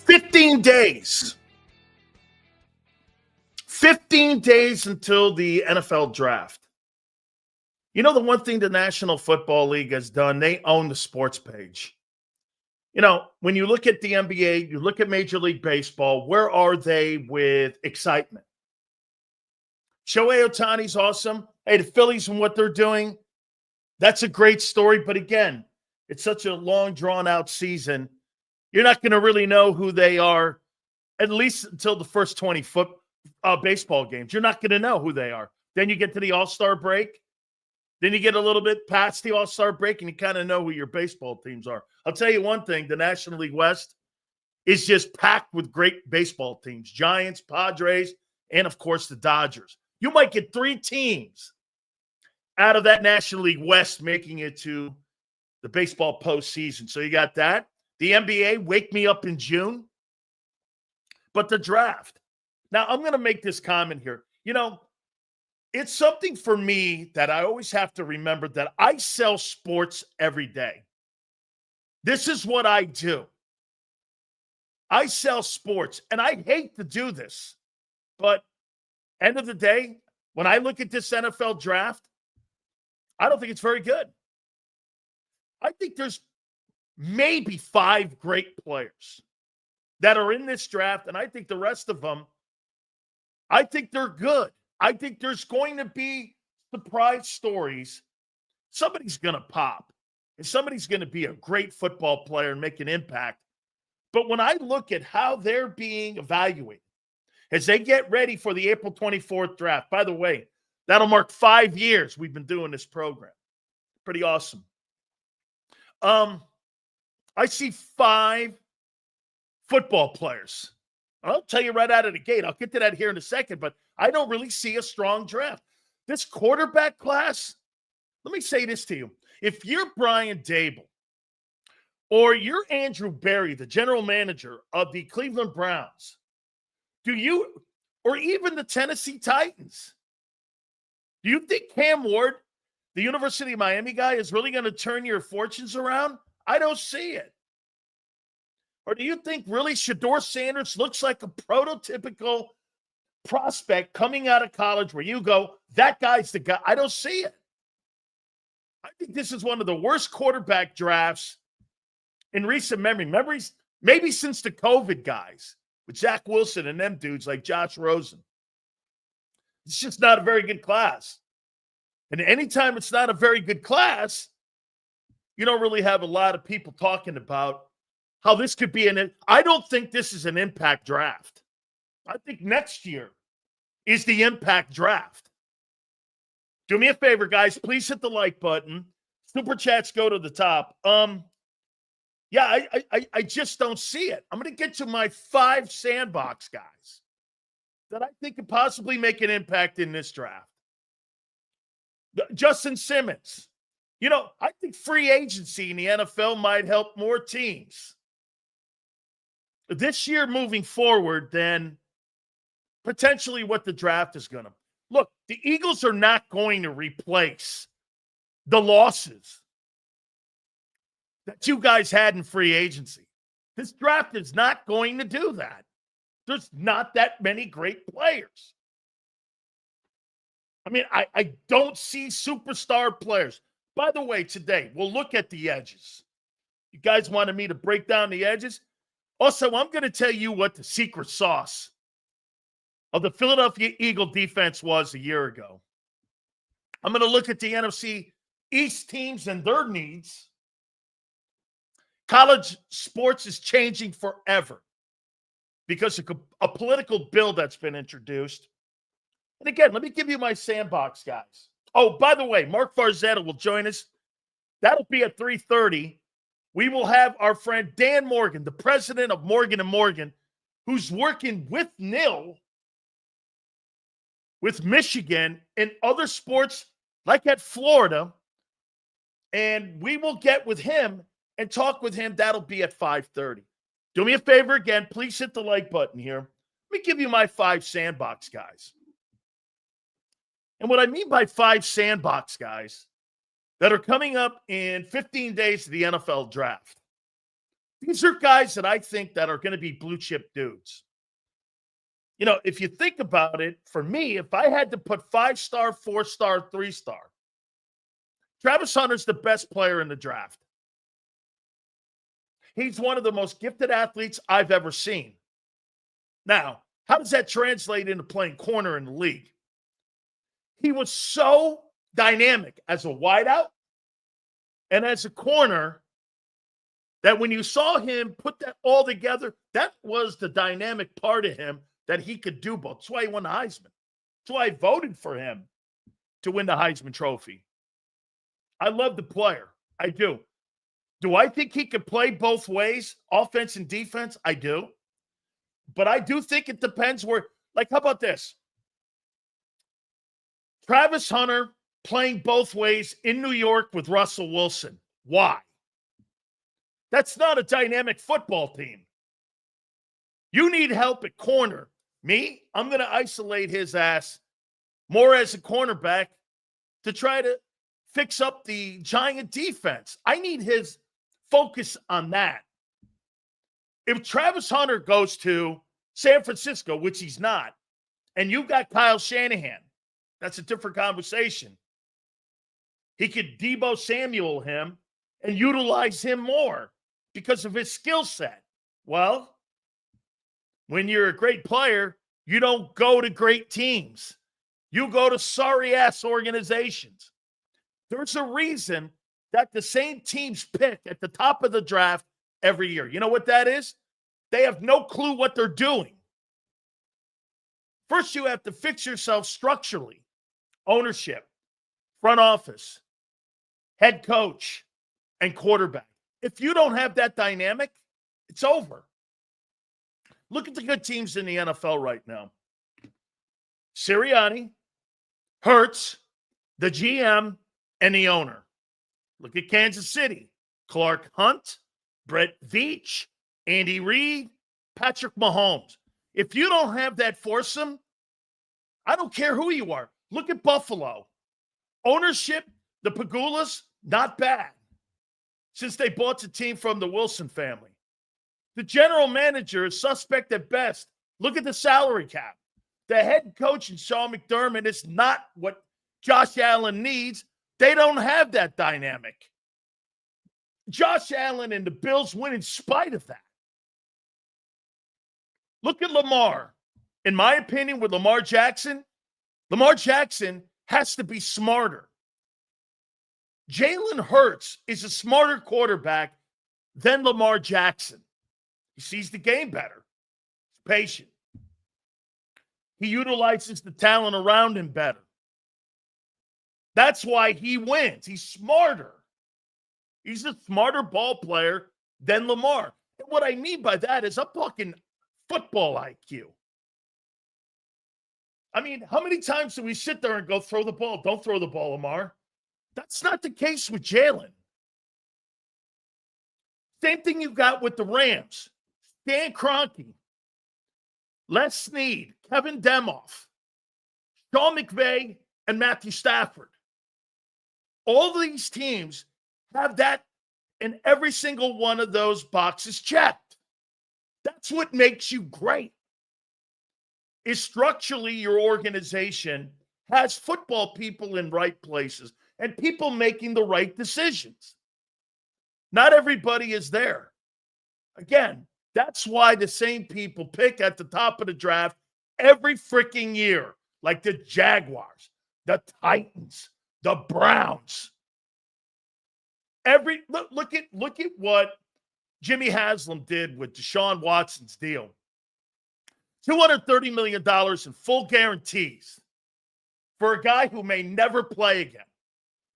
15 days. 15 days until the NFL draft. You know, the one thing the National Football League has done, they own the sports page. You know, when you look at the NBA, you look at Major League Baseball, where are they with excitement? Shohei Ohtani's awesome. Hey, the Phillies and what they're doing, that's a great story. But again, it's such a long, drawn-out season. You're not going to really know who they are, at least until the first 20 baseball games. You're not going to know who they are. Then you get to the All-Star break. Then you get a little bit past the All-Star break, and you kind of know who your baseball teams are. I'll tell you one thing. The National League West is just packed with great baseball teams. Giants, Padres, and, of course, the Dodgers. You might get 3 teams out of that National League West making it to the baseball postseason. So you got that. The NBA, wake me up in June. But the draft. Now, I'm going to make this comment here. You know, it's something for me that I always have to remember that I sell sports every day. This is what I do. I sell sports, and I hate to do this. But end of the day, when I look at this NFL draft, I don't think it's very good. I think there's maybe 5 great players that are in this draft, and I think the rest of them, I think they're good. I think there's going to be surprise stories. Somebody's going to pop, and somebody's going to be a great football player and make an impact. But when I look at how they're being evaluated, as they get ready for the April 24th draft, by the way, that'll mark 5 years we've been doing this program. Pretty awesome. I see 5 football players. I'll tell you right out of the gate. I'll get to that here in a second, but I don't really see a strong draft. This quarterback class, let me say this to you. If you're Brian Dable or you're Andrew Berry, the general manager of the Cleveland Browns, or even the Tennessee Titans, do you think Cam Ward, the University of Miami guy, is really going to turn your fortunes around? I don't see it. Or do you think really Shedeur Sanders looks like a prototypical prospect coming out of college where you go, that guy's the guy? I don't see it. I think this is one of the worst quarterback drafts in recent memories, maybe since the COVID guys with Zach Wilson and them dudes like Josh Rosen. It's just not a very good class. And anytime it's not a very good class, you don't really have a lot of people talking about how this could be I don't think this is an impact draft. I think next year is the impact draft. Do me a favor, guys. Please hit the like button. Super chats go to the top. Yeah, I just don't see it. I'm going to get to my 5 sandbox guys that I think could possibly make an impact in this draft. Justin Simmons. You know, I think free agency in the NFL might help more teams this year moving forward than potentially what the draft is going to. Look, the Eagles are not going to replace the losses that you guys had in free agency. This draft is not going to do that. There's not that many great players. I mean, I don't see superstar players. By the way, today, we'll look at the edges. You guys wanted me to break down the edges? Also, I'm going to tell you what the secret sauce of the Philadelphia Eagle defense was a year ago. I'm going to look at the NFC East teams and their needs. College sports is changing forever because of a political bill that's been introduced. And again, let me give you my sandbox, guys. Oh, by the way, Mark Farzetta will join us. That'll be at 3:30. We will have our friend Dan Morgan, the president of Morgan & Morgan, who's working with NIL, with Michigan, and other sports like at Florida. And we will get with him and talk with him. That'll be at 5:30. Do me a favor again. Please hit the like button here. Let me give you my 5 sandbox guys. And what I mean by 5 sandbox guys that are coming up in 15 days to the NFL draft. These are guys that I think that are going to be blue chip dudes. You know, if you think about it, for me, if I had to put 5-star, 4-star, 3-star, Travis Hunter's the best player in the draft. He's one of the most gifted athletes I've ever seen. Now, how does that translate into playing corner in the league? He was so dynamic as a wideout and as a corner that when you saw him put that all together, that was the dynamic part of him that he could do both. That's why he won the Heisman. That's why I voted for him to win the Heisman Trophy. I love the player. I do. Do I think he could play both ways, offense and defense? I do. But I do think it depends where, like, how about this? Travis Hunter playing both ways in New York with Russell Wilson. Why? That's not a dynamic football team. You need help at corner. Me, I'm going to isolate his ass more as a cornerback to try to fix up the Giant defense. I need his focus on that. If Travis Hunter goes to San Francisco, which he's not, and you've got Kyle Shanahan, that's a different conversation. He could Deebo Samuel him and utilize him more because of his skill set. Well, when you're a great player, you don't go to great teams. You go to sorry-ass organizations. There's a reason that the same teams pick at the top of the draft every year. You know what that is? They have no clue what they're doing. First, you have to fix yourself structurally. Ownership, front office, head coach, and quarterback. If you don't have that dynamic, it's over. Look at the good teams in the NFL right now. Sirianni, Hurts, the GM, and the owner. Look at Kansas City. Clark Hunt, Brett Veach, Andy Reid, Patrick Mahomes. If you don't have that foursome, I don't care who you are. Look at Buffalo. Ownership, the Pagulas, not bad since they bought the team from the Wilson family. The general manager is suspect at best. Look at the salary cap. The head coach and Sean McDermott is not what Josh Allen needs. They don't have that dynamic. Josh Allen and the Bills win in spite of that. Look at Lamar. In my opinion, with Lamar Jackson has to be smarter. Jalen Hurts is a smarter quarterback than Lamar Jackson. He sees the game better. He's patient. He utilizes the talent around him better. That's why he wins. He's smarter. He's a smarter ball player than Lamar. And what I mean by that is I'm talking football IQ. I mean, how many times do we sit there and go, throw the ball? Don't throw the ball, Lamar. That's not the case with Jalen. Same thing you got with the Rams. Dan Kroenke, Les Snead, Kevin Demoff, Sean McVay, and Matthew Stafford. All these teams have that in every single one of those boxes checked. That's what makes you great. Is structurally your organization has football people in right places and people making the right decisions. Not everybody is there. Again, that's why the same people pick at the top of the draft every freaking year, like the Jaguars, the Titans, the Browns. Look at what Jimmy Haslam did with Deshaun Watson's deal. $230 million in full guarantees for a guy who may never play again.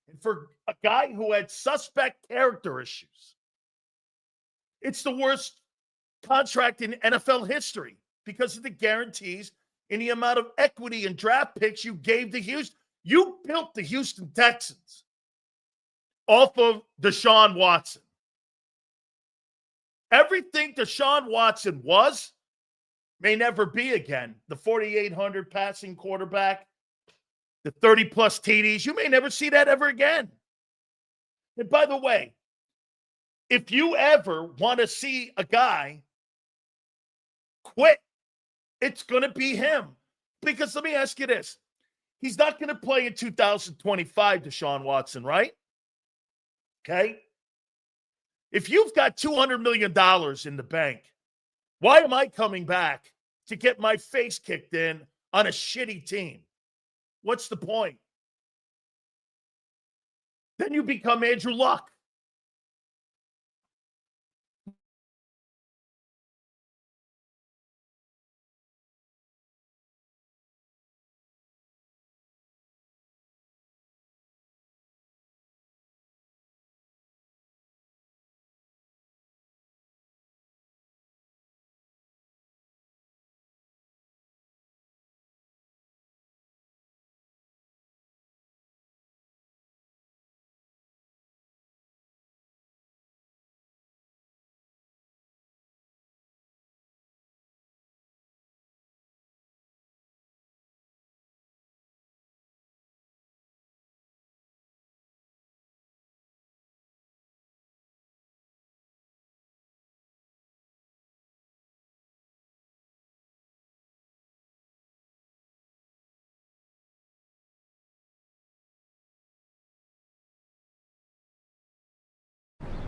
And for a guy who had suspect character issues. It's the worst contract in NFL history because of the guarantees and the amount of equity and draft picks you gave to Houston. You built the Houston Texans off of Deshaun Watson. Everything Deshaun Watson was may never be again. The 4,800 passing quarterback, the 30-plus TDs, you may never see that ever again. And by the way, if you ever want to see a guy quit, it's going to be him. Because let me ask you this. He's not going to play in 2025, Deshaun Watson, right? Okay? If you've got $200 million in the bank, why am I coming back to get my face kicked in on a shitty team? What's the point? Then you become Andrew Luck.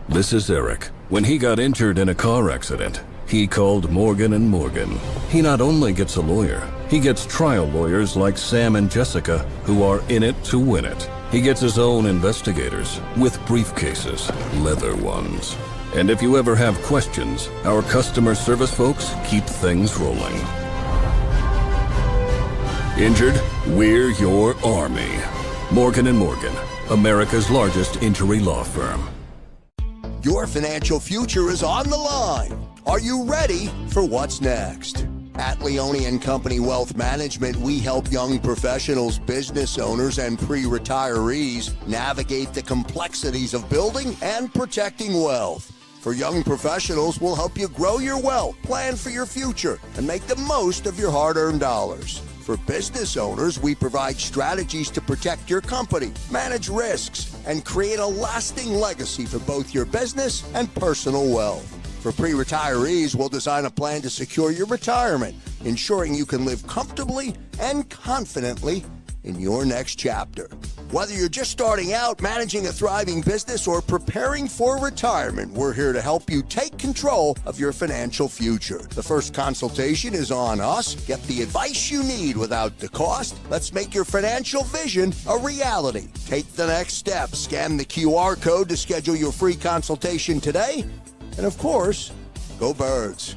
This is Eric. When he got injured in a car accident, he called Morgan & Morgan. He not only gets a lawyer, he gets trial lawyers like Sam and Jessica who are in it to win it. He gets his own investigators with briefcases, leather ones. And if you ever have questions, our customer service folks keep things rolling. Injured? We're your army. Morgan & Morgan, America's largest injury law firm. Your financial future is on the line. Are you ready for what's next? At Leone & Company Wealth Management, we help young professionals, business owners, and pre-retirees navigate the complexities of building and protecting wealth. For young professionals, we'll help you grow your wealth, plan for your future, and make the most of your hard-earned dollars. For business owners, we provide strategies to protect your company, manage risks, and create a lasting legacy for both your business and personal wealth. For pre-retirees, we'll design a plan to secure your retirement, ensuring you can live comfortably and confidently in your next chapter. Whether you're just starting out, managing a thriving business, or preparing for retirement, we're here to help you take control of your financial future. The first consultation is on us. Get the advice you need without the cost. Let's make your financial vision a reality. Take the next step. Scan the QR code to schedule your free consultation today. And of course, go Birds.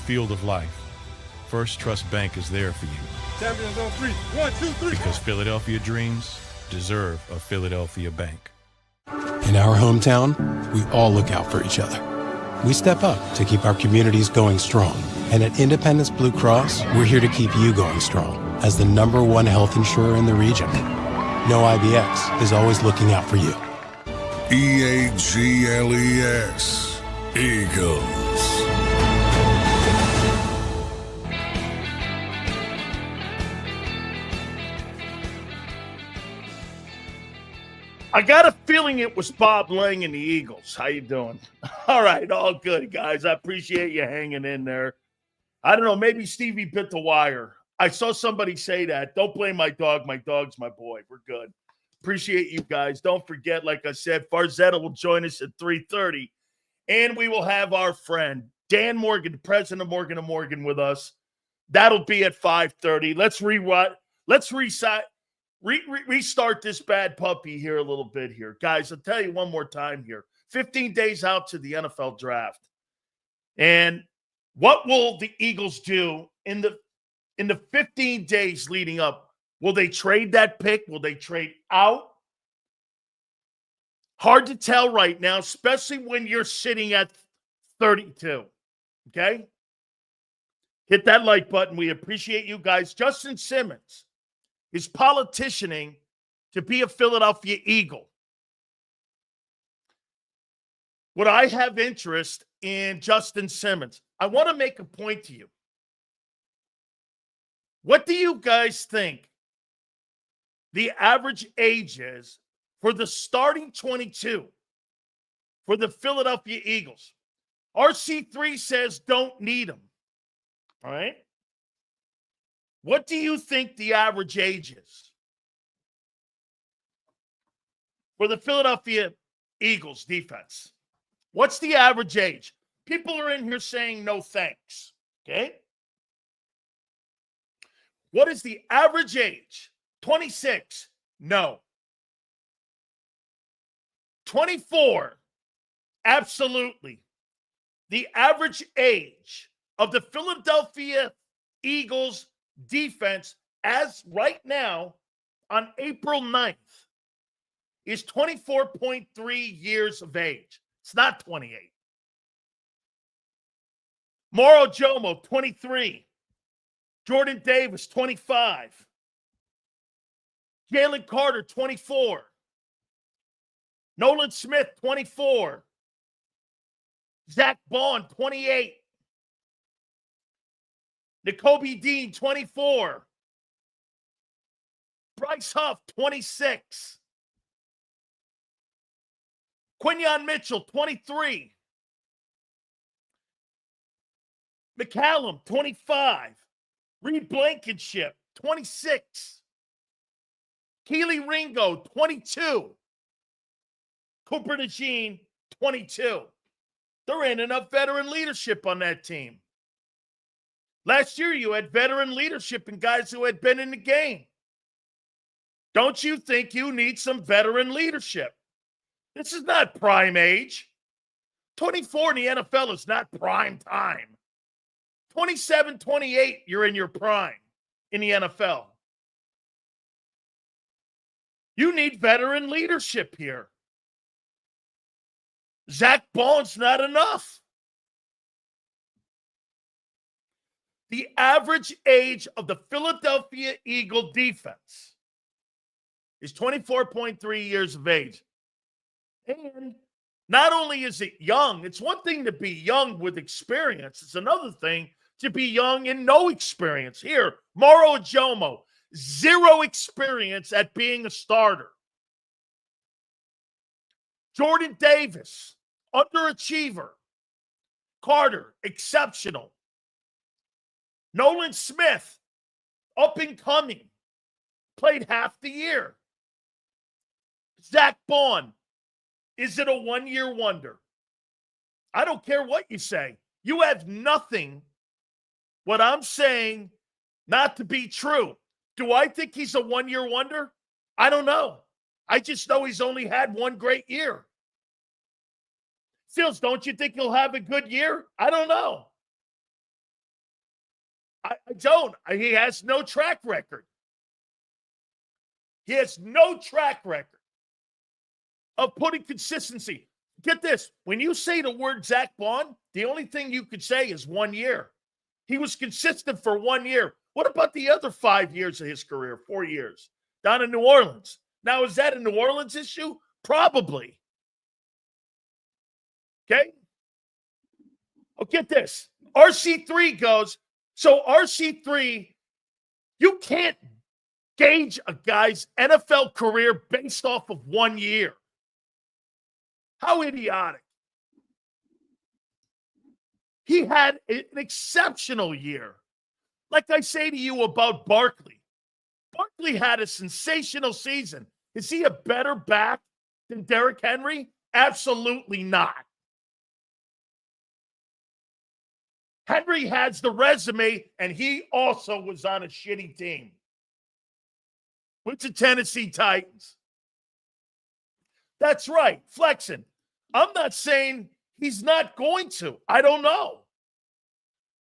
Field of life, First Trust Bank is there for you. Champions on three. 1, 2, 3. Because Philadelphia dreams deserve a Philadelphia bank. In our hometown, we all look out for each other. We step up to keep our communities going strong. And at Independence Blue Cross, we're here to keep you going strong as the #1 health insurer in the region. No IBX is always looking out for you. EAGLES, Eagles. I got a feeling it was Bob Lang and the Eagles. How you doing? All right, all good, guys. I appreciate you hanging in there. I don't know, maybe Stevie bit the wire. I saw somebody say that. Don't blame my dog. My dog's my boy. We're good. Appreciate you guys. Don't forget, like I said, Farzetta will join us at 3:30. And we will have our friend Dan Morgan, the president of Morgan & Morgan, with us. That'll be at 5:30. Let's restart this bad puppy here a little bit here. Guys, I'll tell you one more time here. 15 days out to the NFL draft. And what will the Eagles do in the 15 days leading up? Will they trade that pick? Will they trade out? Hard to tell right now, especially when you're sitting at 32. Okay? Hit that like button. We appreciate you guys. Justin Simmons is politicianing to be a Philadelphia Eagle. Would I have interest in Justin Simmons? I want to make a point to you. What do you guys think the average age is for the starting 22 for the Philadelphia Eagles? RC3 says don't need him. All right? What do you think the average age is for the Philadelphia Eagles defense? What's the average age? People are in here saying no thanks. Okay? What is the average age? 26? No. 24? Absolutely. The average age of the Philadelphia Eagles defense as right now on April 9th is 24.3 years of age. It's not 28. Moro Jomo, 23. Jordan Davis, 25. Jalen Carter, 24. Nolan Smith, 24. Zach Bond, 28. Nakobe Dean, 24. Bryce Huff, 26. Quinyon Mitchell, 23. McCallum, 25. Reed Blankenship, 26. Keely Ringo, 22. Cooper DeJean, 22. There ain't enough veteran leadership on that team. Last year, you had veteran leadership and guys who had been in the game. Don't you think you need some veteran leadership? This is not prime age. 24 in the NFL is not prime time. 27, 28, you're in your prime in the NFL. You need veteran leadership here. Zach Bond's not enough. The average age of the Philadelphia Eagle defense is 24.3 years of age. And not only is it young, it's one thing to be young with experience. It's another thing to be young and no experience. Here, Moro Jomo, 0 experience at being a starter. Jordan Davis, underachiever. Carter, exceptional. Nolan Smith, up and coming, played half the year. Zach Bond, is it a one-year wonder? I don't care what you say. You have nothing, what I'm saying, not to be true. Do I think he's a one-year wonder? I don't know. I just know he's only had one great year. Seals, don't you think he'll have a good year? I don't know. I don't. He has no track record. He has no track record of putting consistency. Get this. When you say the word Zach Bond, the only thing you could say is 1 year. He was consistent for 1 year. What about the other 5 years of his career, 4 years, down in New Orleans? Now, is that a New Orleans issue? Probably. Okay? Oh, get this. RC3 goes, so RC3, you can't gauge a guy's NFL career based off of 1 year. How idiotic. He had an exceptional year. Like I say to you about Barkley. Barkley had a sensational season. Is he a better back than Derrick Henry? Absolutely not. Henry has the resume, and he also was on a shitty team. Went to Tennessee Titans. That's right, flexing. I'm not saying he's not going to. I don't know.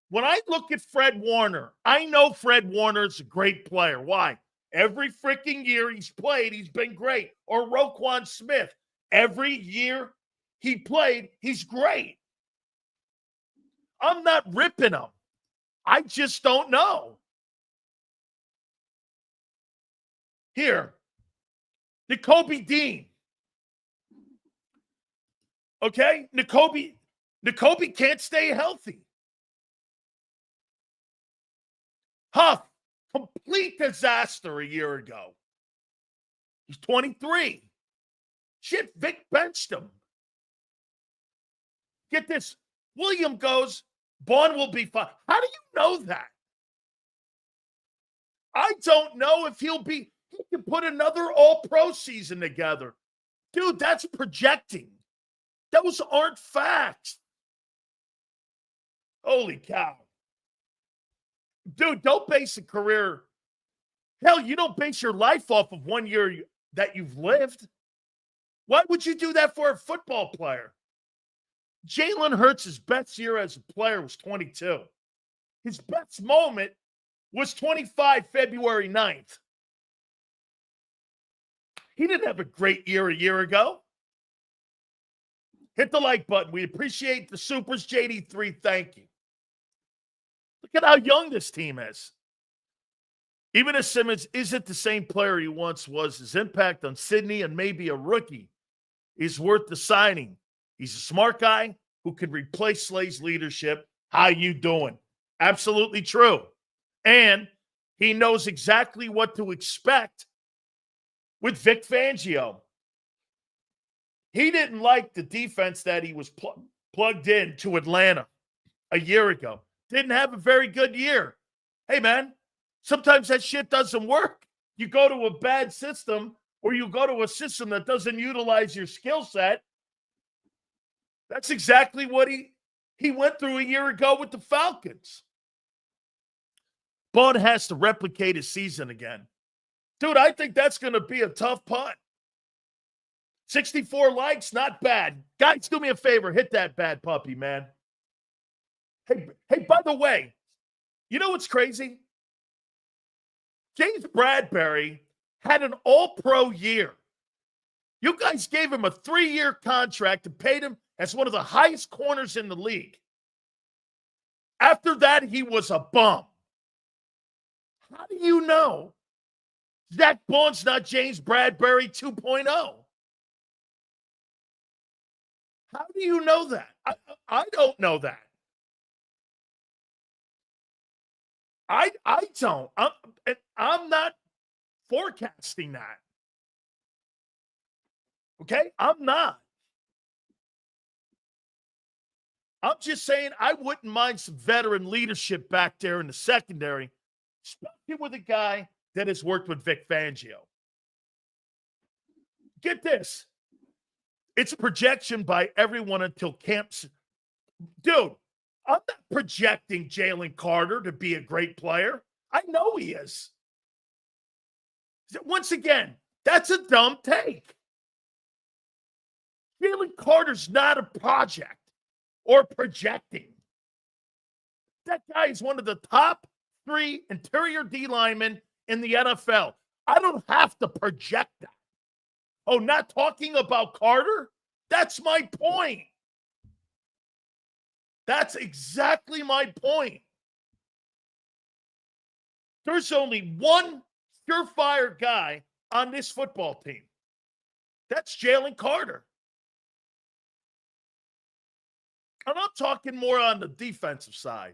When I look at Fred Warner, I know Fred Warner's a great player. Why? Every freaking year he's played, he's been great. Or Roquan Smith. Every year he played, he's great. I'm not ripping him. I just don't know. Here, Nakobe Dean. Okay? Nakobe can't stay healthy. Huff, complete disaster a year ago. He's 23. Shit, Vic benched him. Get this. William goes, Bond will be fine. How do you know that? I don't know if he can put another all-pro season together. Dude, that's projecting. Those aren't facts. Holy cow. Dude, don't base a career. Hell, you don't base your life off of 1 year that you've lived. Why would you do that for a football player? Jalen Hurts' best year as a player was 22. His best moment was 25, February 9th. He didn't have a great year a year ago. Hit the like button. We appreciate the supers. JD3, thank you. Look at how young this team is. Even if Simmons isn't the same player he once was, his impact on Sydney and maybe a rookie is worth the signing. He's a smart guy who can replace Slay's leadership. How you doing? Absolutely true. And he knows exactly what to expect with Vic Fangio. He didn't like the defense that he was plugged in to Atlanta a year ago. Didn't have a very good year. Hey, man, sometimes that shit doesn't work. You go to a bad system or you go to a system that doesn't utilize your skill set. That's exactly what he went through a year ago with the Falcons. Bond has to replicate his season again. Dude, I think that's going to be a tough putt. 64 likes, not bad. Guys, do me a favor. Hit that bad puppy, man. Hey, by the way, you know what's crazy? James Bradbury had an all-pro year. You guys gave him a 3-year contract and paid him as one of the highest corners in the league. After that, he was a bum. How do you know Zach Bond's not James Bradbury 2.0? How do you know that? I don't know that. I don't. I'm not forecasting that. Okay? I'm not. I'm just saying I wouldn't mind some veteran leadership back there in the secondary, especially with a guy that has worked with Vic Fangio. Get this. It's projection by everyone until camps. Dude, I'm not projecting Jalen Carter to be a great player. I know he is. Once again, that's a dumb take. Jalen Carter's not a project or projecting. That guy is one of the top 3 interior D linemen in the NFL. I don't have to project that. Oh, not talking about Carter? That's my point. That's exactly my point. There's only one surefire guy on this football team. That's Jalen Carter. And I'm talking more on the defensive side.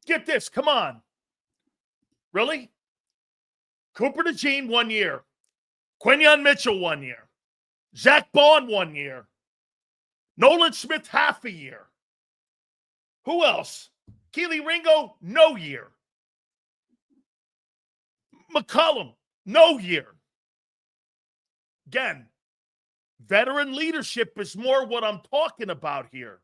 Get this, come on. Really? Cooper DeJean 1 year. Quinyon Mitchell 1 year. Zach Bond 1 year. Nolan Smith half a year. Who else? Keely Ringo, no year. McCollum, no year. Again, veteran leadership is more what I'm talking about here.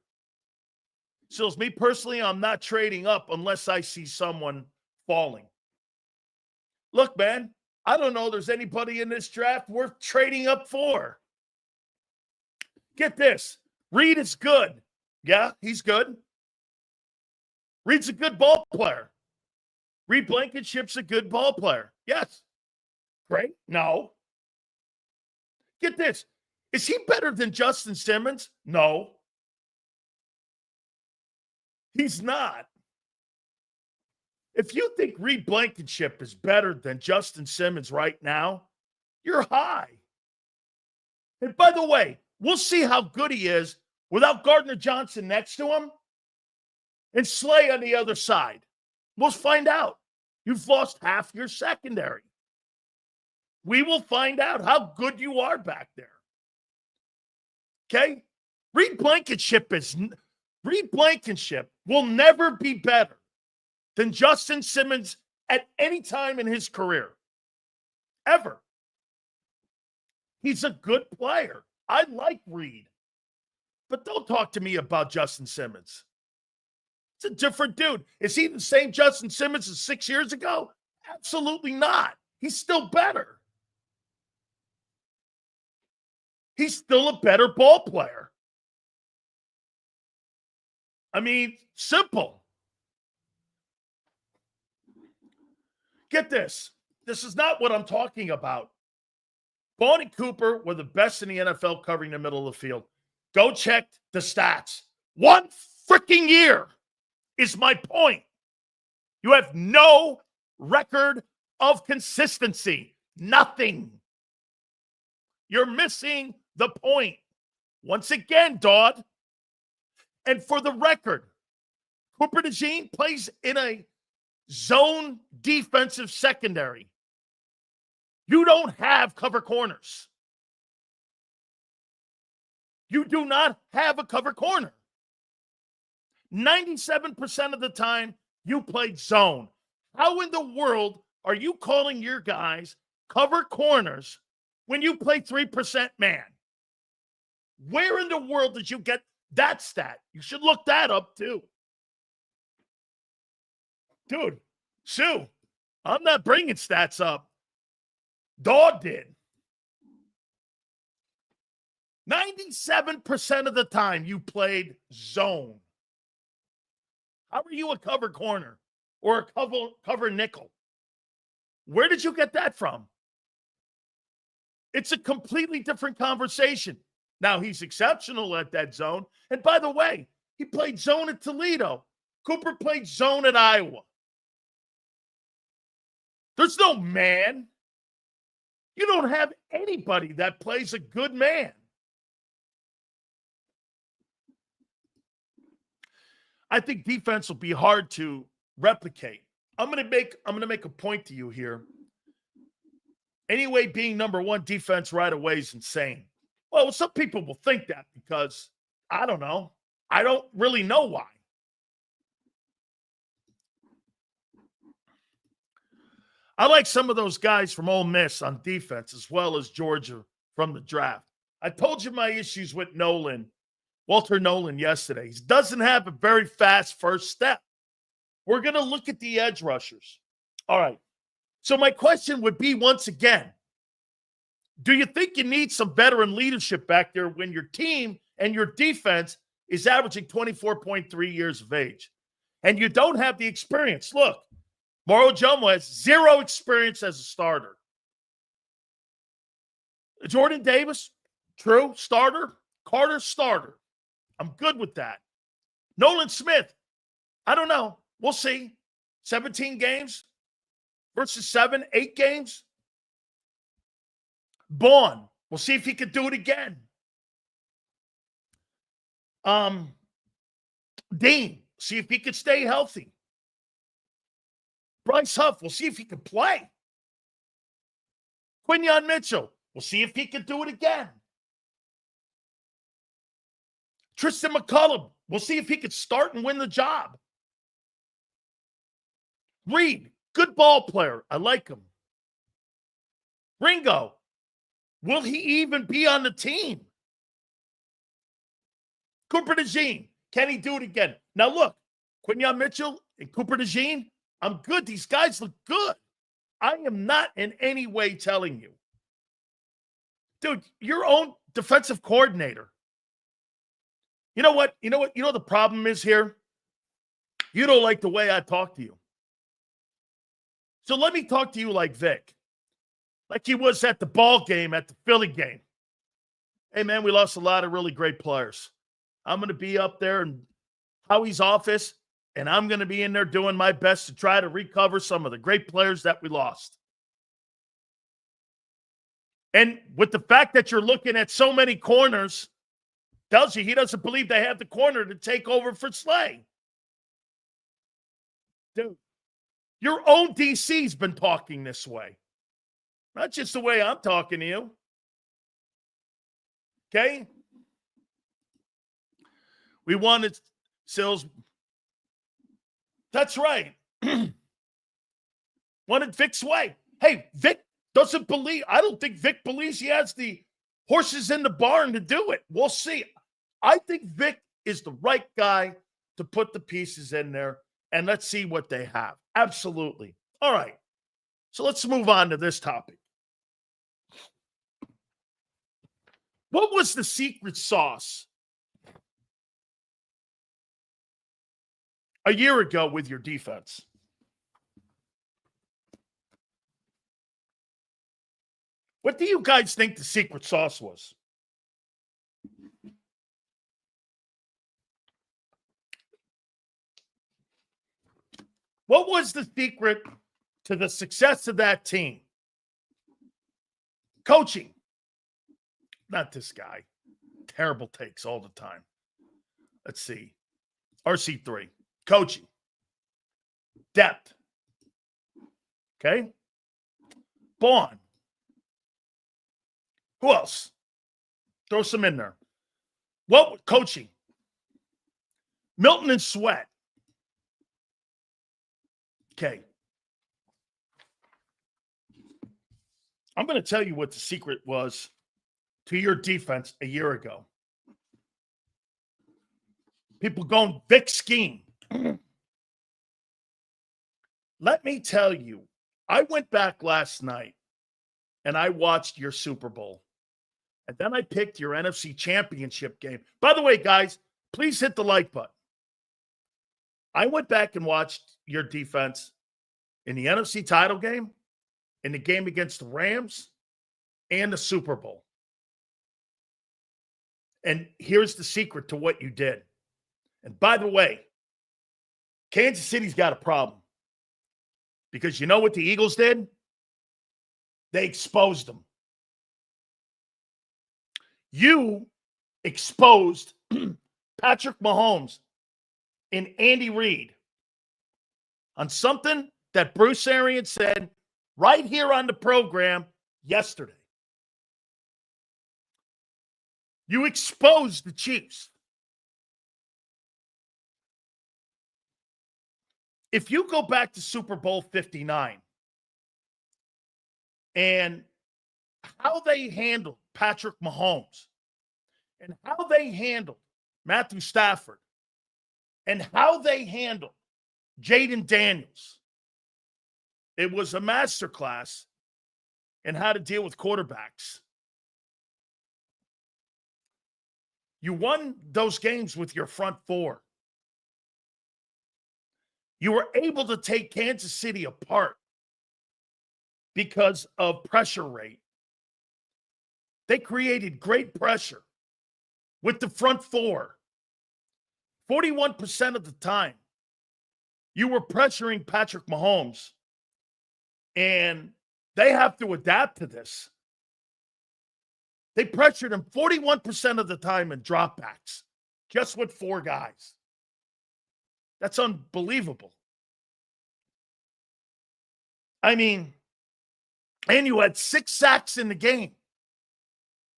So, as me personally, I'm not trading up unless I see someone falling. Look, man, I don't know there's anybody in this draft worth trading up for. Get this. Reed is good. Yeah, he's good. Reed's a good ball player. Reed Blankenship's a good ball player. Yes. Great. No. Get this. Is he better than Justin Simmons? No. He's not. If you think Reed Blankenship is better than Justin Simmons right now, you're high. And by the way, we'll see how good he is without Gardner Johnson next to him and Slay on the other side. We'll find out. You've lost half your secondary. We will find out how good you are back there. Okay? Reed Blankenship will never be better than Justin Simmons at any time in his career. Ever. He's a good player. I like Reed. But don't talk to me about Justin Simmons. It's a different dude. Is he the same Justin Simmons as 6 years ago? Absolutely not. He's still better. He's still a better ball player. I mean, simple. Get this. This is not what I'm talking about. Vaughn and Cooper were the best in the NFL covering the middle of the field. Go check the stats. 1 freaking year is my point. You have no record of consistency. Nothing. You're missing the point. Once again, Dodd. And for the record, Cooper DeJean plays in a zone defensive secondary. You don't have cover corners. You do not have a cover corner. 97% of the time, you played zone. How in the world are you calling your guys cover corners when you play 3% man? Where in the world did you get that stat? You should look that up too. Dude, Sue, I'm not bringing stats up. Dog did. 97% of the time you played zone. How are you a cover corner or a cover nickel? Where did you get that from? It's a completely different conversation. Now, he's exceptional at that zone. And by the way, he played zone at Toledo. Cooper played zone at Iowa. There's no man. You don't have anybody that plays a good man. I think defense will be hard to replicate. I'm going to make a point to you here. Anyway, being number one defense right away is insane. Well, some people will think that because, I don't know. I don't really know why. I like some of those guys from Ole Miss on defense as well as Georgia from the draft. I told you my issues with Walter Nolan yesterday. He doesn't have a very fast first step. We're going to look at the edge rushers. All right. So my question would be once again, do you think you need some veteran leadership back there when your team and your defense is averaging 24.3 years of age and you don't have the experience? Look, Mauro Jomo has 0 experience as a starter. Jordan Davis, true, starter. Carter, starter. I'm good with that. Nolan Smith, I don't know. We'll see. 17 games versus 7, 8 games. Bourne, we'll see if he could do it again. Dean, see if he could stay healthy. Bryce Huff, we'll see if he can play. Quinyon Mitchell, we'll see if he can do it again. Tristan McCullum, we'll see if he could start and win the job. Reed, good ball player. I like him. Ringo, will he even be on the team? Cooper DeJean, can he do it again? Now, look, Quinyon Mitchell and Cooper DeJean, I'm good. These guys look good. I am not in any way telling you. Dude, your own defensive coordinator. You know what? You know the problem is here? You don't like the way I talk to you. So let me talk to you like Vic. Like he was at the ball game, at the Philly game. Hey, man, we lost a lot of really great players. I'm going to be up there in Howie's office, and I'm going to be in there doing my best to try to recover some of the great players that we lost. And with the fact that you're looking at so many corners, tells you he doesn't believe they have the corner to take over for Slay. Dude, your own DC's been talking this way. Not just the way I'm talking to you. Okay? We wanted Sills. That's right. Wanted Vic's way. Hey, Vic doesn't believe. I don't think Vic believes he has the horses in the barn to do it. We'll see. I think Vic is the right guy to put the pieces in there, and let's see what they have. Absolutely. All right. So let's move on to this topic. What was the secret sauce a year ago with your defense? What do you guys think the secret sauce was? What was the secret to the success of that team? Coaching. Not this guy. Terrible takes all the time. Let's see. RC3. Coaching. Depth. Okay. Bond. Who else? Throw some in there. What coaching? Milton and Sweat. Okay. I'm going to tell you what the secret was to your defense a year ago. People going Vic scheme. Let me tell you, I went back last night and I watched your Super Bowl. And then I picked your NFC Championship game. By the way, guys, please hit the like button. I went back and watched your defense in the NFC title game, in the game against the Rams, and the Super Bowl. And here's the secret to what you did. And by the way, Kansas City's got a problem. Because you know what the Eagles did? They exposed them. You exposed Patrick Mahomes and Andy Reid on something that Bruce Arians said right here on the program yesterday. You exposed the Chiefs. If you go back to Super Bowl 59 and how they handled Patrick Mahomes and how they handled Matthew Stafford and how they handled Jaden Daniels, it was a masterclass in how to deal with quarterbacks. You won those games with your front four. You were able to take Kansas City apart because of pressure rate. They created great pressure with the front four. 41% of the time, you were pressuring Patrick Mahomes, and they have to adapt to this. They pressured him 41% of the time in dropbacks, just with four guys. That's unbelievable. I mean, and you had 6 sacks in the game.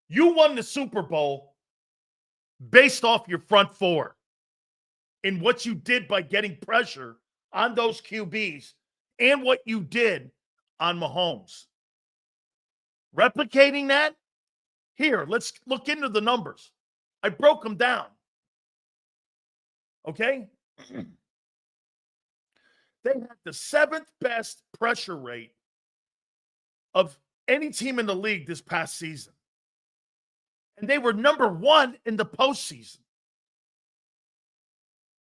You won the Super Bowl based off your front four and what you did by getting pressure on those QBs and what you did on Mahomes. Replicating that, here, let's look into the numbers. I broke them down. Okay? They had the 7th best pressure rate of any team in the league this past season. And they were number 1 in the postseason.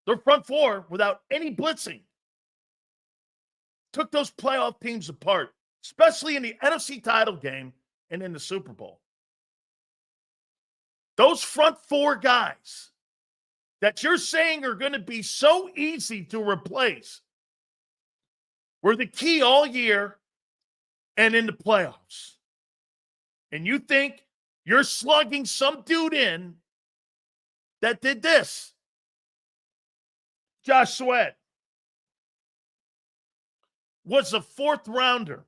Their front four, without any blitzing, took those playoff teams apart, especially in the NFC title game and in the Super Bowl. Those front four guys that you're saying are going to be so easy to replace were the key all year and in the playoffs. And you think you're slugging some dude in that did this. Josh Sweat was a 4th rounder,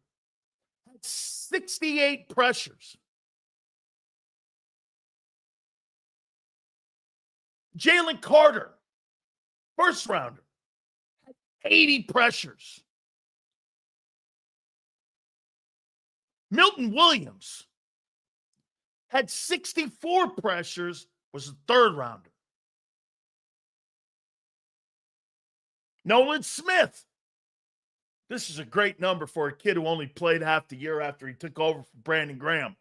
had 68 pressures. Jalen Carter, 1st rounder, had 80 pressures. Milton Williams had 64 pressures, was a 3rd rounder. Nolan Smith. This is a great number for a kid who only played half the year after he took over from Brandon Graham.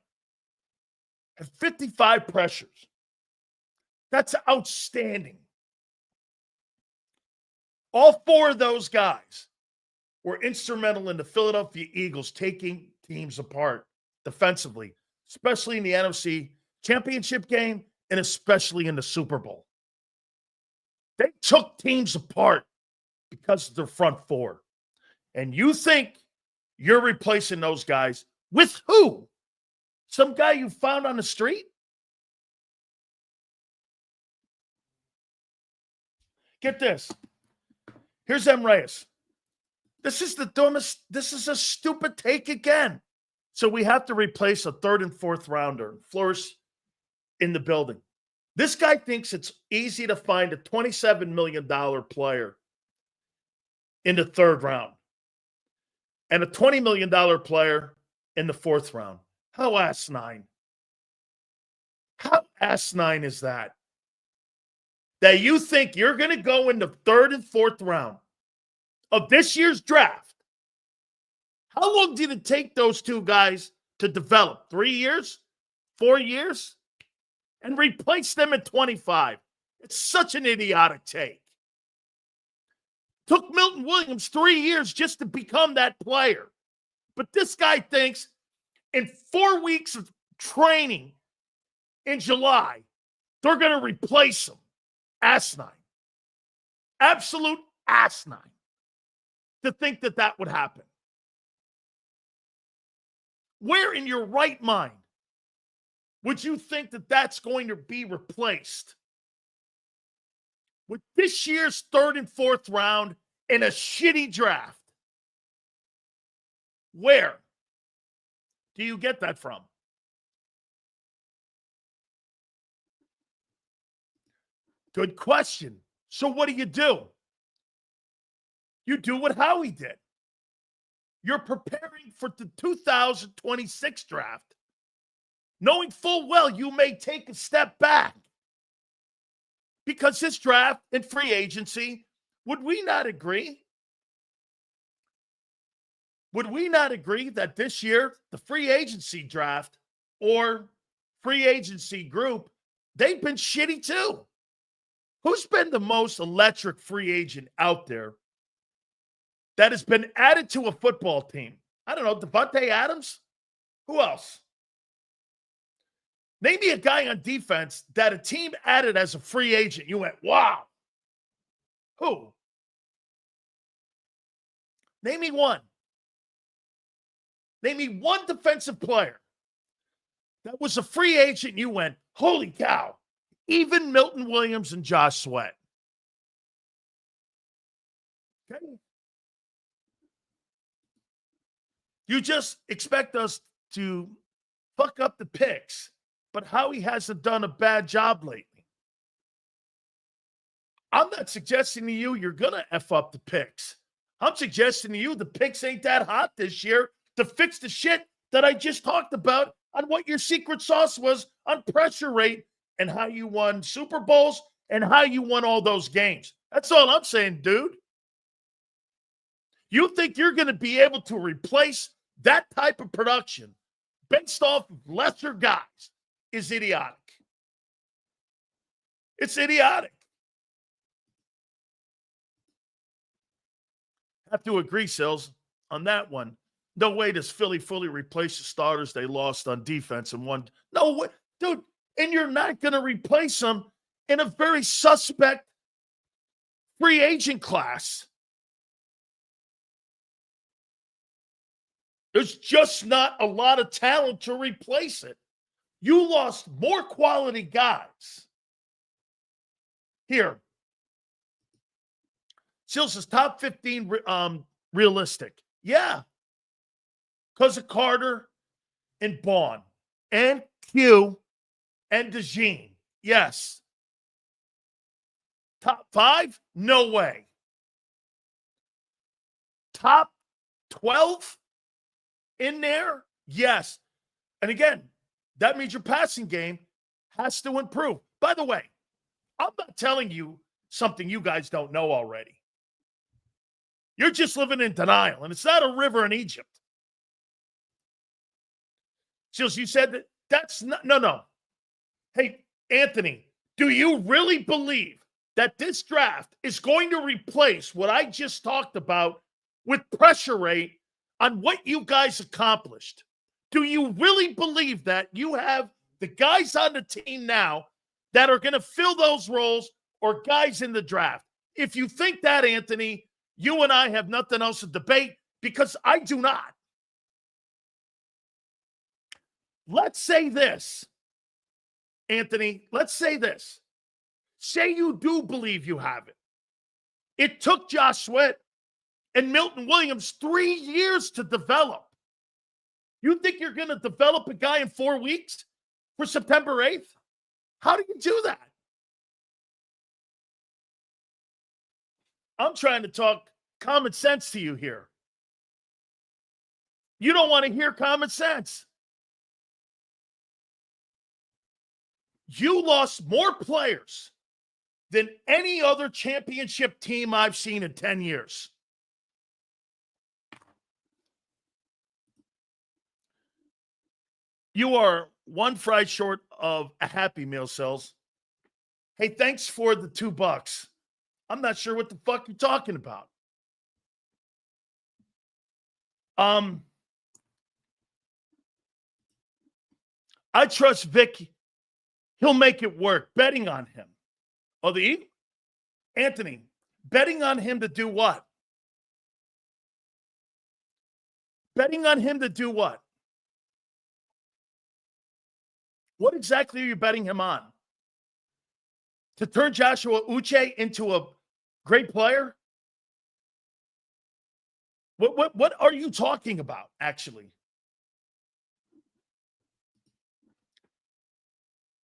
Had 55 pressures. That's outstanding. All 4 of those guys were instrumental in the Philadelphia Eagles taking teams apart defensively, especially in the NFC Championship game and especially in the Super Bowl. They took teams apart because of their front four. And you think you're replacing those guys with who? Some guy you found on the street? Get this. Here's M. Reyes. This is the dumbest. This is a stupid take again. So we have to replace a 3rd and 4th rounder. Flourish in the building. This guy thinks it's easy to find a $27 million player in the 3rd round and a $20 million player in the 4th round. How asinine. How asinine is that? That you think you're going to go in the 3rd and 4th round of this year's draft. How long did it take those 2 guys to develop? 3 years? 4 years? And replace them at 25. It's such an idiotic take. Took Milton Williams 3 years just to become that player. But this guy thinks in 4 weeks of training in July, they're going to replace him. Asinine. Absolute asinine to think that that would happen. Where in your right mind would you think that that's going to be replaced with this year's 3rd and 4th round in a shitty draft? Where do you get that from? Good question. So what do? You do what Howie did. You're preparing for the 2026 draft, knowing full well you may take a step back. Because this draft and free agency, would we not agree? Would we not agree that this year, the free agency draft or free agency group, they've been shitty too? Who's been the most electric free agent out there that has been added to a football team? I don't know, Devontae Adams? Who else? Name me a guy on defense that a team added as a free agent. You went, wow. Who? Name me one. Name me one defensive player that was a free agent. You went, holy cow. Even Milton Williams and Josh Sweat. Okay. You just expect us to fuck up the picks, but Howie hasn't done a bad job lately. I'm not suggesting to you you're going to F up the picks. I'm suggesting to you the picks ain't that hot this year to fix the shit that I just talked about on what your secret sauce was on pressure rate and how you won Super Bowls and how you won all those games. That's all I'm saying, dude. You think you're going to be able to replace that type of production based off of lesser guys is idiotic. It's idiotic. Have to agree, Sills, on that one. No way does Philly fully replace the starters they lost on defense in one. No way. Dude, and you're not going to replace them in a very suspect free agent class. There's just not a lot of talent to replace it. You lost more quality guys. Here. Sills is top 15 realistic. Yeah. Because of Carter and Bond and Q and DeJean. Yes. Top 5? No way. Top 12 in there? Yes. And again, that means your passing game has to improve. By the way, I'm not telling you something you guys don't know already. You're just living in denial, and it's not a river in Egypt. Sills, you said that's not, no. Hey, Anthony, do you really believe that this draft is going to replace what I just talked about with pressure rate on what you guys accomplished? Do you really believe that you have the guys on the team now that are going to fill those roles or guys in the draft? If you think that, Anthony, you and I have nothing else to debate because I do not. Let's say this, Anthony. Let's say this. Say you do believe you have it. It took Josh Sweat and Milton Williams 3 years to develop. You think you're going to develop a guy in 4 weeks for September 8th? How do you do that? I'm trying to talk common sense to you here. You don't want to hear common sense. You lost more players than any other championship team I've seen in 10 years. You are one fry short of a Happy Meal, Sills. Hey, thanks for the $2. I'm not sure what the fuck you're talking about. I trust Vic. He'll make it work. Betting on him. Oh, Anthony, betting on him to do what? Betting on him to do what? What exactly are you betting him on? To turn Joshua Uche into a great player? What are you talking about, actually?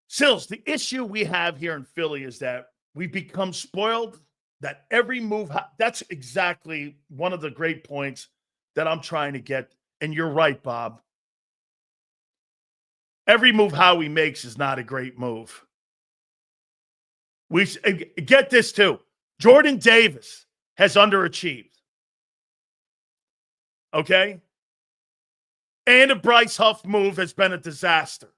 Sills, the issue we have here in Philly is that we become spoiled, that every move, that's exactly one of the great points that I'm trying to get. And you're right, Bob. Every move Howie makes is not a great move. We get this too. Jordan Davis has underachieved. Okay? And a Bryce Huff move has been a disaster.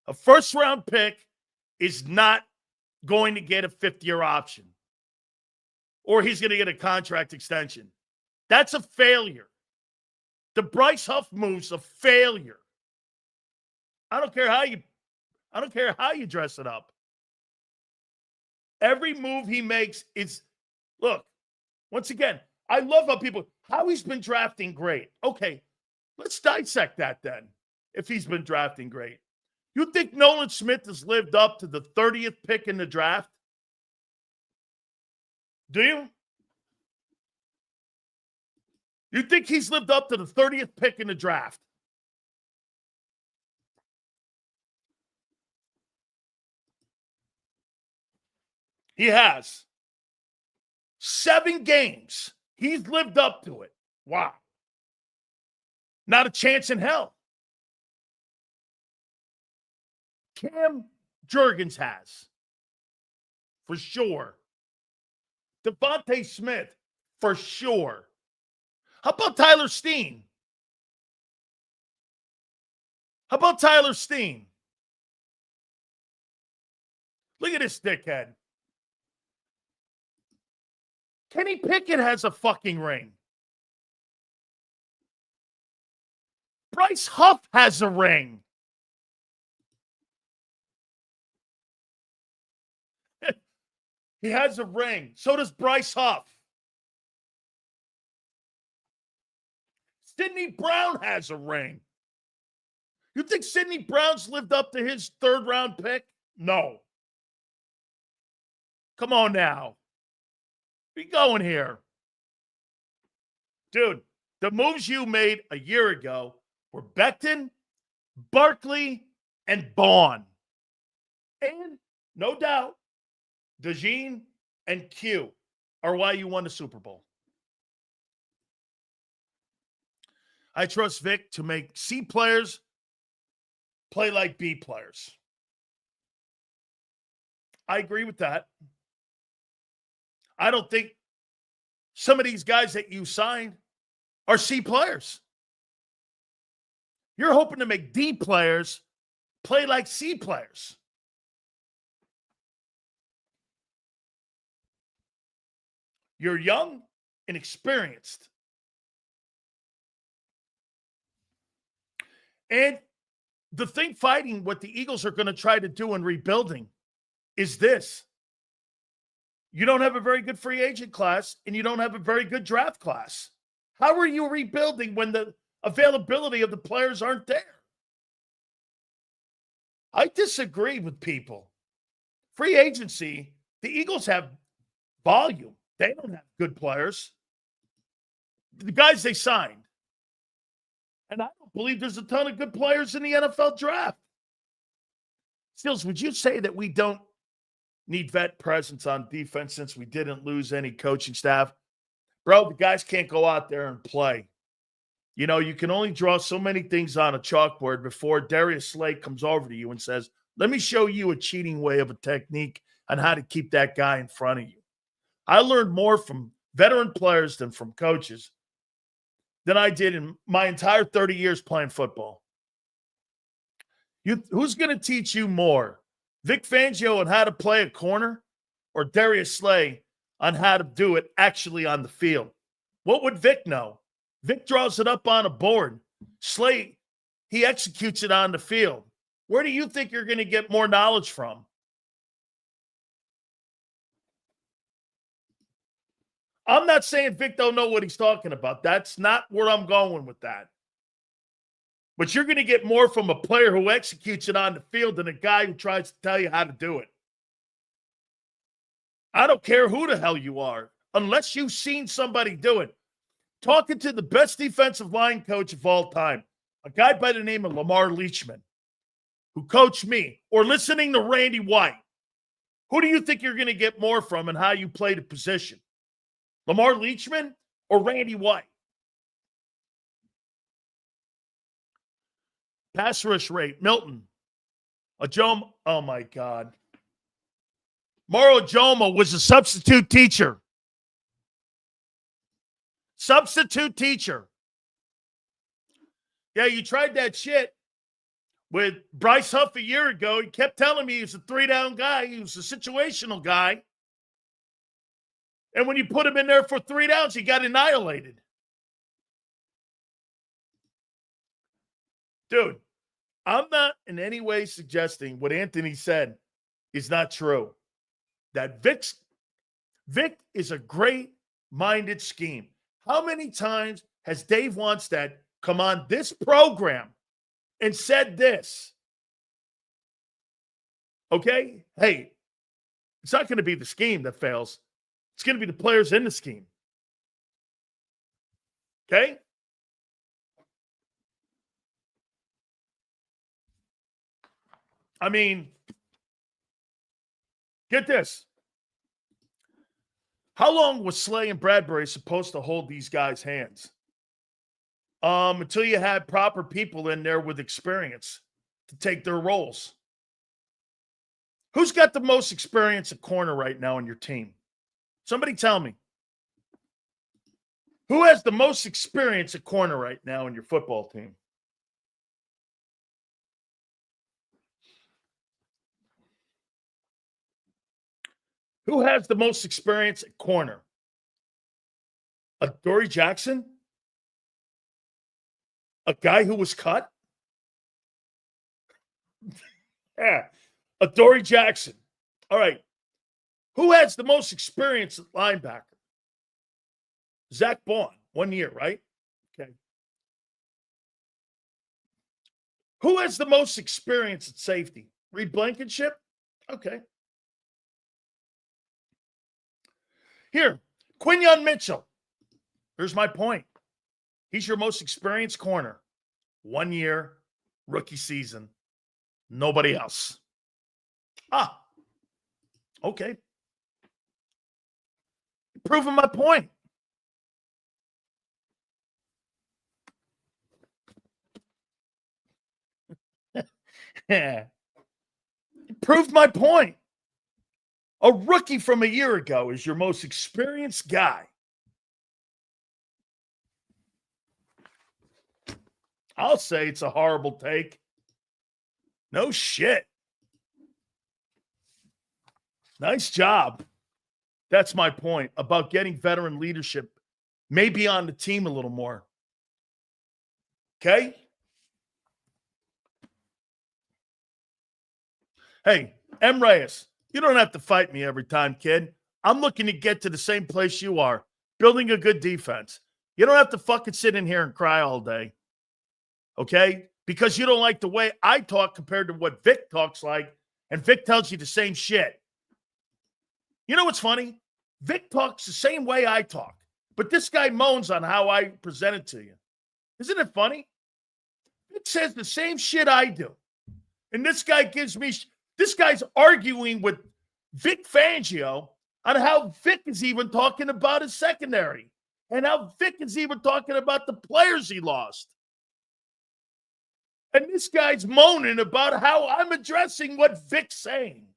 A first-round pick is not going to get a fifth-year option. Or he's going to get a contract extension. That's a failure. The Bryce Huff move's a failure. I don't care how you dress it up. Every move he makes is, look, once again, I love how he's been drafting great. Okay, let's dissect that then, if he's been drafting great. You think Nolan Smith has lived up to the 30th pick in the draft? Do you? You think he's lived up to the 30th pick in the draft? He has. 7 games. He's lived up to it. Wow. Not a chance in hell. Cam Jurgens has. For sure. Devontae Smith, for sure. How about Tyler Steen? How about Tyler Steen? Look at this dickhead. Kenny Pickett has a fucking ring. Bryce Huff has a ring. He has a ring. So does Bryce Huff. Sidney Brown has a ring. You think Sidney Brown's lived up to his third-round pick? No. Come on now. Where you going here? Dude, the moves you made a year ago were Becton, Barkley, and Bond. And, no doubt, DeJean and Q are why you won the Super Bowl. I trust Vic to make C players play like B players. I agree with that. I don't think some of these guys that you signed are C players. You're hoping to make D players play like C players. You're young and experienced. And the thing fighting what the Eagles are going to try to do in rebuilding is this. You don't have a very good free agent class, and you don't have a very good draft class. How are you rebuilding when the availability of the players aren't there? I disagree with people. Free agency, the Eagles have volume. They don't have good players. The guys they signed. And I don't believe there's a ton of good players in the NFL draft. Steels, would you say that we don't need vet presence on defense since we didn't lose any coaching staff? Bro, the guys can't go out there and play. You know, you can only draw so many things on a chalkboard before Darius Slay comes over to you and says, let me show you a cheating way of a technique on how to keep that guy in front of you. I learned more from veteran players than from coaches than I did in my entire 30 years playing football. Who's going to teach you more? Vic Fangio on how to play a corner or Darius Slay on how to do it actually on the field? What would Vic know? Vic draws it up on a board. Slay, he executes it on the field. Where do you think you're going to get more knowledge from? I'm not saying Vic don't know what he's talking about. That's not where I'm going with that. But you're going to get more from a player who executes it on the field than a guy who tries to tell you how to do it. I don't care who the hell you are, unless you've seen somebody do it. Talking to the best defensive line coach of all time, a guy by the name of Lamar Leachman, who coached me, or listening to Randy White. Who do you think you're going to get more from and how you play the position? Lamar Leachman or Randy White? Pass rush rate, Milton. Ajoma, oh my God. Maro Ajoma was a substitute teacher. Substitute teacher. Yeah, you tried that shit with Bryce Huff a year ago. He kept telling me he was a three-down guy. He was a situational guy. And when you put him in there for 3 downs, he got annihilated. Dude, I'm not in any way suggesting what Anthony said is not true. That Vic is a great-minded scheme. How many times has Dave Wanstead come on this program and said this? Okay? Hey, it's not going to be the scheme that fails. It's going to be the players in the scheme. Okay? I mean, get this. How long was Slay and Bradbury supposed to hold these guys' hands? Until you had proper people in there with experience to take their roles. Who's got the most experience at corner right now on your team? Somebody tell me. Who has the most experience at corner right now in your football team? Who has the most experience at corner? Dory Jackson? A guy who was cut? Yeah, Dory Jackson. All right. Who has the most experience at linebacker? Zach Bond, 1 year, right? Okay. Who has the most experience at safety? Reed Blankenship? Okay. Here, Quinyon Mitchell. Here's my point. He's your most experienced corner. 1 year, rookie season. Nobody else. Okay. Proving my point. Proved my point. A rookie from a year ago is your most experienced guy. I'll say it's a horrible take. No shit. Nice job. That's my point about getting veteran leadership maybe on the team a little more. Okay? Hey, M. Reyes, you don't have to fight me every time, kid. I'm looking to get to the same place you are, building a good defense. You don't have to fucking sit in here and cry all day. Okay? Because you don't like the way I talk compared to what Vic talks like, and Vic tells you the same shit. You know what's funny? Vic talks the same way I talk, but this guy moans on how I present it to you. Isn't it funny? Vic says the same shit I do. And this guy this guy's arguing with Vic Fangio on how Vic is even talking about his secondary and how Vic is even talking about the players he lost. And this guy's moaning about how I'm addressing what Vic's saying.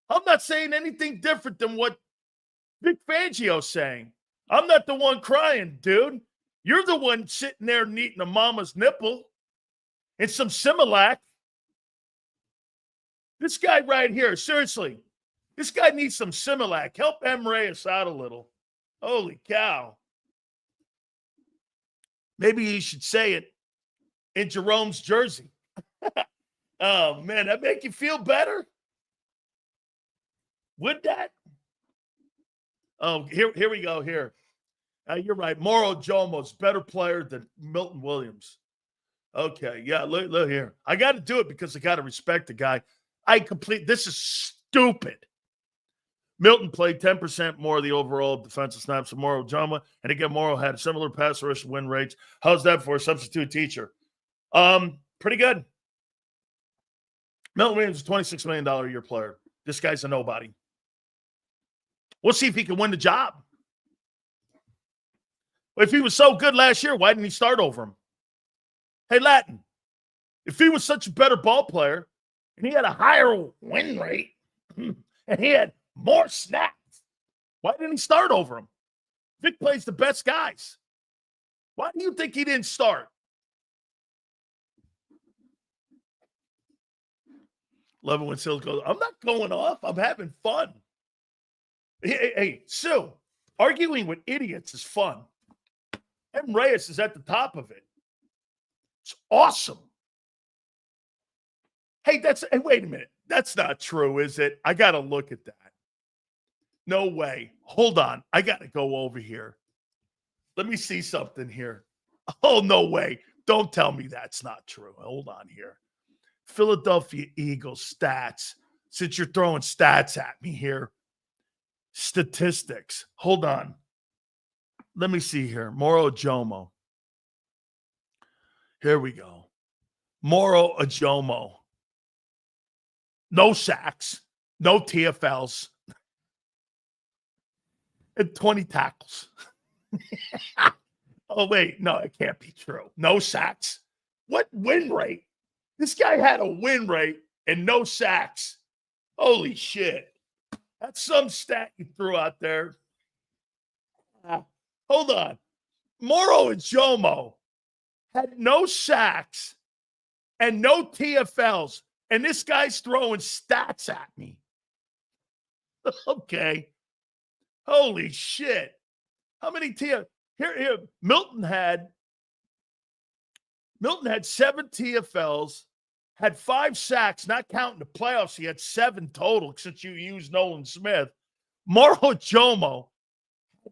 I'm not saying anything different than what Vic Fangio's saying. I'm not the one crying, dude. You're the one sitting there eating a mama's nipple and some Similac. This guy right here, seriously, this guy needs some Similac. Help M. Reyes out a little. Holy cow. Maybe he should say it in Jerome's jersey. Oh, man, that make you feel better? Would that? Oh, here we go here. You're right. Moro Jomo's better player than Milton Williams. Okay, yeah, look here. I got to do it because I got to respect the guy. This is stupid. Milton played 10% more of the overall defensive snaps than Moro Jomo, and again, Moro had similar pass rush win rates. How's that for a substitute teacher? Pretty good. Milton Williams is a $26 million a year player. This guy's a nobody. We'll see if he can win the job. If he was so good last year, why didn't he start over him? Hey, Latin, if he was such a better ball player and he had a higher win rate and he had more snaps, why didn't he start over him? Vic plays the best guys. Why do you think he didn't start? Love it when Sills goes, I'm not going off. I'm having fun. Hey, Sue, arguing with idiots is fun. M. Reyes is at the top of it. It's awesome. Hey, wait a minute. That's not true, is it? I got to look at that. No way. Hold on. I got to go over here. Let me see something here. Oh, no way. Don't tell me that's not true. Hold on here. Philadelphia Eagles stats. Since you're throwing stats at me here. Statistics. Hold on. Let me see here. Moro Jomo. Here we go. Moro Ajomo. No sacks. No TFLs. And 20 tackles. Oh, wait. No, it can't be true. No sacks. What win rate? This guy had a win rate and no sacks. Holy shit. That's some stat you threw out there. Hold on. Moro Jomo had no sacks and no TFLs, and this guy's throwing stats at me. Okay. Holy shit. How many TFLs? Here, Milton had 7 TFLs, had 5 sacks, not counting the playoffs. He had 7 total since you used Nolan Smith. Moro Jomo,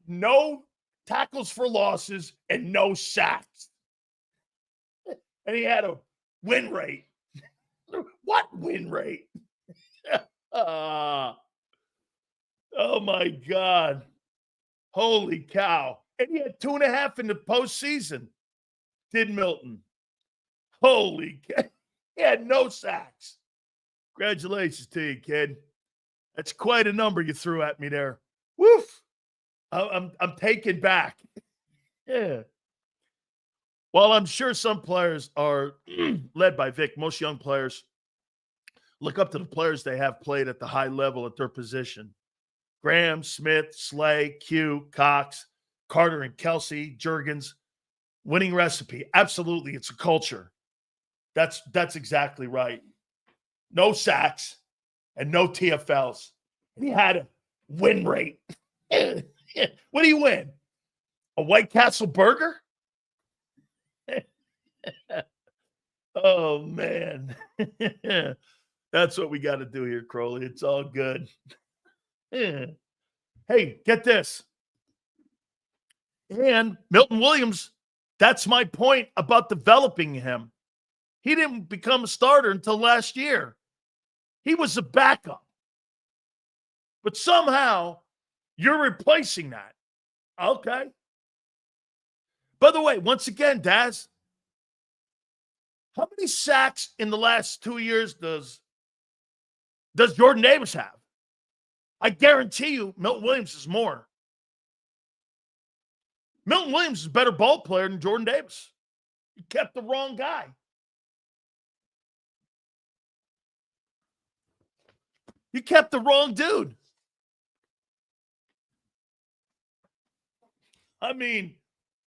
no tackles for losses and no sacks. And he had a win rate. What win rate? Oh, my God. Holy cow. And he had 2.5 in the postseason, did Milton. Holy cow. He had no sacks. Congratulations to you, kid. That's quite a number you threw at me there. Woof. I'm taken back. Yeah. Well, I'm sure some players are led by Vic. Most young players look up to the players they have played at the high level at their position. Graham, Smith, Slay, Q, Cox, Carter and Kelsey, Juergens. Winning recipe. Absolutely. It's a culture. That's exactly right. No sacks and no TFLs. And he had a win rate. What do you win? A White Castle burger? Oh, man. That's what we got to do here, Crowley. It's all good. Hey, get this. And Milton Williams, that's my point about developing him. He didn't become a starter until last year. He was a backup. But somehow you're replacing that. Okay. By the way, once again, Daz, how many sacks in the last 2 years does Jordan Davis have? I guarantee you Milton Williams is more. Milton Williams is a better ball player than Jordan Davis. You kept the wrong guy. You kept the wrong dude. I mean,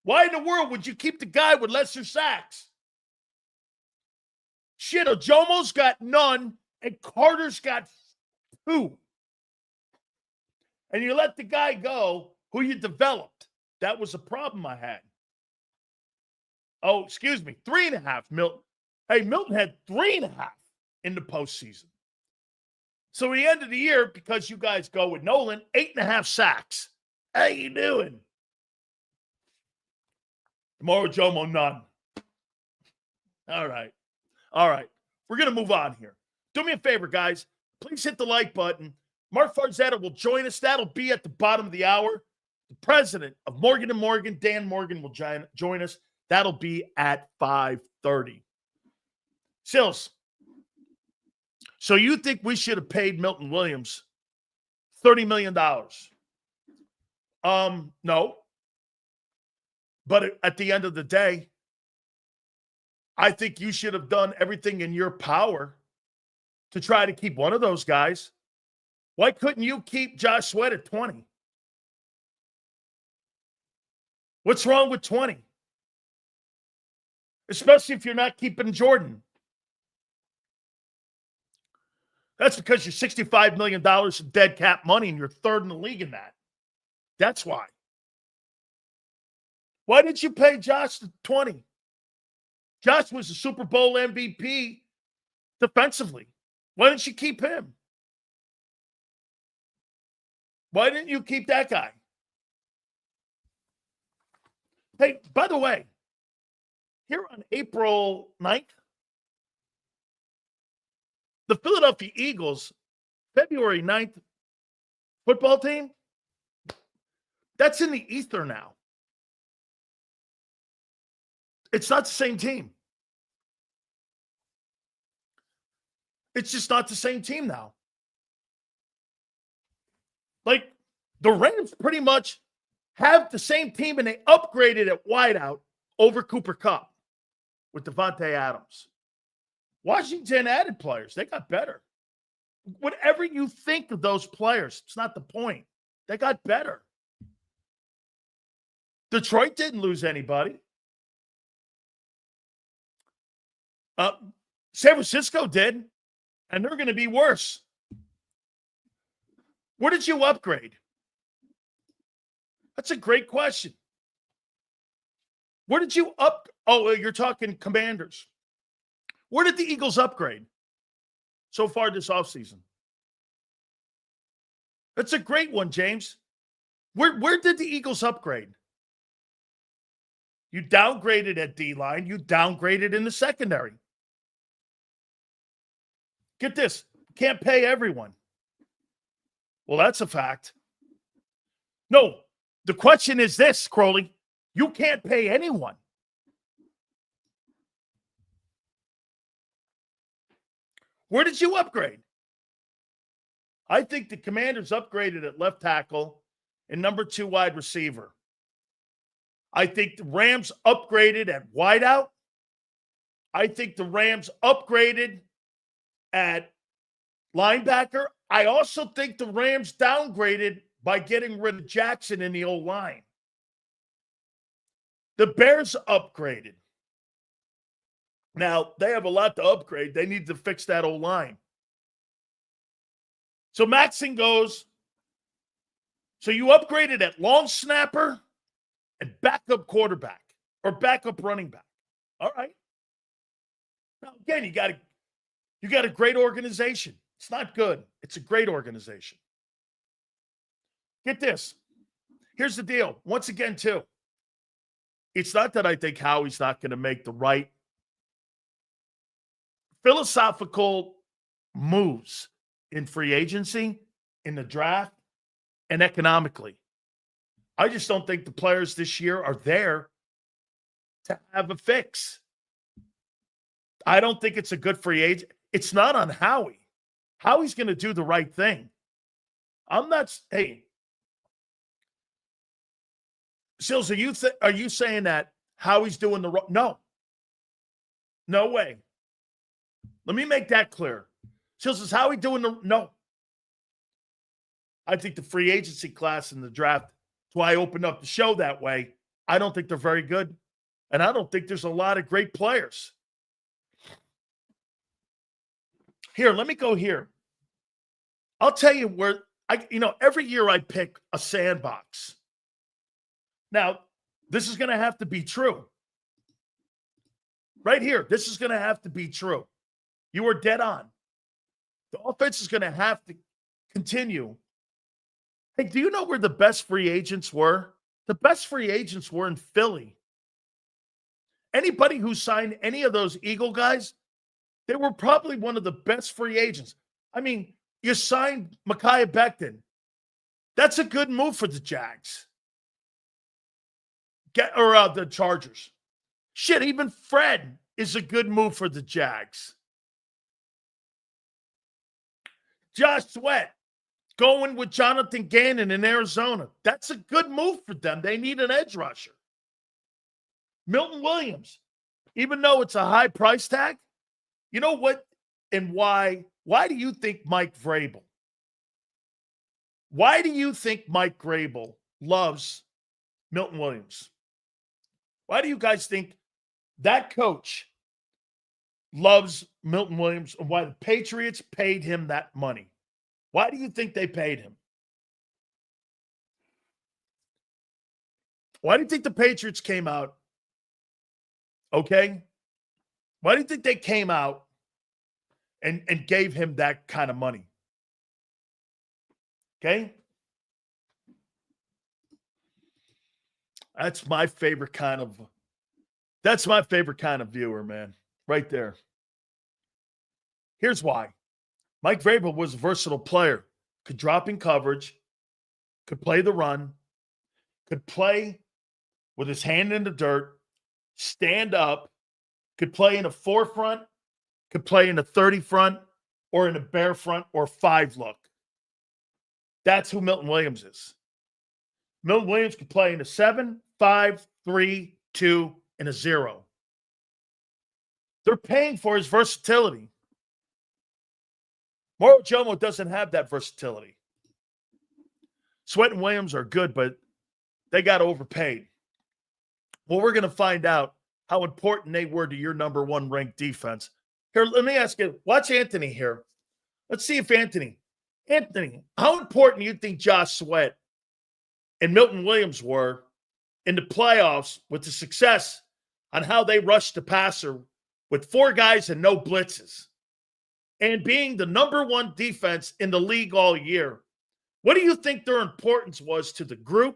why in the world would you keep the guy with lesser sacks? Shit, Ojomo's got none, and Carter's got 2. And you let the guy go who you developed. That was a problem I had. Oh, excuse me, 3.5, Milton. Hey, Milton had 3.5 in the postseason. So at the end of the year, because you guys go with Nolan, 8.5 sacks. How you doing? Moro Jomo, none. All right. We're going to move on here. Do me a favor, guys. Please hit the like button. Mark Farzetta will join us. That'll be at the bottom of the hour. The president of Morgan & Morgan, Dan Morgan, will join us. That'll be at 5:30. Sills, so you think we should have paid Milton Williams $30 million? No. But at the end of the day, I think you should have done everything in your power to try to keep one of those guys. Why couldn't you keep Josh Sweat at 20? What's wrong with 20? Especially if you're not keeping Jordan. That's because you're $65 million in dead cap money and you're third in the league in that. That's why. Why did you pay Josh the 20? Josh was a Super Bowl MVP defensively. Why didn't you keep him? Why didn't you keep that guy? Hey, by the way, here on April 9th, the Philadelphia Eagles, February 9th football team, that's in the ether now. It's not the same team. It's just not the same team now. Like, the Rams pretty much have the same team, and they upgraded at wideout over Cooper Kupp with Devontae Adams. Washington added players. They got better. Whatever you think of those players, it's not the point. They got better. Detroit didn't lose anybody. San Francisco did, and they're going to be worse. Where did you upgrade? That's a great question. Where did you up? Oh, you're talking Commanders. Where did the Eagles upgrade so far this offseason? That's a great one, James. Where did the Eagles upgrade? You downgraded at D-line. You downgraded in the secondary. Get this. Can't pay everyone. Well, that's a fact. No, the question is this, Crowley. You can't pay anyone. Where did you upgrade? I think the Commanders upgraded at left tackle and number 2 wide receiver. I think the Rams upgraded at wideout. I think the Rams upgraded at linebacker. I also think the Rams downgraded by getting rid of Jackson in the O-line. The Bears upgraded. Now, they have a lot to upgrade. They need to fix that O-line. So Maxson goes, so you upgraded at long snapper and backup quarterback or backup running back. All right. Now, again, you got a great organization. It's not good. It's a great organization. Get this. Here's the deal. Once again, too, it's not that I think Howie's not going to make the right philosophical moves in free agency, in the draft, and economically. I just don't think the players this year are there to have a fix. I don't think it's a good free agent. It's not on Howie. Howie's going to do the right thing. I'm not. Hey, Sills, are you saying that Howie's doing the wrong? No way. Let me make that clear. Sills, is Howie doing the no? I think the free agency class in the draft. That's why I opened up the show that way. I don't think they're very good, and I don't think there's a lot of great players. Here, let me go here. I'll tell you where every year I pick a sandbox. Now, this is going to have to be true. Right here, this is going to have to be true. You are dead on. The offense is going to have to continue. Hey, do you know where the best free agents were? The best free agents were in Philly. Anybody who signed any of those Eagle guys, they were probably one of the best free agents. I mean, you signed Micaiah Becton. That's a good move for the Jags. The Chargers. Shit, even Fred is a good move for the Jags. Josh Sweat going with Jonathan Gannon in Arizona. That's a good move for them. They need an edge rusher. Milton Williams, even though it's a high price tag, you know what and why? Why do you think Mike Vrabel? Why do you think Mike Vrabel loves Milton Williams? Why do you guys think that coach loves Milton Williams and why the Patriots paid him that money? Why do you think they paid him? Why do you think the Patriots came out? Okay? Why do you think they came out and gave him that kind of money? Okay? That's my favorite kind of viewer, man. Right there. Here's why. Mike Vrabel was a versatile player. Could drop in coverage, could play the run, could play with his hand in the dirt, stand up, could play in a 4 front, could play in a 30 front, or in a bear front or 5 look. That's who Milton Williams is. Milton Williams could play in a 7, 5, 3, 2, and a 0. They're paying for his versatility. Mauro Jomo doesn't have that versatility. Sweat and Williams are good, but they got overpaid. Well, we're going to find out how important they were to your number one ranked defense. Here, let me ask you, watch Anthony here. Let's see if Anthony, how important do you think Josh Sweat and Milton Williams were in the playoffs with the success on how they rushed the passer with 4 guys and no blitzes and being the number one defense in the league all year? What do you think their importance was to the group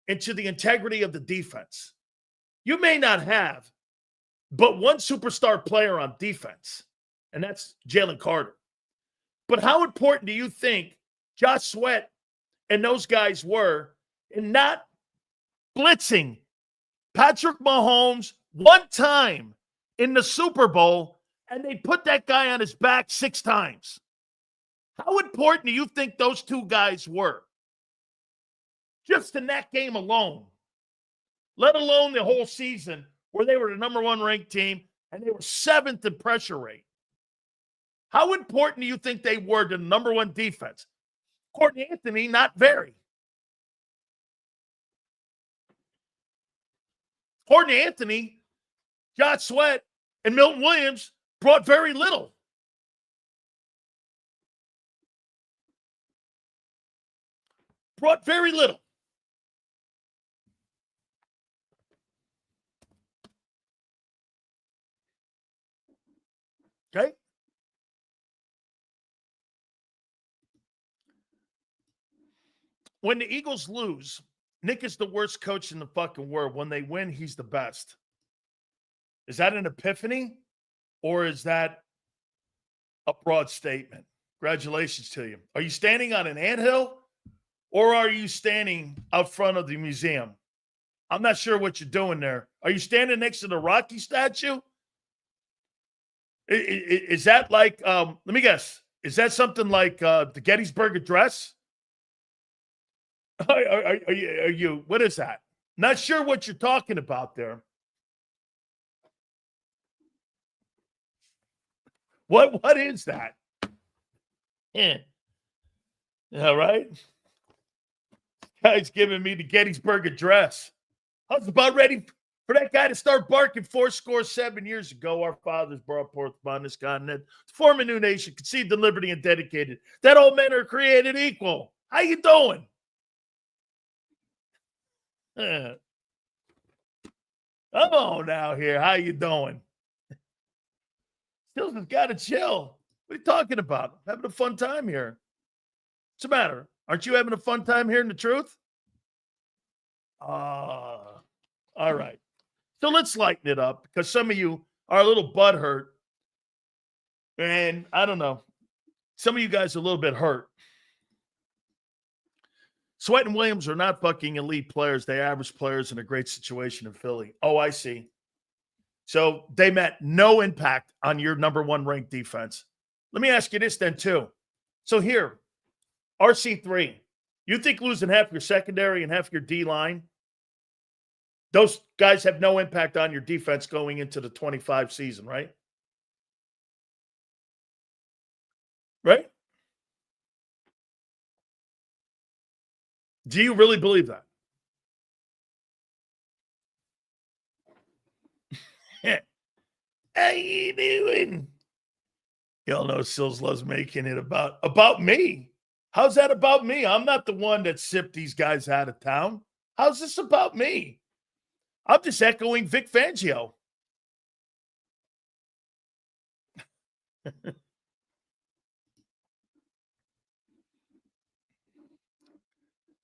and to the integrity of the defense? You may not have but one superstar player on defense, and that's Jalen Carter. But how important do you think Josh Sweat and those guys were in not blitzing Patrick Mahomes one time in the Super Bowl, and they put that guy on his back 6 times? How important do you think those 2 guys were? Just in that game alone, let alone the whole season where they were the number one ranked team and they were 7th in pressure rate. How important do you think they were to the number one defense? According to Anthony, not very. According to Anthony, Josh Sweat and Milton Williams brought very little. Brought very little. Okay? When the Eagles lose, Nick is the worst coach in the fucking world. When they win, he's the best. Is that an epiphany? Or is that a broad statement? Congratulations to you. Are you standing on an anthill? Or are you standing out front of the museum? I'm not sure what you're doing there. Are you standing next to the Rocky statue? Is that like, let me guess, is that something like the Gettysburg Address? Are you, what is that? Not sure what you're talking about there. What is that? Yeah. All right. Guy's giving me the Gettysburg Address. I was about ready for that guy to start barking 7 years ago. Our fathers brought forth upon this continent to form a new nation, conceived in liberty and dedicated, that all men are created equal. How you doing? Come on now here. How you doing? Stills has got to chill. What are you talking about? I'm having a fun time here. What's the matter? Aren't you having a fun time hearing the truth? All right. So let's lighten it up because some of you are a little butthurt. And I don't know. Some of you guys are a little bit hurt. Sweat and Williams are not fucking elite players. They're average players in a great situation in Philly. Oh, I see. So they met no impact on your number one ranked defense. Let me ask you this then, too. So here, RC3, you think losing half your secondary and half your D-line, those guys have no impact on your defense going into the 25 season, right? Right? Do you really believe that? How you doing? Y'all know Sills loves making it about me. How's that about me? I'm not the one that sipped these guys out of town. How's this about me? I'm just echoing Vic Fangio.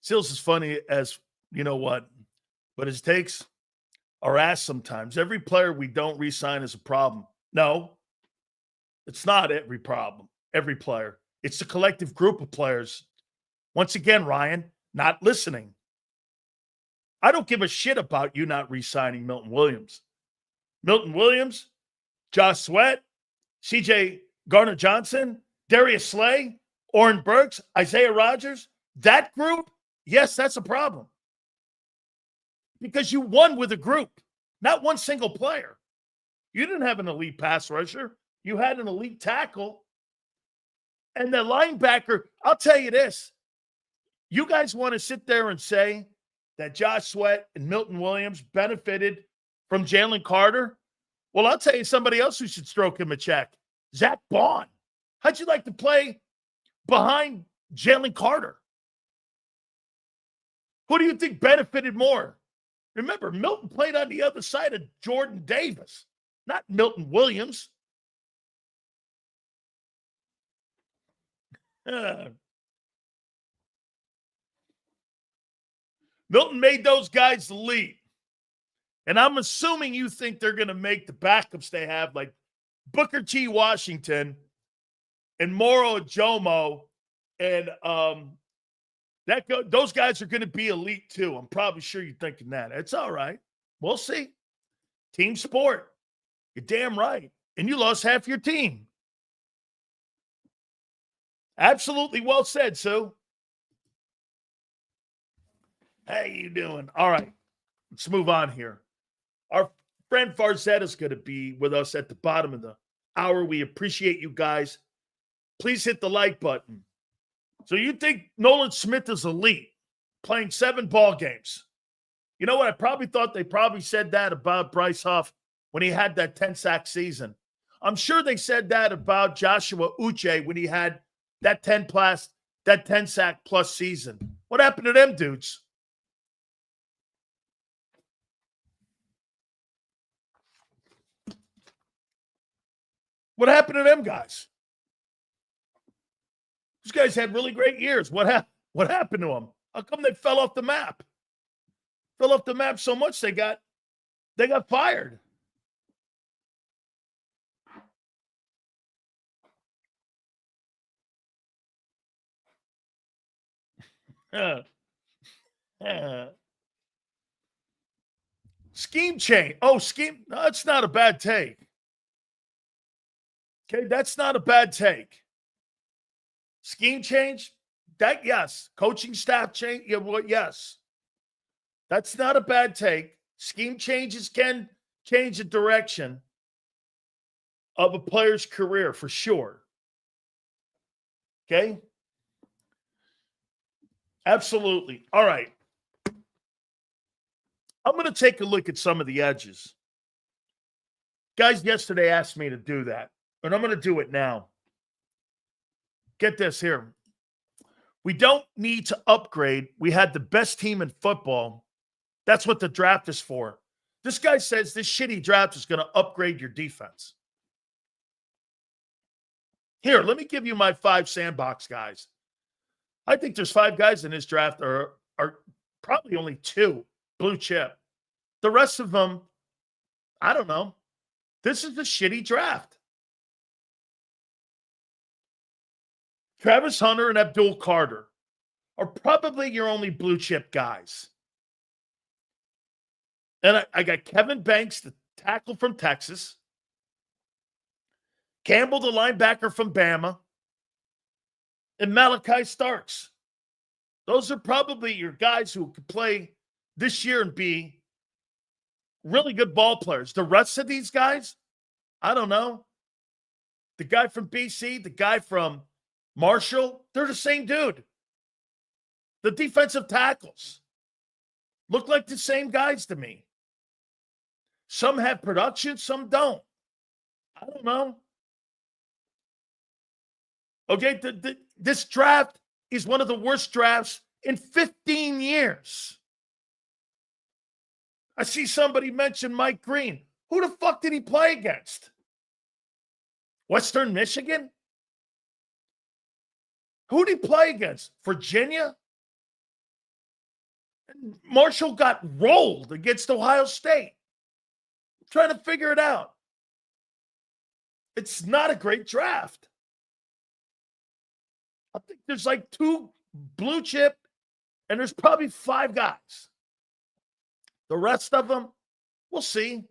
Sills is funny as you know what, but his takes are ass sometimes. Every player we don't re-sign is a problem. No, it's not every problem, every player. It's the collective group of players. Once again, Ryan, not listening. I don't give a shit about you not re-signing Milton Williams. Milton Williams, Josh Sweat, CJ Gardner-Johnson, Darius Slay, Oren Burks, Isaiah Rodgers, that group, yes, that's a problem. Because you won with a group, not one single player. You didn't have an elite pass rusher. You had an elite tackle. And the linebacker, I'll tell you this. You guys want to sit there and say that Josh Sweat and Milton Williams benefited from Jalen Carter? Well, I'll tell you somebody else who should stroke him a check. Zach Bond. How'd you like to play behind Jalen Carter? Who do you think benefited more? Remember, Milton played on the other side of Jordan Davis, not Milton Williams. Milton made those guys the lead. And I'm assuming you think they're going to make the backups they have, like Booker T. Washington and Moro Jomo, and those guys are going to be elite too. I'm probably sure you're thinking that. It's all right. We'll see. Team sport. You're damn right. And you lost half your team. Absolutely well said, Sue. How you doing? All right. Let's move on here. Our friend Farzetta is going to be with us at the bottom of the hour. We appreciate you guys. Please hit the like button. So you think Nolan Smith is elite, playing 7 ball games? You know what? I probably thought they probably said that about Bryce Huff when he had that 10-sack season. I'm sure they said that about Joshua Uche when he had that 10-sack plus season. What happened to them dudes? What happened to them guys? These guys had really great years. What happened to them? How come they fell off the map? Fell off the map so much they got fired. Scheme change. Oh, scheme. No, that's not a bad take. Okay, that's not a bad take. Scheme change? That, yes. Coaching staff change? Yeah, well, yes. That's not a bad take. Scheme changes can change the direction of a player's career for sure. Okay? Absolutely. All right. I'm going to take a look at some of the edges. Guys yesterday asked me to do that, and I'm going to do it now. Get this here. We don't need to upgrade. We had the best team in football. That's what the draft is for. This guy says this shitty draft is going to upgrade your defense. Here, let me give you my 5 sandbox guys. I think there's 5 guys in this draft are probably only 2 blue chip. The rest of them, I don't know. This is a shitty draft. Travis Hunter and Abdul Carter are probably your only blue chip guys. And I got Kevin Banks, the tackle from Texas. Campbell, the linebacker from Bama. And Malachi Starks. Those are probably your guys who could play this year and be really good ball players. The rest of these guys, I don't know. The guy from BC, the guy from Marshall, they're the same dude. The defensive tackles look like the same guys to me. Some have production, some don't. I don't know. Okay, this draft is one of the worst drafts in 15 years. I see somebody mention Mike Green. Who the fuck did he play against? Western Michigan? Who did he play against? Virginia? Marshall got rolled against Ohio State. I'm trying to figure it out. It's not a great draft. I think there's like 2 blue chip, and there's probably 5 guys. The rest of them, we'll see.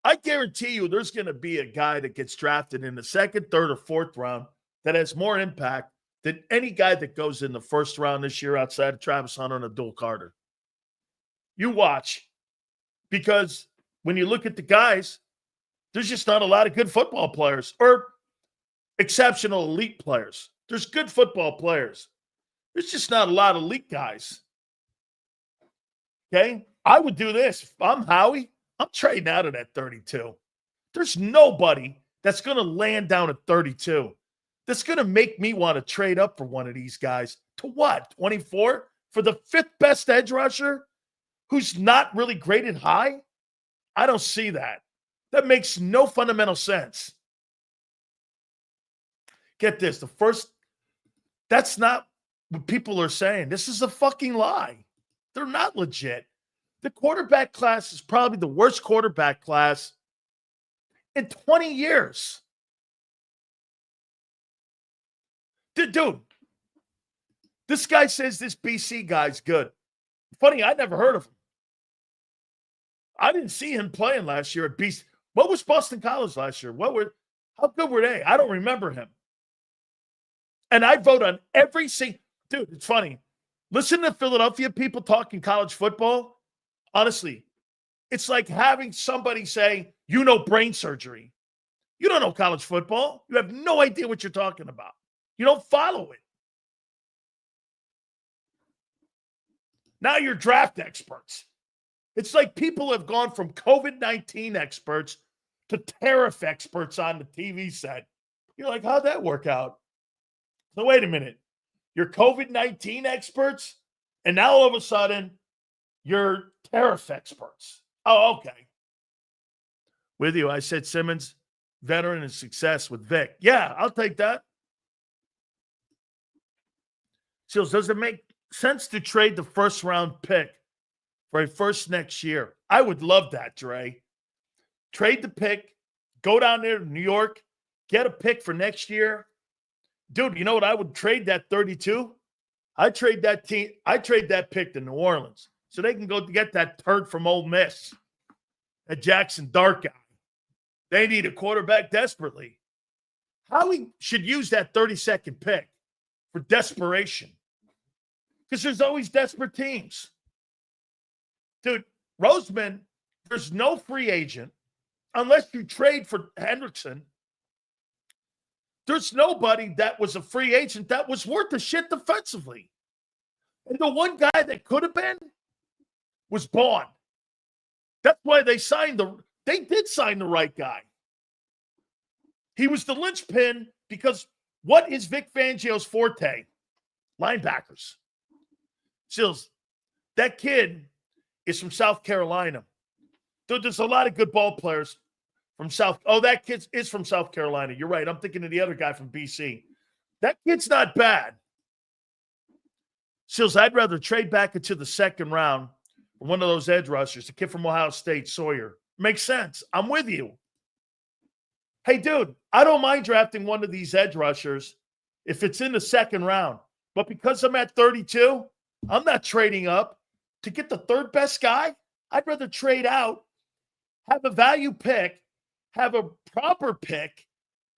I guarantee you there's going to be a guy that gets drafted in the 2nd, 3rd, or 4th round that has more impact than any guy that goes in the 1st round this year outside of Travis Hunter and Abdul Carter. You watch. Because when you look at the guys, there's just not a lot of good football players or exceptional elite players. There's good football players. There's just not a lot of elite guys. Okay? I would do this. If I'm Howie, I'm trading out of that 32. There's nobody that's going to land down at 32 that's going to make me want to trade up for one of these guys. To what? 24? For the 5th best edge rusher who's not really graded high? I don't see that. That makes no fundamental sense. Get this. That's not what people are saying. This is a fucking lie. They're not legit. The quarterback class is probably the worst quarterback class in 20 years. Dude, this guy says this BC guy's good. Funny, I never heard of him. I didn't see him playing last year at BC. What was Boston College last year? How good were they? I don't remember him. And I vote on every single. Dude, it's funny. Listen to Philadelphia people talking college football. Honestly, it's like having somebody say, brain surgery. You don't know college football. You have no idea what you're talking about. You don't follow it. Now you're draft experts. It's like people have gone from COVID-19 experts to tariff experts on the TV set. You're like, how'd that work out? So wait a minute. You're COVID-19 experts, and now all of a sudden, you're tariff experts. Oh, okay. With you, I said Simmons, veteran and success with Vic. Yeah, I'll take that. Seals, does it make sense to trade the first-round pick for a first next year? I would love that, Dre. Trade the pick, go down there to New York, get a pick for next year. Dude, you know what? I would trade that 32. I trade that pick to New Orleans so they can go get that turd from Ole Miss, that Jackson Dart guy. They need a quarterback desperately. Howie should use that 32nd pick for desperation because there's always desperate teams. Dude, Roseman, there's no free agent unless you trade for Hendrickson. There's nobody that was a free agent that was worth a shit defensively. And the one guy that could have been was Bond. That's why they did sign the right guy. He was the linchpin because what is Vic Fangio's forte? Linebackers. Sills, that kid is from South Carolina. Dude, there's a lot of good ball players from South. Oh, that kid is from South Carolina. You're right. I'm thinking of the other guy from BC. That kid's not bad. Sills, I'd rather trade back into the second round for one of those edge rushers, the kid from Ohio State, Sawyer. Makes sense. I'm with you. Hey, dude, I don't mind drafting one of these edge rushers if it's in the second round. But because I'm at 32, I'm not trading up to get the third best guy. I'd rather trade out, have a value pick, have a proper pick.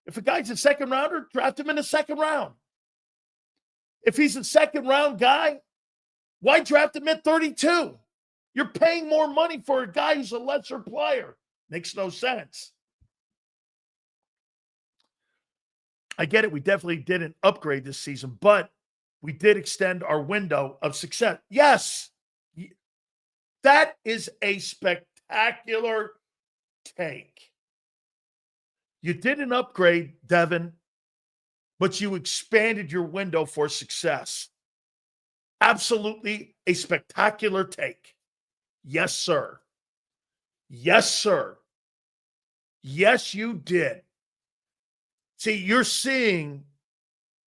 If a guy's a second rounder, draft him in the second round. If he's a second round guy, why draft him at 32? You're paying more money for a guy who's a lesser player. Makes no sense. I get it. We definitely didn't upgrade this season, but we did extend our window of success. Yes, that is a spectacular take. You didn't upgrade, Devin, but you expanded your window for success. Absolutely a spectacular take. Yes, sir. Yes, sir. Yes, you did. See, you're seeing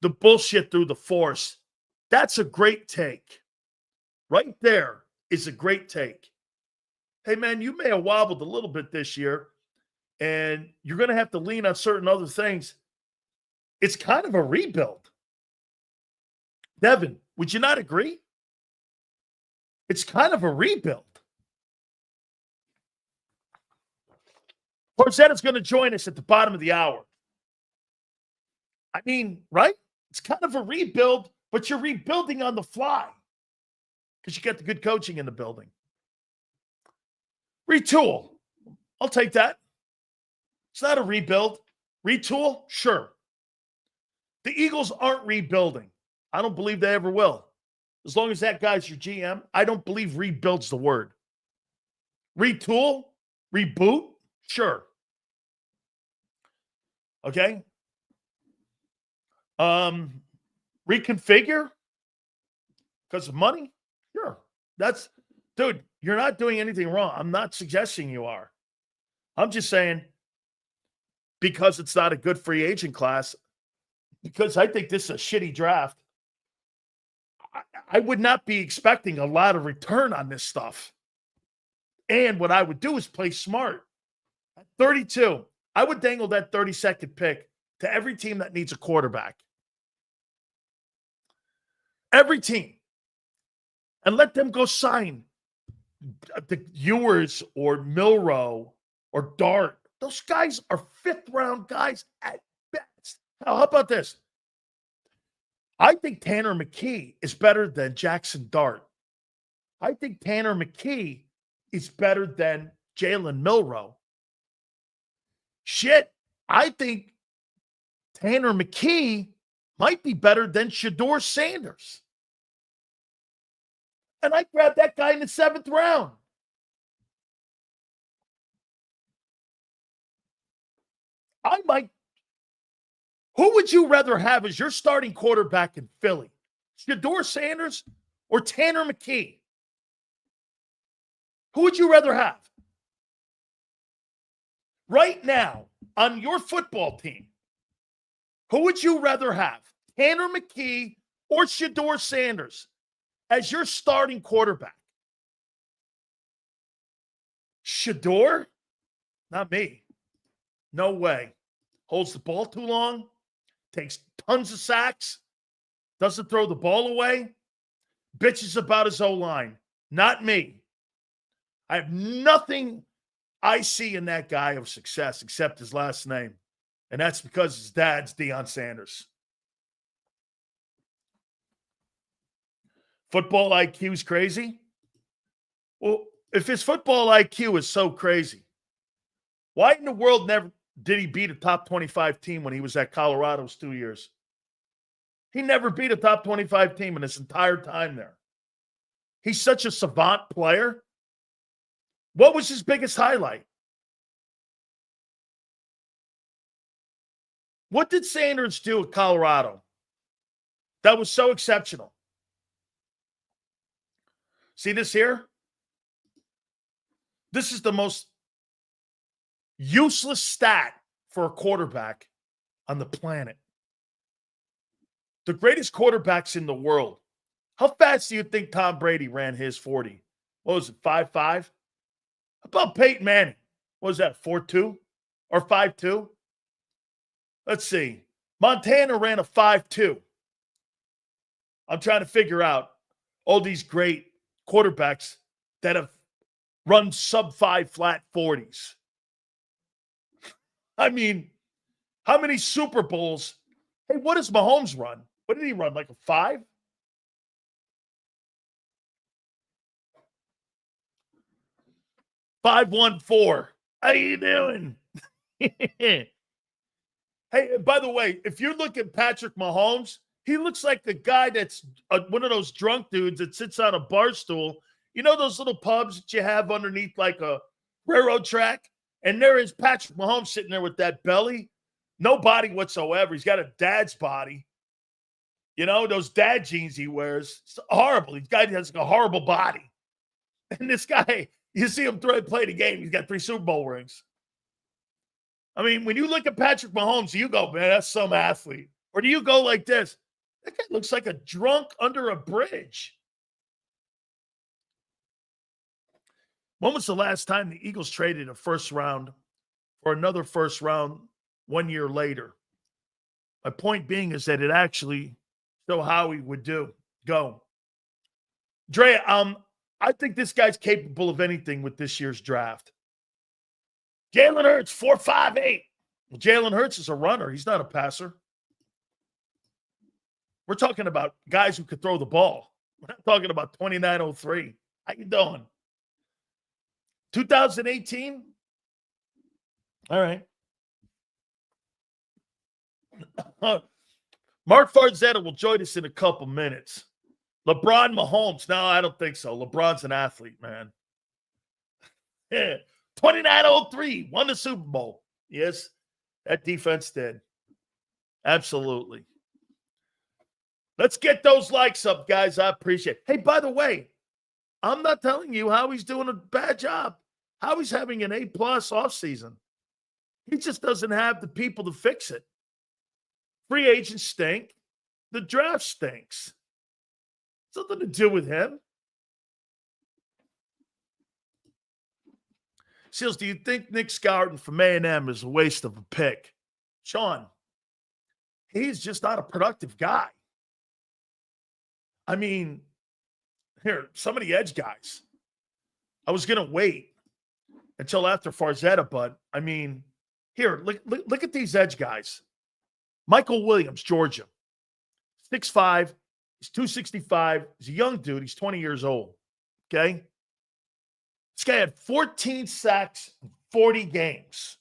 the bullshit through the force. That's a great take. Right there is a great take. Hey, man, you may have wobbled a little bit this year, and you're going to have to lean on certain other things. It's kind of a rebuild. Devin, would you not agree? It's kind of a rebuild. Farzetta's going to join us at the bottom of the hour. I mean, right? It's kind of a rebuild, but you're rebuilding on the fly because you got the good coaching in the building. Retool. I'll take that. It's not a rebuild. Retool? Sure. The Eagles aren't rebuilding. I don't believe they ever will. as long as that guy's your GM, I don't believe rebuild's the word. Retool, reboot, sure. Okay. Reconfigure because of money, sure. Dude, you're not doing anything wrong. I'm not suggesting you are. I'm just saying because it's not a good free agent class, because I think this is a shitty draft, I would not be expecting a lot of return on this stuff. And what I would do is play smart. At 32, I would dangle that 32nd pick to every team that needs a quarterback. Every team. And let them go sign the Ewers or Milrow or Dart. Those guys are fifth-round guys at best. How about this? I think Tanner McKee is better than Jackson Dart. I think Tanner McKee is better than Jalen Milrow. Shit, I think Tanner McKee might be better than Shedeur Sanders. And I grabbed that guy in the 7th round. Who would you rather have as your starting quarterback in Philly? Shedeur Sanders or Tanner McKee? Who would you rather have? Right now, on your football team, who would you rather have? Tanner McKee or Shedeur Sanders as your starting quarterback? Shedeur? Not me. No way. Holds the ball too long, takes tons of sacks, doesn't throw the ball away, bitches about his O-line. Not me. I have nothing I see in that guy of success except his last name, and that's because his dad's Deion Sanders. Football IQ is crazy? Well, if his football IQ is so crazy, why in the world never did he beat a top 25 team when he was at Colorado's 2 years? He never beat a top 25 team in his entire time there. He's such a savant player. What was his biggest highlight? What did Sanders do at Colorado that was so exceptional? See this here? This is the most useless stat for a quarterback on the planet. The greatest quarterbacks in the world. How fast do you think Tom Brady ran his 40? What was it, 5.5? How about Peyton Manning? What was that, 4.2 or 5.2? Let's see. Montana ran a 5.2. I'm trying to figure out all these great quarterbacks that have run sub-5 flat 40s. I mean, how many Super Bowls? Hey, what does Mahomes run? What did he run, like a 5? $5.14. How you doing? Hey, by the way, if you look at Patrick Mahomes, he looks like the guy that's one of those drunk dudes that sits on a bar stool. You know those little pubs that you have underneath like a railroad track? And there is Patrick Mahomes sitting there with that belly. No body whatsoever. He's got a dad's body. You know, those dad jeans he wears. It's horrible. This guy has a horrible body. And this guy, you see him play the game. He's got 3 Super Bowl rings. I mean, when you look at Patrick Mahomes, you go, man, that's some athlete. Or do you go like this? That guy looks like a drunk under a bridge. When was the last time the Eagles traded a first round for another first round 1 year later? My point being is that it actually showed how he would go. Dre, I think this guy's capable of anything with this year's draft. Jalen Hurts, 4.58. Well, Jalen Hurts is a runner. He's not a passer. We're talking about guys who could throw the ball. We're not talking about 29.03. How you doing? 2018? All right. Mark Farzetta will join us in a couple minutes. LeBron Mahomes. No, I don't think so. LeBron's an athlete, man. Yeah. 29-03, won the Super Bowl. Yes, that defense did. Absolutely. Let's get those likes up, guys. I appreciate it. Hey, by the way, I'm not telling you how he's doing a bad job. How he's having an A-plus offseason. He just doesn't have the people to fix it. Free agents stink. The draft stinks. Something to do with him. Seals, do you think Nick Scourton from A&M is a waste of a pick? Sean, he's just not a productive guy. I mean, here, some of the edge guys. I was going to wait until after Farzetta, but I mean, here, look at these edge guys. Michael Williams, Georgia. 6'5", he's 265. He's a young dude. He's 20 years old. Okay? This guy had 14 sacks in 40 games.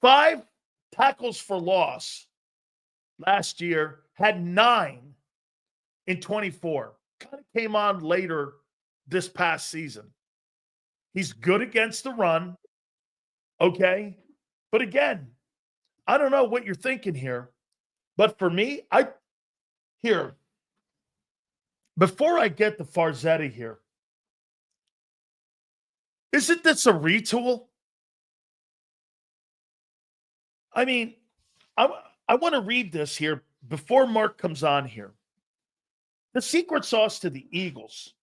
5 tackles for loss last year. Had 9 in 24. Kind of came on later this past season. He's good against the run. Okay? But again, I don't know what you're thinking here. But for me, before I get to Farzetta here, isn't this a retool? I mean, I want to read this here before Mark comes on here. The secret sauce to the Eagles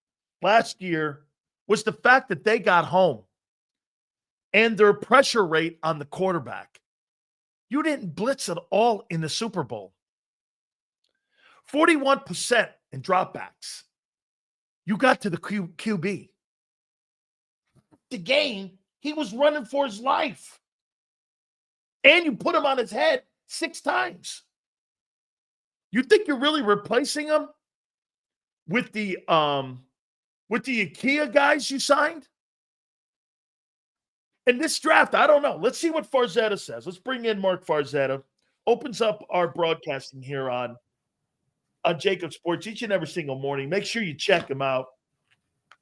last year was the fact that they got home and their pressure rate on the quarterback. You didn't blitz at all in the Super Bowl. 41% in dropbacks. You got to the QB. The game, he was running for his life. And you put him on his head 6 times. You think you're really replacing him with the IKEA guys you signed? In this draft, I don't know. Let's see what Farzetta says. Let's bring in Mark Farzetta. Opens up our broadcasting here on JAKIB Sports each and every single morning. Make sure you check him out.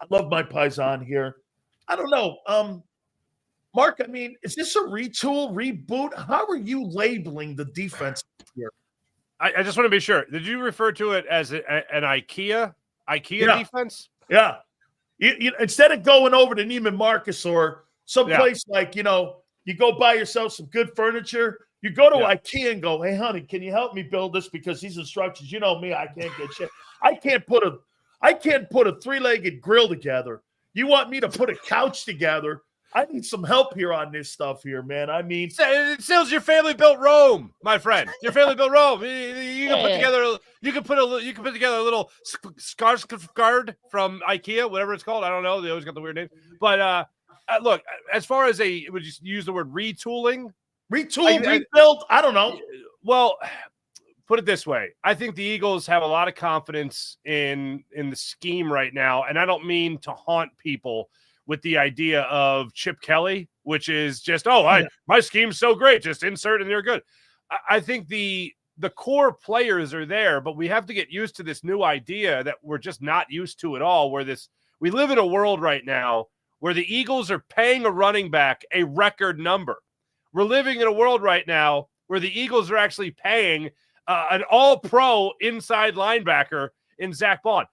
I love my paisan here. I don't know. Mark, I mean, is this a retool, reboot? How are you labeling the defense here? I just want to be sure. Did you refer to it as an IKEA defense? Yeah. You, instead of going over to Neiman Marcus or someplace like, you go buy yourself some good furniture, you go to IKEA and go, hey, honey, can you help me build this? Because these instructions, you know me, I can't get shit. I can't put a 3-legged grill together. You want me to put a couch together? I need some help here on this stuff here, man. I mean, it sells your family built Rome, my friend. Your family built Rome. You can put together. You can put together a little Skarsgård from IKEA, whatever it's called. I don't know. They always got the weird name. But look, as far as would you use the word retooling? Rebuild? I don't know. Well, put it this way. I think the Eagles have a lot of confidence in the scheme right now, and I don't mean to haunt people with the idea of Chip Kelly, which is just, my scheme's so great, just insert and they're good. I think the core players are there, but we have to get used to this new idea that we're just not used to at all, we live in a world right now where the Eagles are paying a running back a record number. We're living in a world right now where the Eagles are actually paying an all-pro inside linebacker in Zach Bond.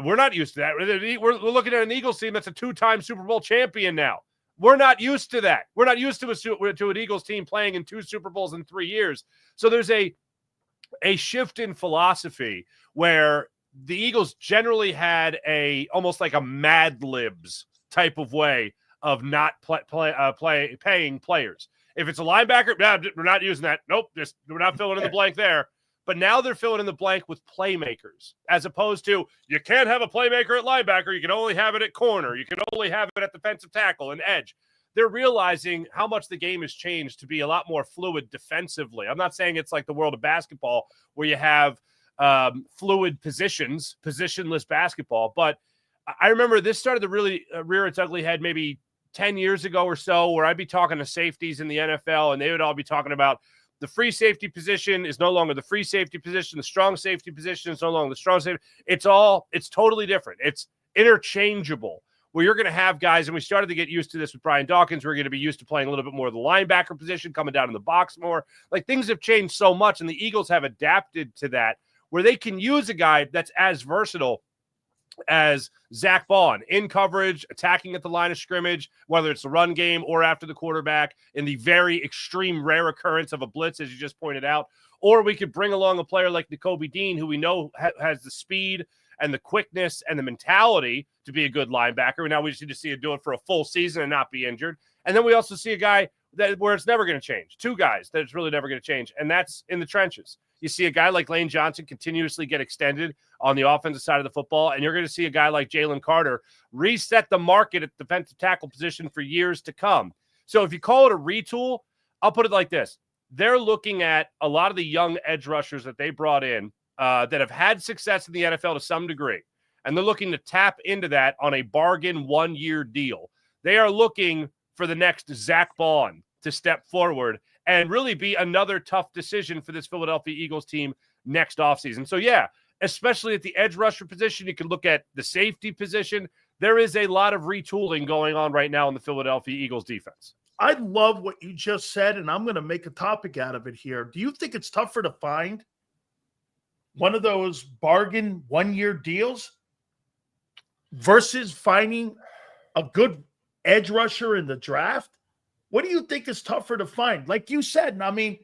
We're not used to that. We're looking at an Eagles team that's a 2-time Super Bowl champion now. We're not used to that. We're not used to an Eagles team playing in 2 Super Bowls in 3 years. So there's a shift in philosophy where the Eagles generally had almost like a Mad Libs type of way of not paying players. If it's a linebacker, we're not using that. Nope, we're not filling in the blank there. But now they're filling in the blank with playmakers, as opposed to you can't have a playmaker at linebacker. You can only have it at corner. You can only have it at defensive tackle and edge. They're realizing how much the game has changed to be a lot more fluid defensively. I'm not saying it's like the world of basketball where you have fluid positions, positionless basketball. But I remember this started to really rear its ugly head maybe 10 years ago or so, where I'd be talking to safeties in the NFL and they would all be talking about The free safety position is no longer the free safety position. The strong safety position is no longer the strong safety. It's totally different. It's interchangeable, where you're going to have guys, and we started to get used to this with Brian Dawkins. We're going to be used to playing a little bit more of the linebacker position, coming down in the box more. Like, things have changed so much, and the Eagles have adapted to that, where they can use a guy that's as versatile as Zach Bond in coverage, attacking at the line of scrimmage, whether it's the run game or after the quarterback, in the very extreme rare occurrence of a blitz, as you just pointed out. Or we could bring along a player like Nakobe Dean, who we know has the speed and the quickness and the mentality to be a good linebacker. And now we just need to see him do it for a full season and not be injured. And then we also see a guy where it's never going to change. Two guys that it's really never going to change, and that's in the trenches. You see a guy like Lane Johnson continuously get extended on the offensive side of the football, and you're going to see a guy like Jalen Carter reset the market at defensive tackle position for years to come. So if you call it a retool, I'll put it like this. They're looking at a lot of the young edge rushers that they brought in that have had success in the NFL to some degree, and they're looking to tap into that on a bargain 1-year deal. They are looking for the next Zach Bond to step forward and really be another tough decision for this Philadelphia Eagles team next offseason. So, yeah, especially at the edge rusher position, you can look at the safety position. There is a lot of retooling going on right now in the Philadelphia Eagles defense. I love what you just said, and I'm going to make a topic out of it here. Do you think it's tougher to find one of those bargain 1-year deals versus finding a good edge rusher in the draft? What do you think is tougher to find? Like you said, I mean,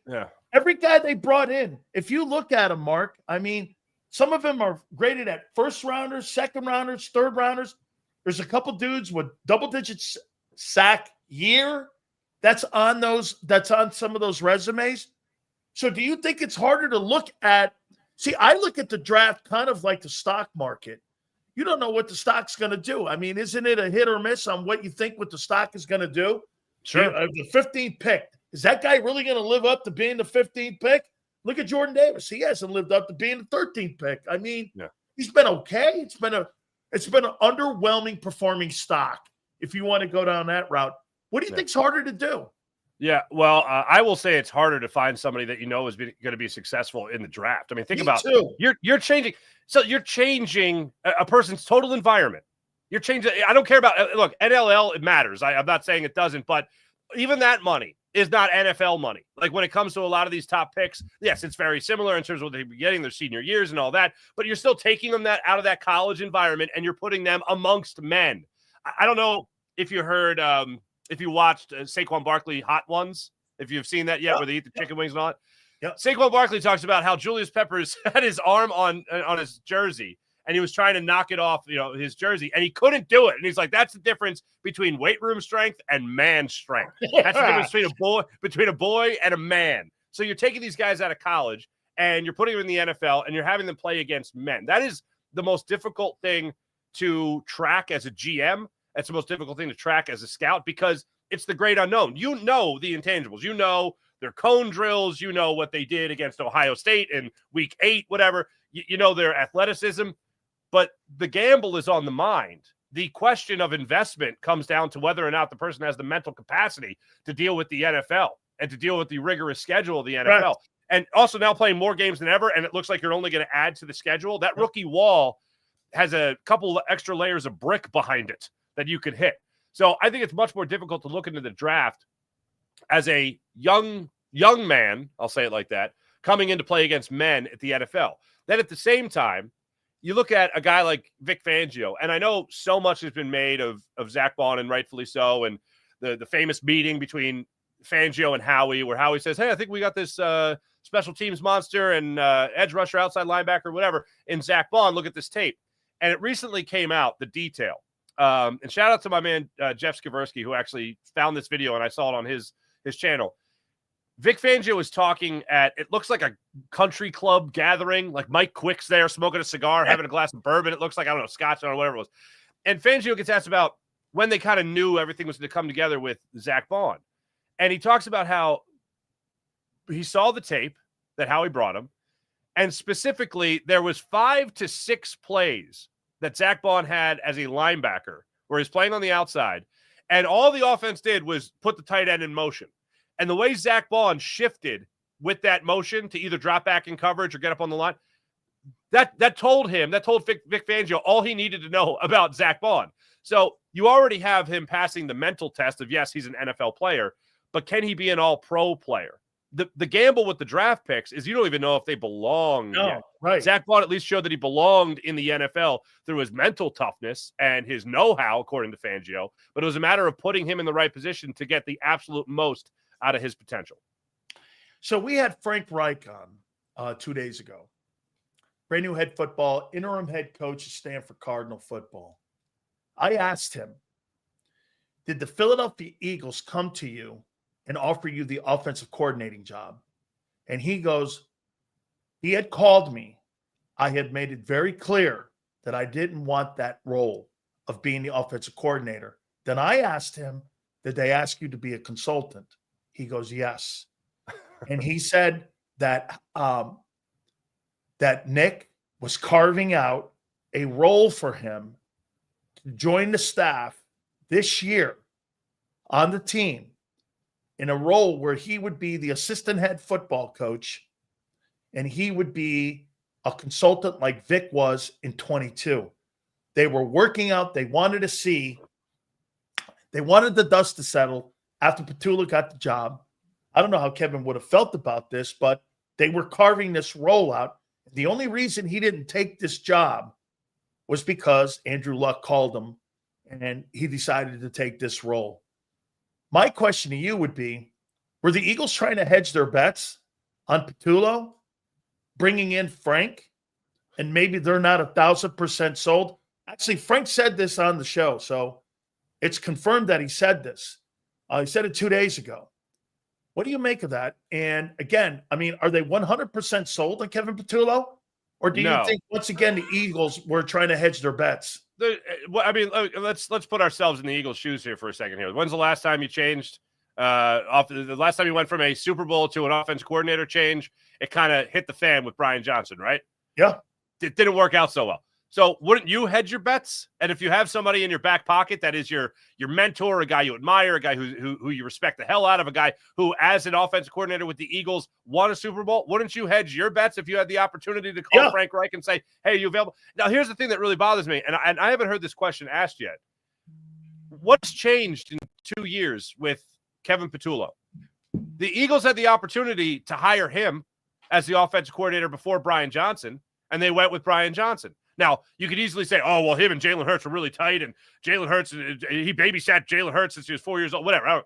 every guy they brought in, if you look at them, Mark, I mean, some of them are graded at first rounders, second rounders, third rounders. There's a couple dudes with double-digit sack year that's on some of those resumes. So do you think it's harder to look at? See, I look at the draft kind of like the stock market. You don't know what the stock's going to do. I mean, isn't it a hit or miss on what you think what the stock is going to do? Sure. The 15th pick. Is that guy really going to live up to being the 15th pick? Look at Jordan Davis. He hasn't lived up to being the 13th pick. I mean, he's been okay. It's been an underwhelming performing stock if you want to go down that route. What do you think's harder to do? Yeah, well, I will say it's harder to find somebody that you know is going to be successful in the draft. I mean, think about it. You're changing. So you're changing a person's total environment. You're changing. I don't care about, look, NLL, it matters. I'm not saying it doesn't, but even that money is not NFL money. Like, when it comes to a lot of these top picks, yes, it's very similar in terms of what they're getting their senior years and all that, but you're still taking them out of that college environment and you're putting them amongst men. I don't know if you heard, if you watched Saquon Barkley Hot Ones, if you've seen that yet, where they eat the chicken wings and all that. Yep. Saquon Barkley talks about how Julius Peppers had his arm on his jersey, and he was trying to knock it off, his jersey, and he couldn't do it. And he's like, that's the difference between weight room strength and man strength. That's the difference between a boy and a man. So you're taking these guys out of college, and you're putting them in the NFL, and you're having them play against men. That is the most difficult thing to track as a GM. That's the most difficult thing to track as a scout, because it's the great unknown. You know the intangibles. You know their cone drills. You know what they did against Ohio State in week 8, whatever. You know their athleticism. But the gamble is on the mind. The question of investment comes down to whether or not the person has the mental capacity to deal with the NFL and to deal with the rigorous schedule of the NFL. Right. And also now playing more games than ever, and it looks like you're only going to add to the schedule. That rookie wall has a couple extra layers of brick behind it that you could hit. So I think it's much more difficult to look into the draft as a young man, I'll say it like that, coming in to play against men at the NFL. Then at the same time, you look at a guy like Vic Fangio, and I know so much has been made of Zach Bond, and rightfully so, and the famous meeting between Fangio and Howie, where Howie says, hey, I think we got this special teams monster and edge rusher, outside linebacker, whatever, in Zach Bond. Look at this tape. And it recently came out, the detail. And shout out to my man, Jeff Skiversky, who actually found this video, and I saw it on his channel. Vic Fangio is talking at, it looks like a country club gathering, like Mike Quick's there smoking a cigar, having a glass of bourbon. It looks like, I don't know, scotch or whatever it was. And Fangio gets asked about when they kind of knew everything was going to come together with Zach Bond. And he talks about how he saw the tape that Howie brought him. And specifically, there was 5 to 6 plays that Zach Bond had as a linebacker where he's playing on the outside. And all the offense did was put the tight end in motion. And the way Zach Bond shifted with that motion to either drop back in coverage or get up on the line. That told Vic Fangio all he needed to know about Zach Bond. So you already have him passing the mental test of, yes, he's an NFL player, but can he be an all-pro player? The gamble with the draft picks is you don't even know if they belong yet. Right. Zach Bond at least showed that he belonged in the NFL through his mental toughness and his know-how, according to Fangio, but it was a matter of putting him in the right position to get the absolute most out of his potential. So we had Frank Reich on 2 days ago. Brand new head football, interim head coach of Stanford Cardinal football. I asked him, did the Philadelphia Eagles come to you and offer you the offensive coordinating job? And he goes, he had called me. I had made it very clear that I didn't want that role of being the offensive coordinator. Then I asked him, did they ask you to be a consultant? He goes, yes. And he said that that Nick was carving out a role for him to join the staff this year on the team in a role where he would be the assistant head football coach and he would be a consultant like Vic was in 22. They were working out. They wanted the dust to settle after Petula got the job. I don't know how Kevin would have felt about this, but they were carving this role out. The only reason he didn't take this job was because Andrew Luck called him and he decided to take this role. My question to you would be, were the Eagles trying to hedge their bets on Petula, bringing in Frank, and maybe they're not 1,000% sold? Actually, Frank said this on the show, so it's confirmed that he said this. He said it 2 days ago. What do you make of that? And again, I mean, are they 100% sold on Kevin Petula? Or do you think, once again, the Eagles were trying to hedge their bets? I mean, let's put ourselves in the Eagles' shoes here for a second here. When's the last time you changed? The last time you went from a Super Bowl to an offense coordinator change, it kind of hit the fan with Brian Johnson, right? Yeah. It didn't work out so well. So wouldn't you hedge your bets? And if you have somebody in your back pocket that is your mentor, a guy you admire, a guy who you respect the hell out of, a guy who, as an offensive coordinator with the Eagles, won a Super Bowl, wouldn't you hedge your bets if you had the opportunity to call Frank Reich and say, hey, are you available? Now, here's the thing that really bothers me, and I haven't heard this question asked yet. What's changed in 2 years with Kevin Petula? The Eagles had the opportunity to hire him as the offensive coordinator before Brian Johnson, and they went with Brian Johnson. Now, you could easily say, oh, well, him and Jalen Hurts were really tight, and Jalen Hurts, he babysat Jalen Hurts since he was 4 years old, whatever.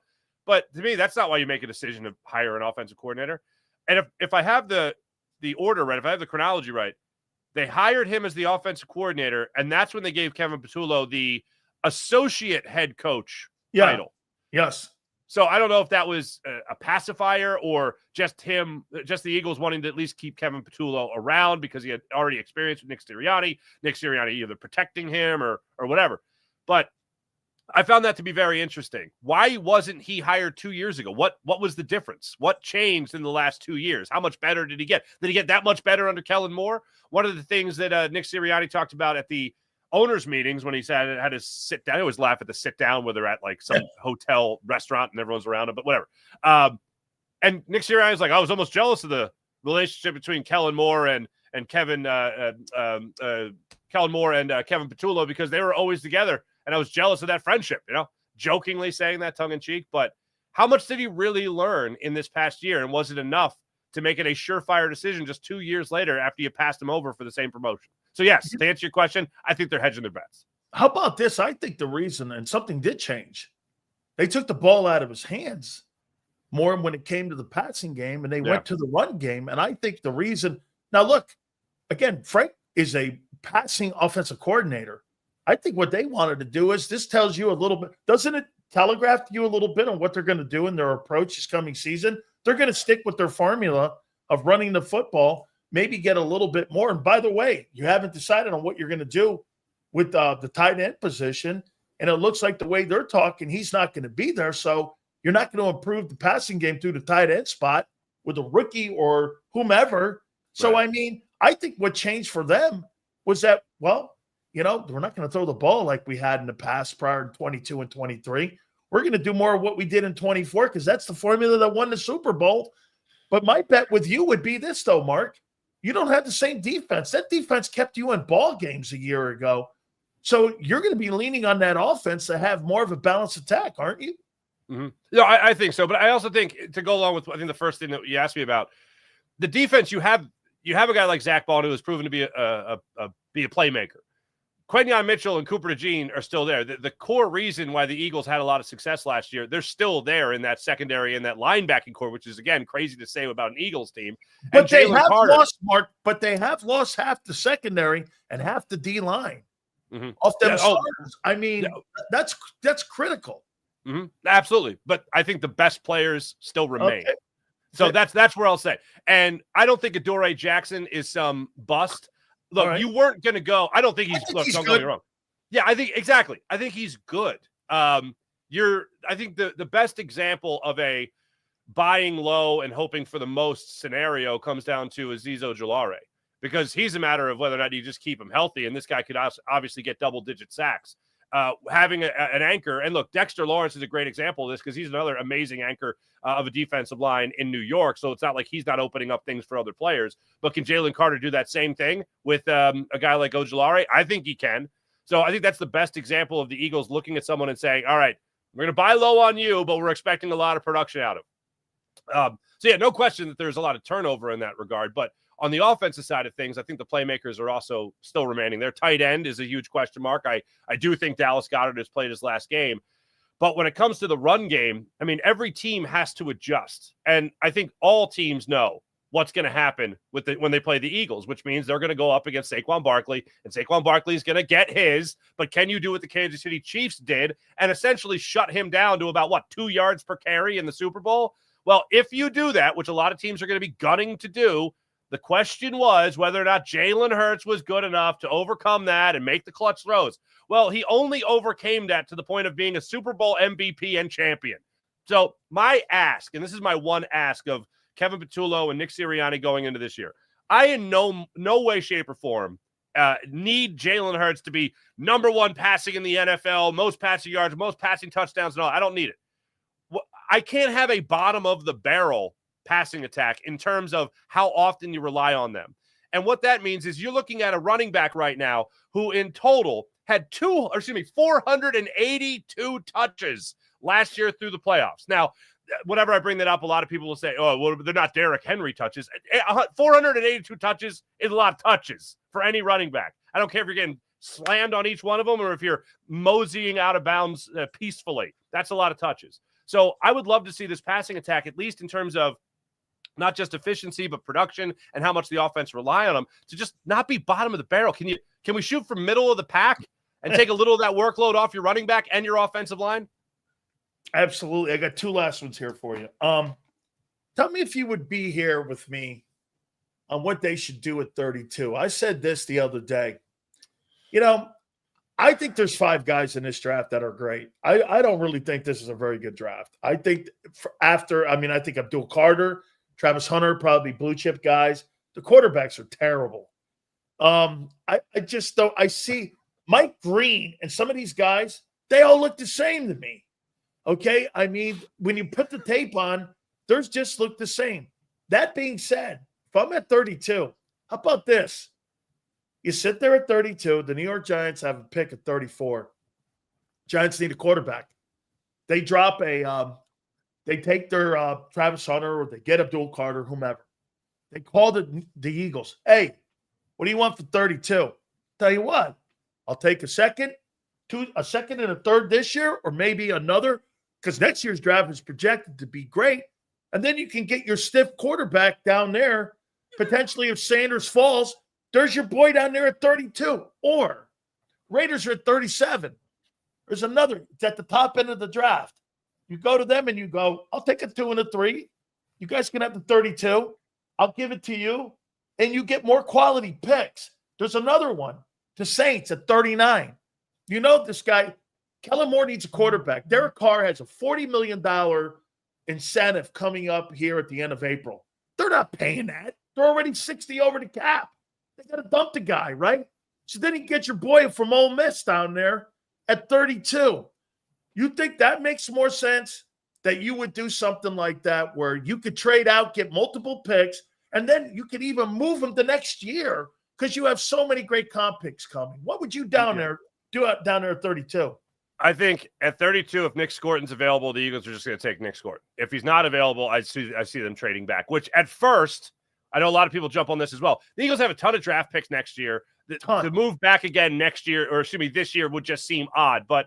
But to me, that's not why you make a decision to hire an offensive coordinator. And if I have the order right, if I have the chronology right, they hired him as the offensive coordinator, and that's when they gave Kevin Petula the associate head coach title. Yes. So I don't know if that was a pacifier or just the Eagles wanting to at least keep Kevin Petula around because he had already experience with Nick Sirianni either protecting him or whatever. But I found that to be very interesting. Why wasn't he hired 2 years ago? What was the difference? What changed in the last 2 years? How much better did he get? Did he get that much better under Kellen Moore? One of the things that Nick Sirianni talked about at the owners meetings when he said had to sit down. I always laugh at the sit down where they're at like some hotel restaurant and everyone's around him, but whatever. And Nick Sirianni was like, I was almost jealous of the relationship between Kellen Moore and Kevin Petula because they were always together, and I was jealous of that friendship. Jokingly saying that tongue in cheek. But how much did he really learn in this past year, and was it enough to make it a surefire decision just 2 years later after you passed him over for the same promotion? So, yes, to answer your question, I think they're hedging their bets. How about this? I think the reason, and something did change, they took the ball out of his hands more when it came to the passing game, and they went to the run game. And I think the reason – now, look, again, Frank is a passing offensive coordinator. I think what they wanted to do is this tells you a little bit – doesn't it telegraph you a little bit on what they're going to do in their approach this coming season? They're going to stick with their formula of running the football, maybe get a little bit more. And by the way, you haven't decided on what you're going to do with the tight end position. And it looks like the way they're talking, he's not going to be there. So you're not going to improve the passing game through the tight end spot with a rookie or whomever. So, right. I mean, I think what changed for them was that, well, we're not going to throw the ball like we had in the past prior to 22 and 23. We're going to do more of what we did in 24 because that's the formula that won the Super Bowl. But my bet with you would be this, though, Mark. You don't have the same defense. That defense kept you in ball games a year ago. So you're going to be leaning on that offense to have more of a balanced attack, aren't you? Mm-hmm. No, I think so. But I also think, to go along with, I think the first thing that you asked me about, the defense, you have a guy like Zach Bond who has proven to be a playmaker. Quentin Mitchell and Cooper DeJean are still there. The core reason why the Eagles had a lot of success last year, they're still there in that secondary and that linebacking core, which is, again, crazy to say about an Eagles team. But they have lost, Mark, but they have lost half the secondary and half the D-line. Mm-hmm. Off them starters. I mean, that's critical. Mm-hmm. Absolutely. But I think the best players still remain. Okay. So that's where I'll say. And I don't think Adoree Jackson is some bust. Look, you weren't going to go. I don't think he's don't get me wrong. Yeah, I think exactly. I think he's good. I think the best example of a buying low and hoping for the most scenario comes down to Azeez Ojulari, because he's a matter of whether or not you just keep him healthy. And this guy could obviously get double-digit sacks. Having an anchor, and look, Dexter Lawrence is a great example of this because he's another amazing anchor of a defensive line in New York. So it's not like he's not opening up things for other players. But can Jalen Carter do that same thing with a guy like Ojulari? I think he can. So I think that's the best example of the Eagles looking at someone and saying, all right, we're going to buy low on you, but we're expecting a lot of production out of. So yeah, no question that there's a lot of turnover in that regard. But on the offensive side of things, I think the playmakers are also still remaining. Their tight end is a huge question mark. I do think Dallas Goedert has played his last game. But when it comes to the run game, I mean, every team has to adjust. And I think all teams know what's going to happen when they play the Eagles, which means they're going to go up against Saquon Barkley, and Saquon Barkley is going to get his. But can you do what the Kansas City Chiefs did and essentially shut him down to about, 2 yards per carry in the Super Bowl? Well, if you do that, which a lot of teams are going to be gunning to do, the question was whether or not Jalen Hurts was good enough to overcome that and make the clutch throws. Well, he only overcame that to the point of being a Super Bowl MVP and champion. So my ask, and this is my one ask of Kevin Patullo and Nick Sirianni going into this year, I in no way, shape, or form need Jalen Hurts to be number one passing in the NFL, most passing yards, most passing touchdowns. No, I don't need it. I can't have a bottom of the barrel passing attack in terms of how often you rely on them. And what that means is you're looking at a running back right now who in total had 482 touches last year through the playoffs. Now, whenever I bring that up, a lot of people will say, oh, well, they're not Derrick Henry touches. 482 touches is a lot of touches for any running back. I don't care if you're getting slammed on each one of them or if you're moseying out of bounds peacefully. That's a lot of touches. So I would love to see this passing attack, at least in terms of not just efficiency, but production and how much the offense rely on them, to just not be bottom of the barrel. Can we shoot from middle of the pack and take a little of that workload off your running back and your offensive line? Absolutely. I got two last ones here for you. Tell me if you would be here with me on what they should do at 32. I said this the other day. I think there's 5 guys in this draft that are great. I don't really think this is a very good draft. I think I think Abdul Carter, Travis Hunter, probably blue chip guys. The quarterbacks are terrible. I just don't. I see Mike Green and some of these guys, they all look the same to me. Okay? I mean, when you put the tape on, theirs just look the same. That being said, if I'm at 32, how about this? You sit there at 32. The New York Giants have a pick at 34. Giants need a quarterback. They drop they take their Travis Hunter or they get Abdul Carter, whomever. They call the Eagles. Hey, what do you want for 32? Tell you what, I'll take a second and a third this year, or maybe another, because next year's draft is projected to be great. And then you can get your stiff quarterback down there. Potentially, if Sanders falls, there's your boy down there at 32. Or Raiders are at 37. There's another. It's at the top end of the draft. You go to them and you go, I'll take a 2 and a 3. You guys can have the 32. I'll give it to you. And you get more quality picks. There's another one. The Saints at 39. You know this guy, Kellen Moore needs a quarterback. Derek Carr has a $40 million incentive coming up here at the end of April. They're not paying that. They're already 60 over the cap. They got to dump the guy, right? So then you get your boy from Ole Miss down there at 32. You think that makes more sense that you would do something like that where you could trade out, get multiple picks, and then you could even move them the next year because you have so many great comp picks coming. What would you do down there at 32? I think at 32, if Nick Scorton's available, the Eagles are just going to take Nick Scorton. If he's not available, I see them trading back, which at first, I know a lot of people jump on this as well. The Eagles have a ton of draft picks next year. To move back again next year, or excuse me, this year would just seem odd, but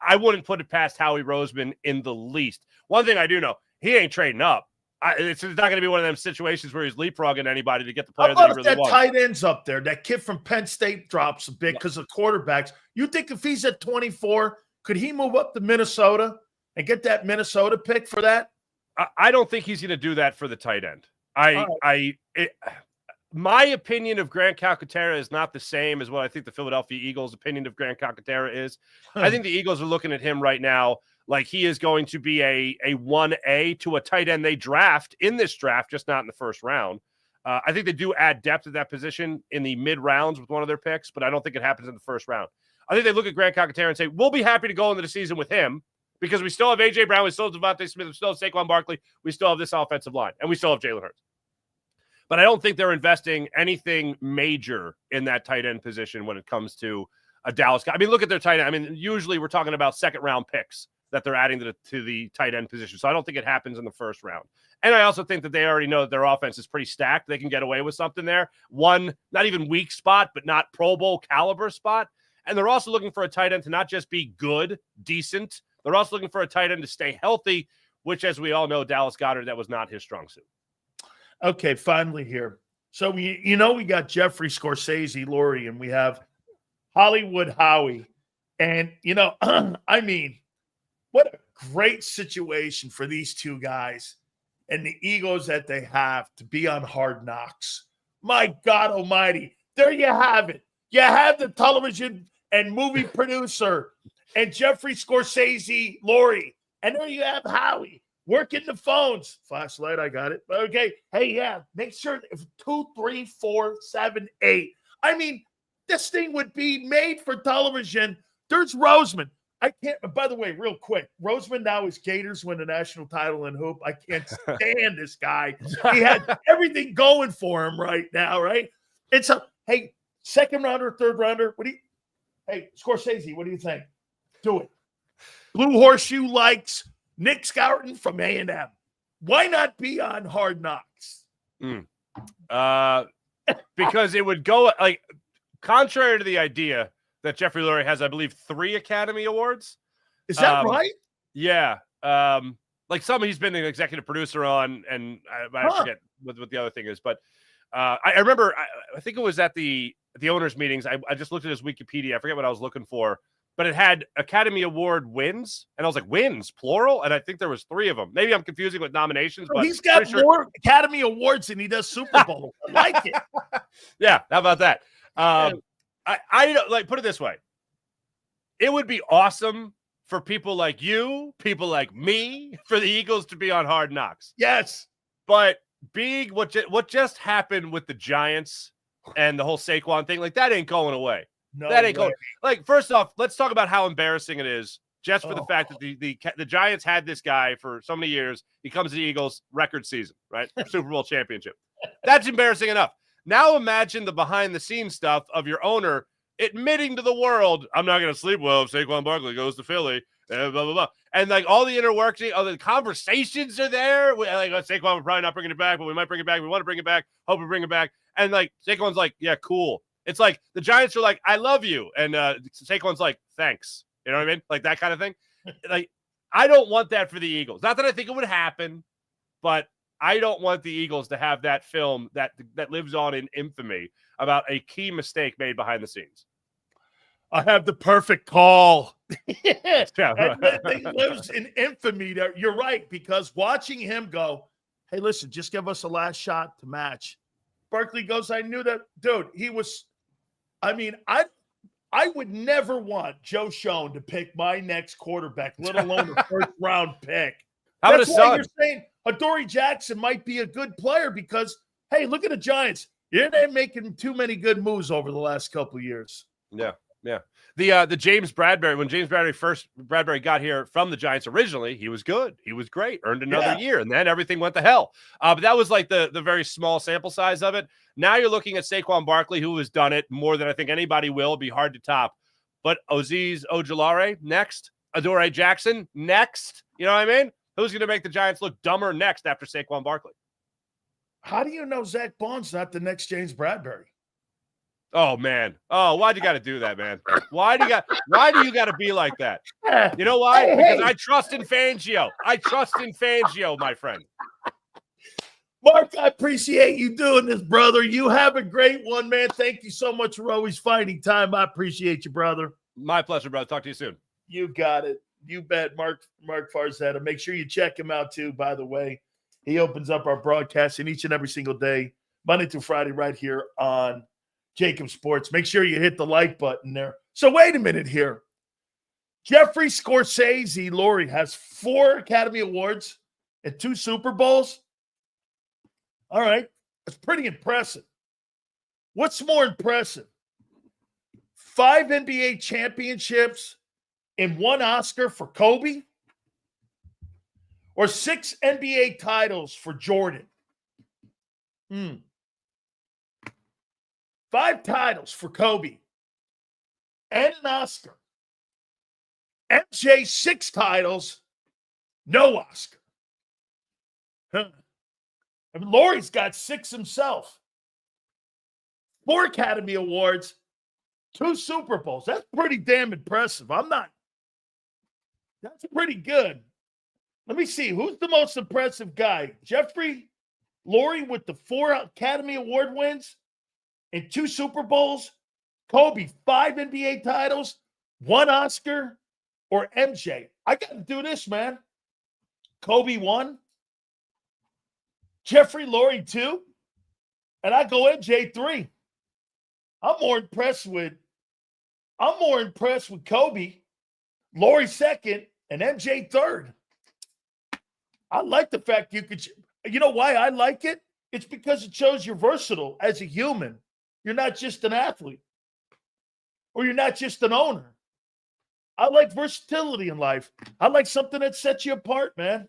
I wouldn't put it past Howie Roseman in the least. One thing I do know, he ain't trading up. It's not going to be one of them situations where he's leapfrogging anybody to get the player that he really wants. Tight ends up there, that kid from Penn State drops a bit because of quarterbacks. You think if he's at 24, could he move up to Minnesota and get that Minnesota pick for that? I don't think he's going to do that for the tight end. My opinion of Grant Calcaterra is not the same as what I think the Philadelphia Eagles' opinion of Grant Calcaterra is. I think the Eagles are looking at him right now like he is going to be a 1A to a tight end they draft in this draft, just not in the first round. I think they do add depth at that position in the mid-rounds with one of their picks, but I don't think it happens in the first round. I think they look at Grant Calcaterra and say, we'll be happy to go into the season with him because we still have A.J. Brown, we still have Devontae Smith, we still have Saquon Barkley, we still have this offensive line, and we still have Jalen Hurts. But I don't think they're investing anything major in that tight end position when it comes to a Dallas guy. I mean, look at their tight end. I mean, usually we're talking about second-round picks that they're adding to the tight end position. So I don't think it happens in the first round. And I also think that they already know that their offense is pretty stacked. They can get away with something there. One, not even weak spot, but not Pro Bowl caliber spot. And they're also looking for a tight end to not just be good, decent. They're also looking for a tight end to stay healthy, which, as we all know, Dallas Goedert, that was not his strong suit. Okay, finally here. So we got Jeffrey Scorsese, Laurie, and we have Hollywood Howie. And, I mean, what a great situation for these two guys and the egos that they have to be on Hard Knocks. My God almighty. There you have it. You have the television and movie producer and Jeffrey Scorsese, Laurie. And there you have Howie. Working the phones. Flashlight, I got it. Okay. Hey, yeah. Make sure if 2, 3, 4, 7, 8. I mean, this thing would be made for television. There's Roseman. I can't. By the way, real quick, Roseman now is Gators win the national title in hoop. I can't stand this guy. He had everything going for him right now. Right? It's hey, second rounder, third rounder. Hey, Scorsese, what do you think? Do it. Blue Horseshoe likes Nick Scourton from A&M. Why not be on Hard Knocks? Because it would go like contrary to the idea that Jeffrey Lurie has, I believe, 3 Academy Awards. Is that right? Yeah. Like some he's been an executive producer on, and I forget what the other thing is. But I remember, I think it was at the owners' meetings. I just looked at his Wikipedia. I forget what I was looking for. But it had Academy Award wins, and I was like, wins, plural? And I think there was 3 of them. Maybe I'm confusing with nominations, but he's got more Academy Awards than he does Super Bowl. I like it. Yeah, how about that? I like put it this way. It would be awesome for people like you, people like me, for the Eagles to be on Hard Knocks. Yes. But being what just happened with the Giants and the whole Saquon thing, like that ain't going away. No, that ain't going. Like, first off, let's talk about how embarrassing it is just for the fact that the Giants had this guy for so many years. He comes to the Eagles, record season, right? Super Bowl championship. That's embarrassing enough. Now imagine the behind-the-scenes stuff of your owner admitting to the world, I'm not going to sleep well if Saquon Barkley goes to Philly, blah, blah, blah. And, like, all the inner workings, all the conversations are there. Like, Saquon, we're probably not bringing it back, but we might bring it back. We want to bring it back. Hope we bring it back. And, like, Saquon's like, yeah, cool. It's like the Giants are like, I love you. And Saquon's like, thanks. You know what I mean? Like that kind of thing. Like, I don't want that for the Eagles. Not that I think it would happen, but I don't want the Eagles to have that film that lives on in infamy about a key mistake made behind the scenes. I have the perfect call. That thing lives in infamy there. You're right, because watching him go, hey, listen, just give us a last shot to match. Barkley goes, I knew that. Dude, he was – I mean, I would never want Joe Schoen to pick my next quarterback, let alone a first-round pick. How about That's his why son? You're saying Adoree Jackson might be a good player because, hey, look at the Giants. You're not making too many good moves over the last couple of years. Yeah. Yeah. The James Bradbury, when James Bradbury got here from the Giants originally, he was good. He was great, earned another year, and then everything went to hell. But that was like the very small sample size of it. Now you're looking at Saquon Barkley, who has done it more than I think anybody will. It'd be hard to top. But Azeez Ojulari next, Adoree Jackson next. You know what I mean? Who's going to make the Giants look dumber next after Saquon Barkley? How do you know Zach Bond's not the next James Bradbury? Oh man! Oh, why'd you got to do that, man? Why do you got to be like that? You know why? Because I trust in Fangio. I trust in Fangio, my friend. Mark, I appreciate you doing this, brother. You have a great one, man. Thank you so much for always finding time. I appreciate you, brother. My pleasure, brother. Talk to you soon. You got it. You bet, Mark Farzetta. Make sure you check him out too. By the way, he opens up our broadcast each and every single day, Monday through Friday, right here on JAKIB Sports. Make sure you hit the like button there. So wait a minute here. Jeffrey Scorsese Laurie has 4 Academy Awards and 2 Super Bowls. All right. That's pretty impressive. What's more impressive? 5 NBA championships and 1 Oscar for Kobe? Or 6 NBA titles for Jordan? 5 titles for Kobe and an Oscar. MJ 6 titles, no Oscar. I mean, Laurie's got 6 himself. 4 Academy Awards, 2 Super Bowls. That's pretty damn impressive. That's pretty good. Let me see. Who's the most impressive guy? Jeffrey Laurie with the 4 Academy Award wins and 2 Super Bowls? Kobe, 5 NBA titles, 1 Oscar, or MJ? I got to do this, man. Kobe 1, Jeffrey Laurie 2, and I go MJ 3. I'm more impressed with Kobe, Laurie 2nd, and MJ 3rd. I like the fact you know why I like it? It's because it shows you're versatile as a human. You're not just an athlete, or you're not just an owner. I like versatility in life. I like something that sets you apart, man.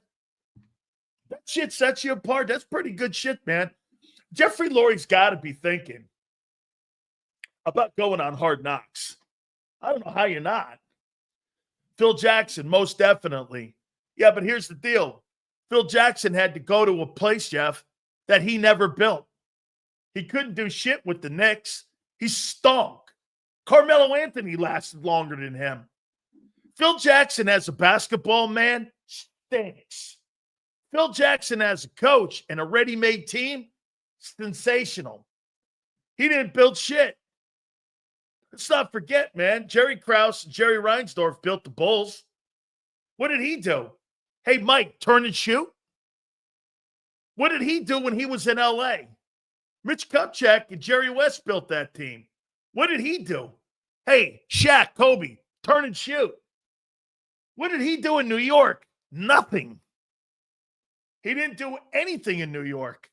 That shit sets you apart. That's pretty good shit, man. Jeffrey Laurie's got to be thinking about going on Hard Knocks. I don't know how you're not. Phil Jackson, most definitely. Yeah, but here's the deal. Phil Jackson had to go to a place, Jeff, that he never built. He couldn't do shit with the Knicks. He stunk. Carmelo Anthony lasted longer than him. Phil Jackson as a basketball man stinks. Phil Jackson as a coach and a ready-made team, sensational. He didn't build shit. Let's not forget, man, Jerry Krause and Jerry Reinsdorf built the Bulls. What did he do? Hey, Mike, turn and shoot? What did he do when he was in L.A.? Mitch Kupchak and Jerry West built that team. What did he do? Hey, Shaq, Kobe, turn and shoot. What did he do in New York? Nothing. He didn't do anything in New York.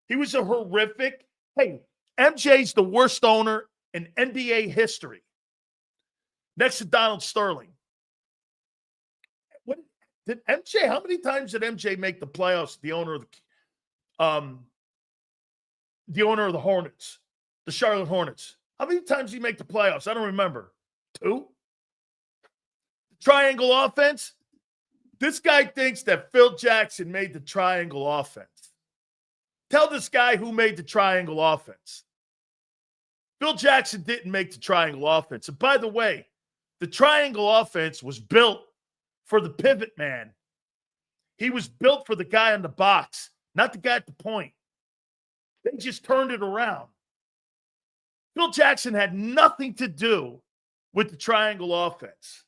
He was a horrific. Hey, MJ's the worst owner in NBA history. Next to Donald Sterling. What did MJ? How many times did MJ make the playoffs? The owner of the Hornets, the Charlotte Hornets. How many times did he make the playoffs? I don't remember. 2? Triangle offense. This guy thinks that Phil Jackson made the triangle offense. Tell this guy who made the triangle offense. Phil Jackson didn't make the triangle offense. And by the way, the triangle offense was built for the pivot man. He was built for the guy in the box, not the guy at the point. They just turned it around. Phil Jackson had nothing to do with the triangle offense.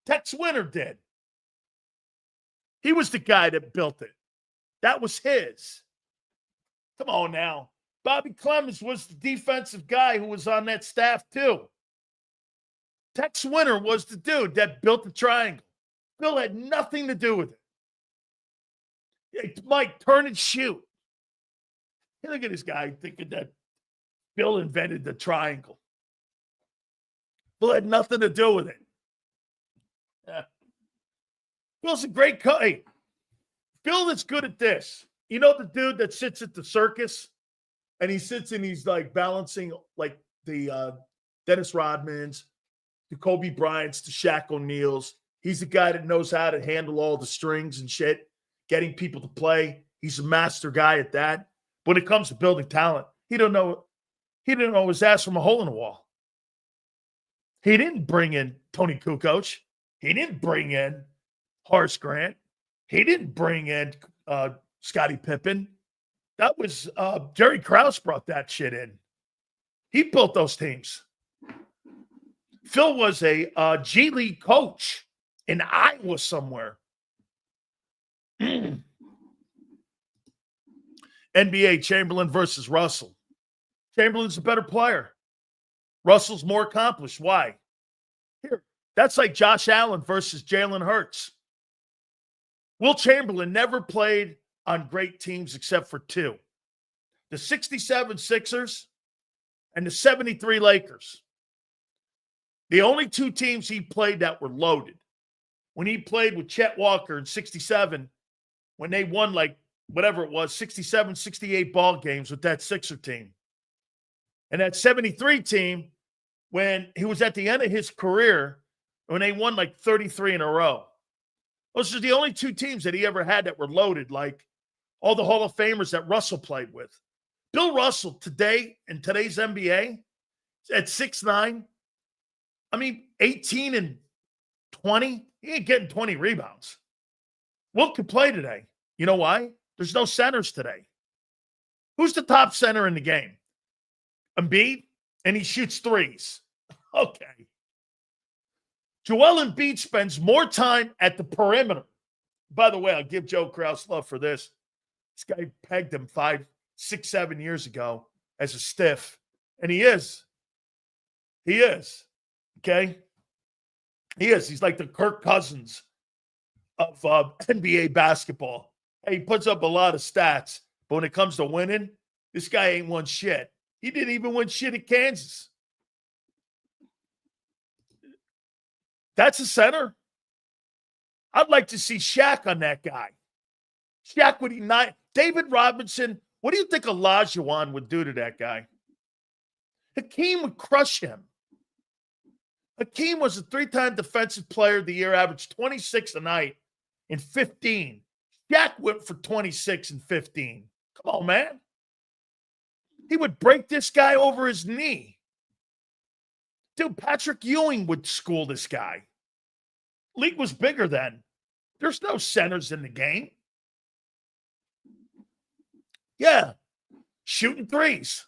Tex Winter did. He was the guy that built it. That was his. Come on now. Bobby Clemens was the defensive guy who was on that staff too. Tex Winter was the dude that built the triangle. Phil had nothing to do with it. Hey, Mike, turn and shoot. Hey, look at this guy thinking that Bill invented the triangle. Phil had nothing to do with it. Yeah. Phil's a great coach. Hey, Phil is good at this. You know the dude that sits at the circus and he sits and he's like balancing like the Dennis Rodmans, the Kobe Bryants, the Shaq O'Neals. He's the guy that knows how to handle all the strings and shit, getting people to play. He's a master guy at that. When it comes to building talent, he didn't know his ass from a hole in the wall. He didn't bring in Tony Kukoc. He didn't bring in Horace Grant. He didn't bring in Scottie Pippen. That was Jerry Krause brought that shit in. He built those teams. Phil was a G League coach in Iowa somewhere. NBA, Chamberlain versus Russell. Chamberlain's a better player. Russell's more accomplished. Why? Here, that's like Josh Allen versus Jalen Hurts. Will Chamberlain never played on great teams except for two. The 67 Sixers and the 73 Lakers. The only two teams he played that were loaded. When he played with Chet Walker in 67, when they won like whatever it was, 67, 68 ball games with that Sixer team. And that 73 team, when he was at the end of his career, when they won like 33 in a row. Those are the only two teams that he ever had that were loaded, like all the Hall of Famers that Russell played with. Bill Russell today, in today's NBA, at 6'9", 18 and 20, he ain't getting 20 rebounds. Wilt could play today. You know why? There's no centers today. Who's the top center in the game? Embiid, and he shoots threes. Okay. Joel Embiid spends more time at the perimeter. By the way, I'll give Joe Krause love for this. This guy pegged him 5, 6, 7 years ago as a stiff, and he is. He is. Okay? He is. He's like the Kirk Cousins of NBA basketball. Hey, he puts up a lot of stats, but when it comes to winning, this guy ain't won shit. He didn't even win shit at Kansas. That's a center. I'd like to see Shaq on that guy. Shaq would not. David Robinson, what do you think Olajuwon would do to that guy? Hakeem would crush him. Hakeem was a 3-time Defensive Player of the Year, averaged 26 a night in 15. Shaq went for 26 and 15. Come on, man. He would break this guy over his knee. Dude, Patrick Ewing would school this guy. League was bigger then. There's no centers in the game. Yeah, shooting threes.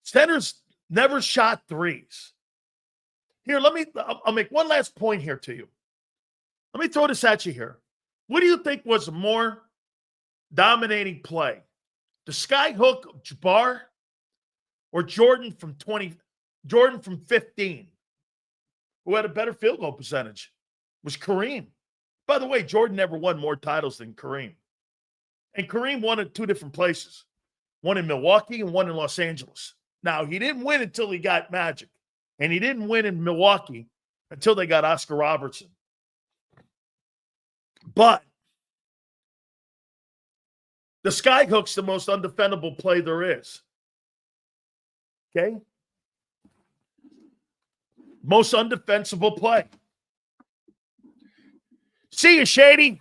Centers never shot threes. Here, I'll make one last point here to you. Let me throw this at you here. What do you think was a more dominating play? The sky hook of Jabbar or Jordan from 15? Who had a better field goal percentage? It was Kareem. By the way, Jordan never won more titles than Kareem. And Kareem won at two different places. One in Milwaukee and one in Los Angeles. Now, he didn't win until he got Magic. And he didn't win in Milwaukee until they got Oscar Robertson. But the skyhook's the most undefendable play there is. Okay? Most undefensible play. See you, Shady.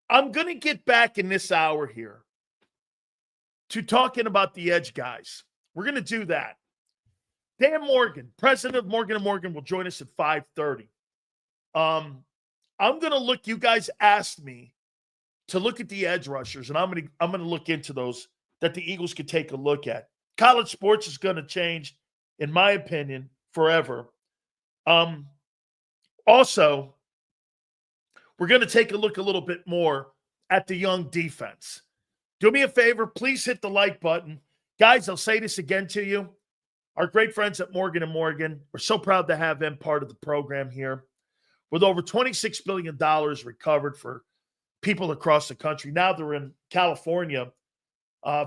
I'm going to get back in this hour here to talking about the edge guys. We're going to do that. Dan Morgan, president of Morgan & Morgan, will join us at 5:30. I'm going to look, you guys asked me to look at the edge rushers, and I'm going to look into those that the Eagles could take a look at. College sports is going to change, in my opinion, forever. Also, we're going to take a look a little bit more at the young defense. Do me a favor, please hit the like button. Guys, I'll say this again to you. Our great friends at Morgan & Morgan, we're so proud to have them part of the program here. With over $26 billion recovered for people across the country. Now they're in California.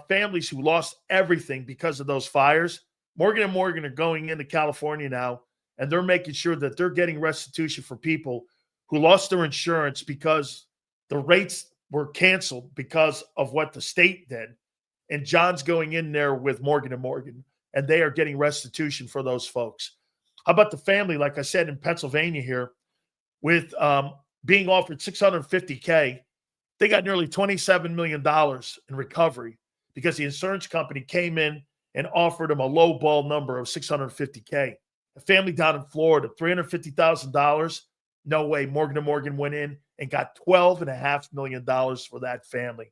Families who lost everything because of those fires. Morgan & Morgan are going into California now, and they're making sure that they're getting restitution for people who lost their insurance because the rates were canceled because of what the state did. And John's going in there with Morgan & Morgan, and they are getting restitution for those folks. How about the family, like I said, in Pennsylvania here, with being offered $650K? They got nearly $27 million in recovery because the insurance company came in and offered them a low ball number of $650K. A family down in Florida, $350,000. No way. Morgan & Morgan went in and got $12.5 million for that family.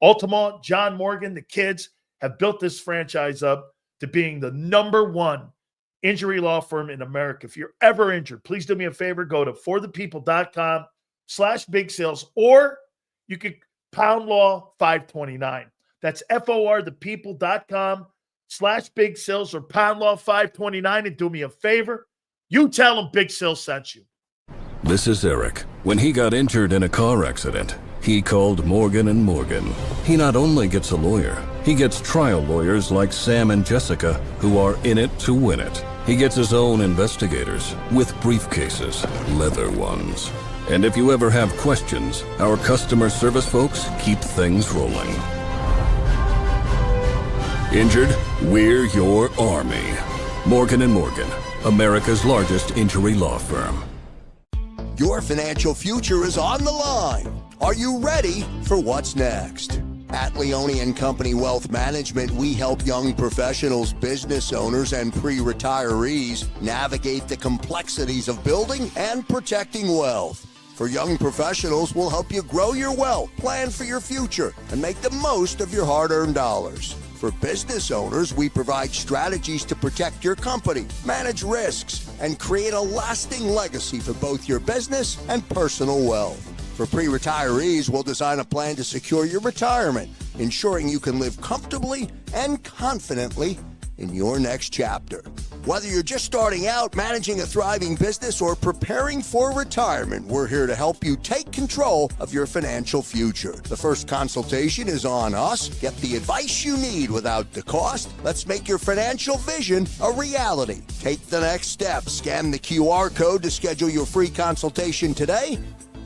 Altamont, John Morgan, the kids have built this franchise up to being the #1 injury law firm in America. If you're ever injured, please do me a favor. Go to forthepeople.com/big sales, or you could pound law 529. That's forthepeople.com/big sales or pound law 529, and do me a favor. You tell them Big Sales sent you. This is Eric. When he got injured in a car accident, he called Morgan & Morgan. He not only gets a lawyer, he gets trial lawyers like Sam and Jessica who are in it to win it. He gets his own investigators with briefcases, leather ones. And if you ever have questions, our customer service folks keep things rolling. Injured? We're your army. Morgan & Morgan, America's largest injury law firm. Your financial future is on the line. Are you ready for what's next? At Leone & Company Wealth Management, we help young professionals, business owners, and pre-retirees navigate the complexities of building and protecting wealth. For young professionals, we'll help you grow your wealth, plan for your future, and make the most of your hard-earned dollars. For business owners, we provide strategies to protect your company, manage risks, and create a lasting legacy for both your business and personal wealth. For pre-retirees, we'll design a plan to secure your retirement, ensuring you can live comfortably and confidently in your next chapter. Whether you're just starting out, managing a thriving business, or preparing for retirement, we're here to help you take control of your financial future. The first consultation is on us. Get the advice you need without the cost. Let's make your financial vision a reality. Take the next step. Scan the QR code to schedule your free consultation today.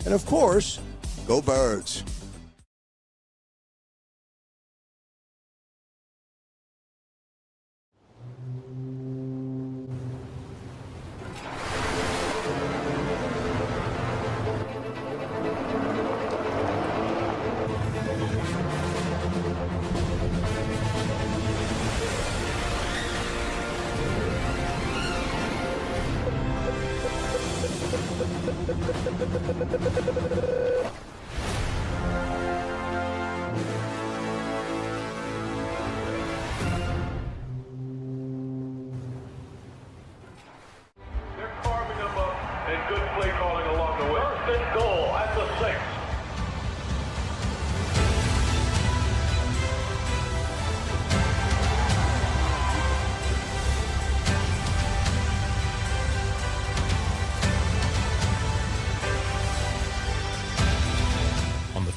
And of course, go Birds.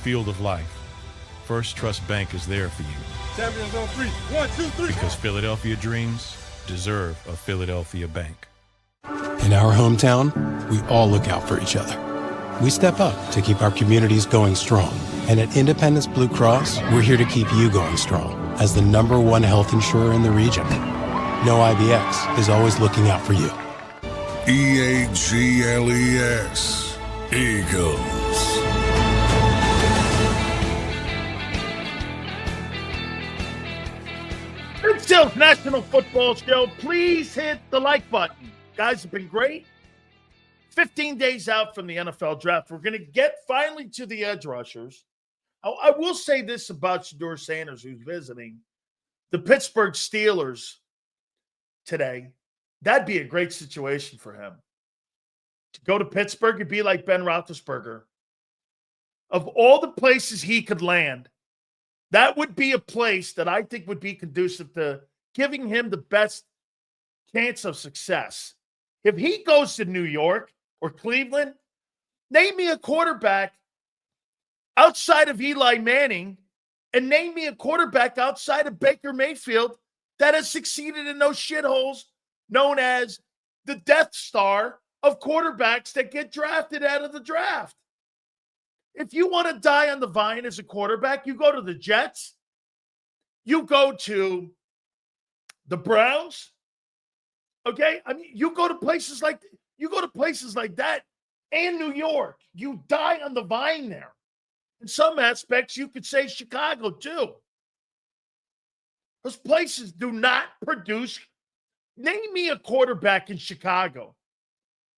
Field of life, First Trust Bank is there for you. Champions on 3. 1, 2, 3. Because Philadelphia dreams deserve a Philadelphia bank. In our hometown, we all look out for each other. We step up to keep our communities going strong. And at Independence Blue Cross, we're here to keep you going strong as the #1 health insurer in the region. No IBX is always looking out for you. EAGLES, Eagles. Big Sales National Football Show. Please hit the like button. Guys have been great. 15 days out from the NFL draft. We're going to get finally to the edge rushers. I will say this about Shedeur Sanders, who's visiting. The Pittsburgh Steelers today, that'd be a great situation for him. To go to Pittsburgh, it'd be like Ben Roethlisberger. Of all the places he could land, that would be a place that I think would be conducive to giving him the best chance of success. If he goes to New York or Cleveland, name me a quarterback outside of Eli Manning and name me a quarterback outside of Baker Mayfield that has succeeded in those shitholes known as the Death Star of quarterbacks that get drafted out of the draft. If you want to die on the vine as a quarterback, you go to the Jets, you go to the Browns, okay? I mean, you go to places like that and New York. You die on the vine there. In some aspects, you could say Chicago too. Those places do not produce. Name me a quarterback in Chicago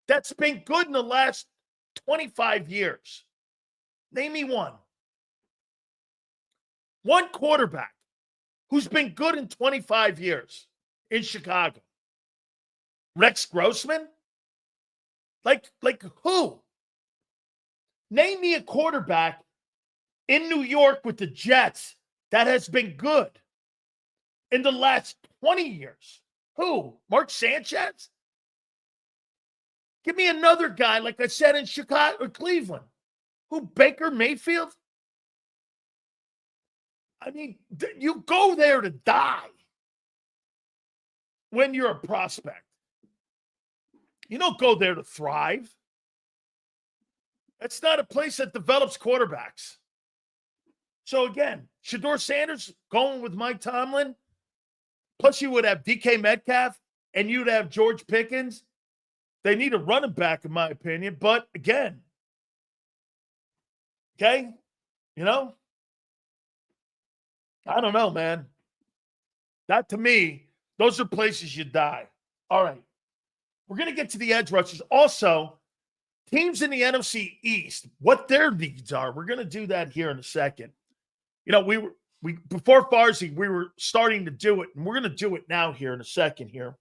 that's been good in the last 25 years. Name me one. One quarterback who's been good in 25 years in Chicago. Rex Grossman? Like who? Name me a quarterback in New York with the Jets that has been good in the last 20 years. Who? Mark Sanchez? Give me another guy, like I said, in Chicago or Cleveland. Who? Baker Mayfield? I mean, you go there to die when you're a prospect. You don't go there to thrive. That's not a place that develops quarterbacks. So again, Shedeur Sanders going with Mike Tomlin. Plus you would have DK Metcalf and you'd have George Pickens. They need a running back, in my opinion. But again, okay, you know, I don't know, man. That to me, those are places you die. All right. We're going to get to the edge rushers. Also, teams in the NFC East, what their needs are. We're going to do that here in a second. You know, we before Farzy, we were starting to do it, and we're going to do it now here in a second here.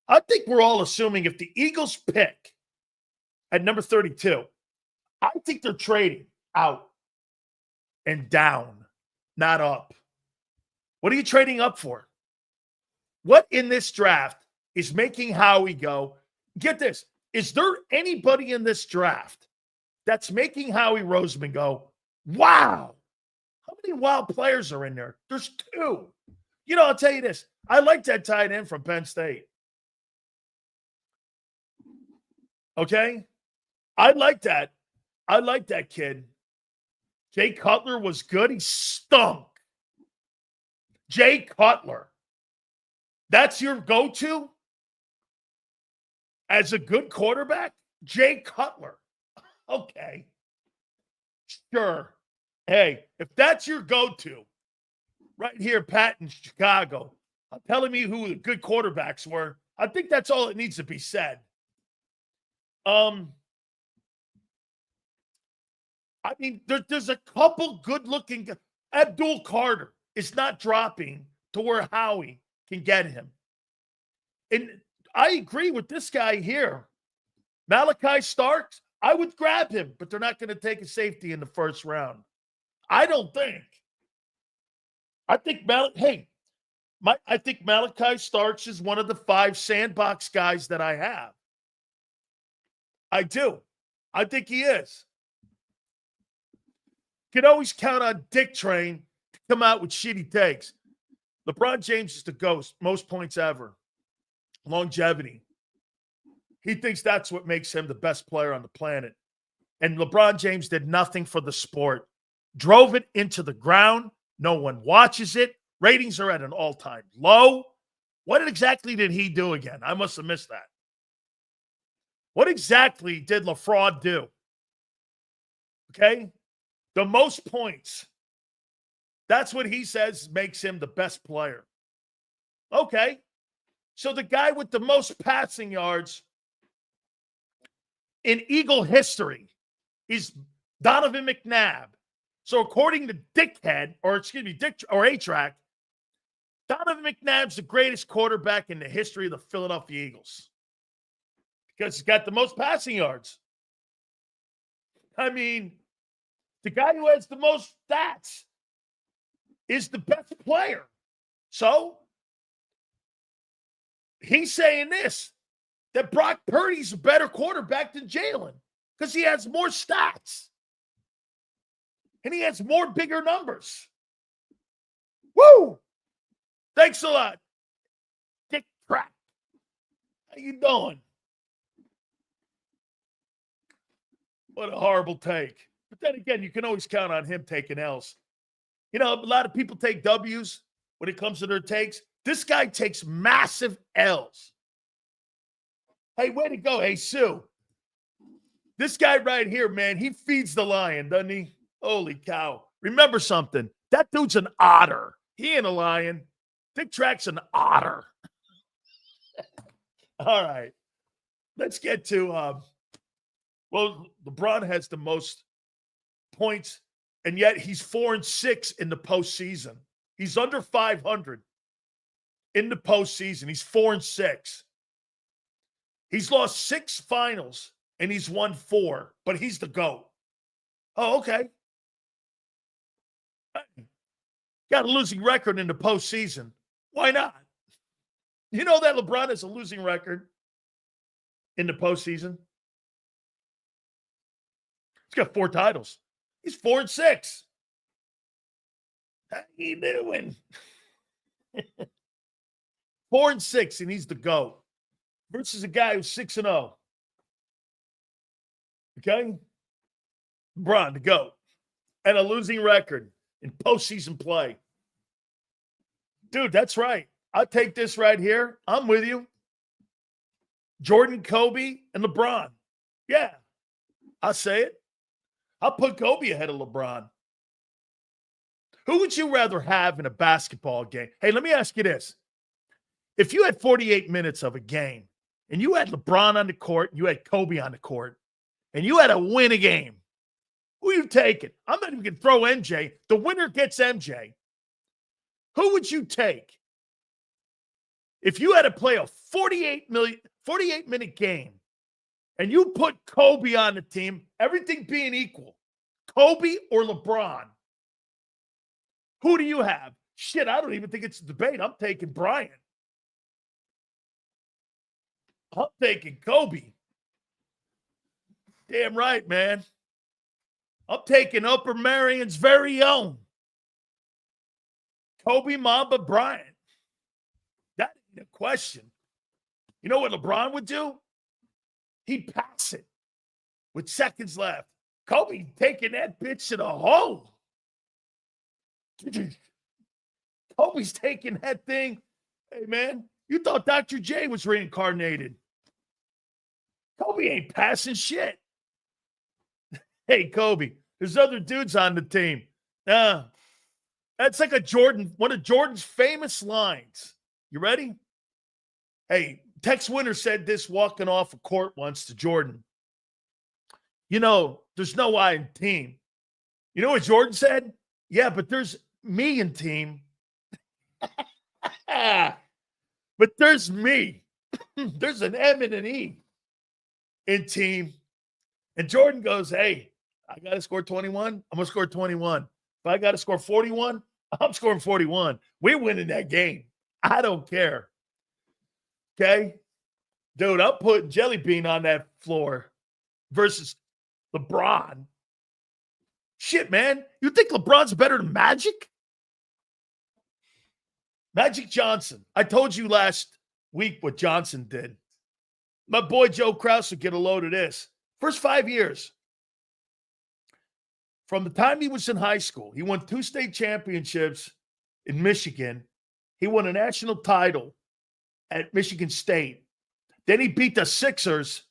I think we're all assuming if the Eagles pick at number 32, I think they're trading out and down, not up. What are you trading up for? What in this draft is making Howie go, get this, is there anybody in this draft that's making Howie Roseman go, wow, how many wild players are in there? There's two. You know, I'll tell you this. I like that tight end from Penn State. Okay? I like that. I like that kid. Jay Cutler was good. He stunk. Jay Cutler. That's your go-to as a good quarterback? Jay Cutler. Okay. Sure. Hey, if that's your go-to, right here, Pat in Chicago, telling me who the good quarterbacks were, I think that's all that needs to be said. I mean, there's a couple good-looking guys. Abdul Carter is not dropping to where Howie can get him. And I agree with this guy here. Malachi Starks, I would grab him, but they're not going to take a safety in the first round. I don't think. I think Malachi Starks is one of the 5 sandbox guys that I have. I do. I think he is. You can always count on Dick Train to come out with shitty takes. LeBron James is the GOAT, most points ever. Longevity. He thinks that's what makes him the best player on the planet. And LeBron James did nothing for the sport. Drove it into the ground. No one watches it. Ratings are at an all-time low. What exactly did he do again? I must have missed that. What exactly did LaFraud do? Okay? The most points. That's what he says makes him the best player. Okay. So the guy with the most passing yards in Eagle history is Donovan McNabb. So according to A-Track, Donovan McNabb's the greatest quarterback in the history of the Philadelphia Eagles because he's got the most passing yards. I mean, the guy who has the most stats is the best player. So he's saying this, that Brock Purdy's a better quarterback than Jalen because he has more stats and he has more bigger numbers. Woo! Thanks a lot. Crap. How you doing? What a horrible take. But then again, you can always count on him taking L's. You know, a lot of people take W's when it comes to their takes. This guy takes massive L's. Hey, way to go. Hey, Sue. This guy right here, man, he feeds the lion, doesn't he? Holy cow. Remember something. That dude's an otter. He ain't a lion. Dick Track's an otter. All right. Let's get to, well, LeBron has the most points, and yet he's 4-6 in the postseason. He's under 500 in the postseason. He's 4-6. He's lost 6 finals, and he's won 4, but he's the GOAT. Oh, okay. Got a losing record in the postseason. Why not? You know that LeBron has a losing record in the postseason? He's got 4 titles. He's 4-6. How you doing? 4-6, and he's the GOAT. Versus a guy who's 6-0. Okay? LeBron, the GOAT. And a losing record in postseason play. Dude, that's right. I'll take this right here. I'm with you. Jordan, Kobe, and LeBron. Yeah. I'll say it. I'll put Kobe ahead of LeBron. Who would you rather have in a basketball game? Hey, let me ask you this. If you had 48 minutes of a game and you had LeBron on the court, and you had Kobe on the court, and you had to win a game, who are you taking? I'm not even going to throw MJ. The winner gets MJ. Who would you take? If you had to play a 48-minute game and you put Kobe on the team, everything being equal, Kobe or LeBron, who do you have? Shit, I don't even think it's a debate. I'm taking Bryant. I'm taking Kobe. Damn right, man. I'm taking Upper Marion's very own Kobe Mamba Bryant. That ain't a question. You know what LeBron would do? He'd pass it with seconds left. Kobe taking that bitch to the hole. Kobe's taking that thing. Hey, man, you thought Dr. J was reincarnated. Kobe ain't passing shit. Hey, Kobe, there's other dudes on the team. That's like one of Jordan's famous lines. You ready? Hey, Tex Winter said this walking off a court once to Jordan. You know, there's no I in team. You know what Jordan said? Yeah, but there's me in team. But there's me. There's an M and an E in team. And Jordan goes, hey, I got to score 21. I'm going to score 21. If I got to score 41, I'm scoring 41. We're winning that game. I don't care. Okay? Dude, I'm putting Jelly Bean on that floor versus LeBron. Shit, man. You think LeBron's better than Magic? Magic Johnson. I told you last week what Johnson did. My boy Joe Krause would get a load of this. First 5 years. From the time he was in high school, he won 2 state championships in Michigan. He won a national title at Michigan State. Then he beat the Sixers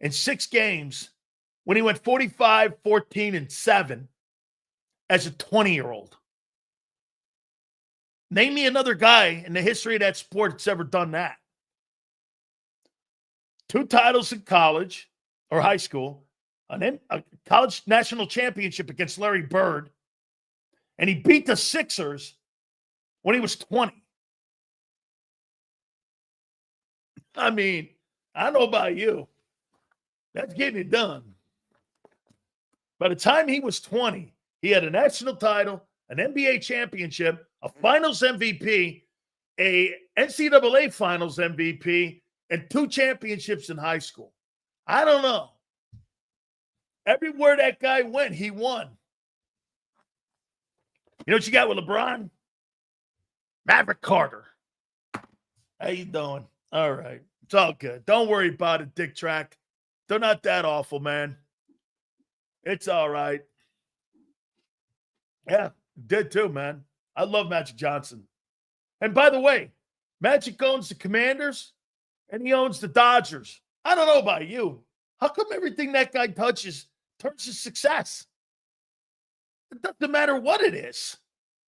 in 6 games when he went 45, 14, and 7 as a 20-year-old. Name me another guy in the history of that sport that's ever done that. 2 titles in college or high school, a college national championship against Larry Bird, and he beat the Sixers when he was 20. I mean, I don't know about you. That's getting it done. By the time he was 20, he had a national title, an NBA championship, a finals MVP, a NCAA finals MVP, and 2 championships in high school. I don't know. Everywhere that guy went, he won. You know what you got with LeBron? Maverick Carter. How you doing? All right. It's all good. Don't worry about it, Dick Track. They're not that awful, man. It's all right. Yeah, did too, man. I love Magic Johnson. And by the way, Magic owns the Commanders and he owns the Dodgers. I don't know about you. How come everything that guy touches turns to success? It doesn't matter what it is.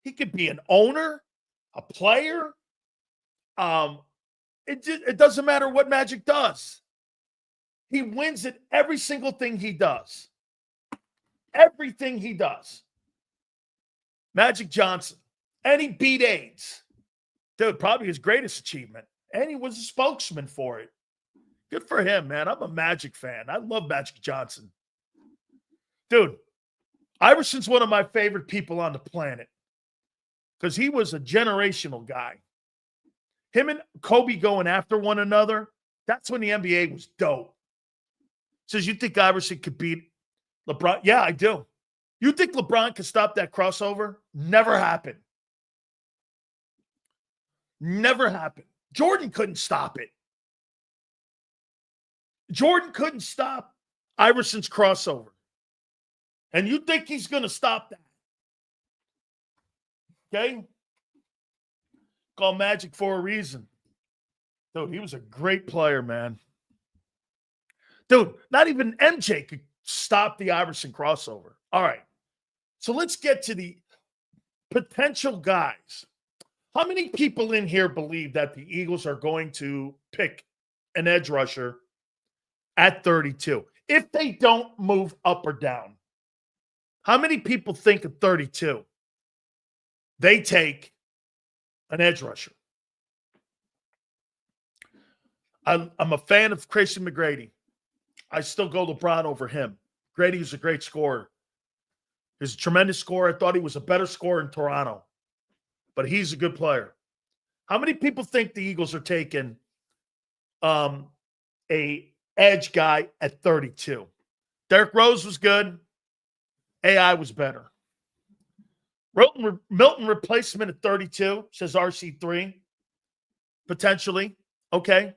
He could be an owner, a player. It doesn't matter what Magic does. He wins at every single thing he does. Everything he does. Magic Johnson. And he beat AIDS. Dude, probably his greatest achievement. And he was a spokesman for it. Good for him, man. I'm a Magic fan. I love Magic Johnson. Dude, Iverson's one of my favorite people on the planet because he was a generational guy. Him and Kobe going after one another, that's when the NBA was dope. Says, you think Iverson could beat LeBron? Yeah, I do. You think LeBron could stop that crossover? Never happened. Never happened. Jordan couldn't stop it. Jordan couldn't stop Iverson's crossover. And you think he's going to stop that? Okay? Call Magic for a reason. Dude, he was a great player, man. Dude, not even MJ could stop the Iverson crossover. All right. So let's get to the potential guys. How many people in here believe that the Eagles are going to pick an edge rusher at 32 if they don't move up or down? How many people think at 32 they take an edge rusher? I'm a fan of Christian McGrady. I still go LeBron over him. Grady was a great scorer. He's a tremendous scorer. I thought he was a better scorer in Toronto, but he's a good player. How many people think the Eagles are taking a edge guy at 32? Derrick Rose was good. AI was better. Milton replacement at 32, says RC3. Potentially. Okay.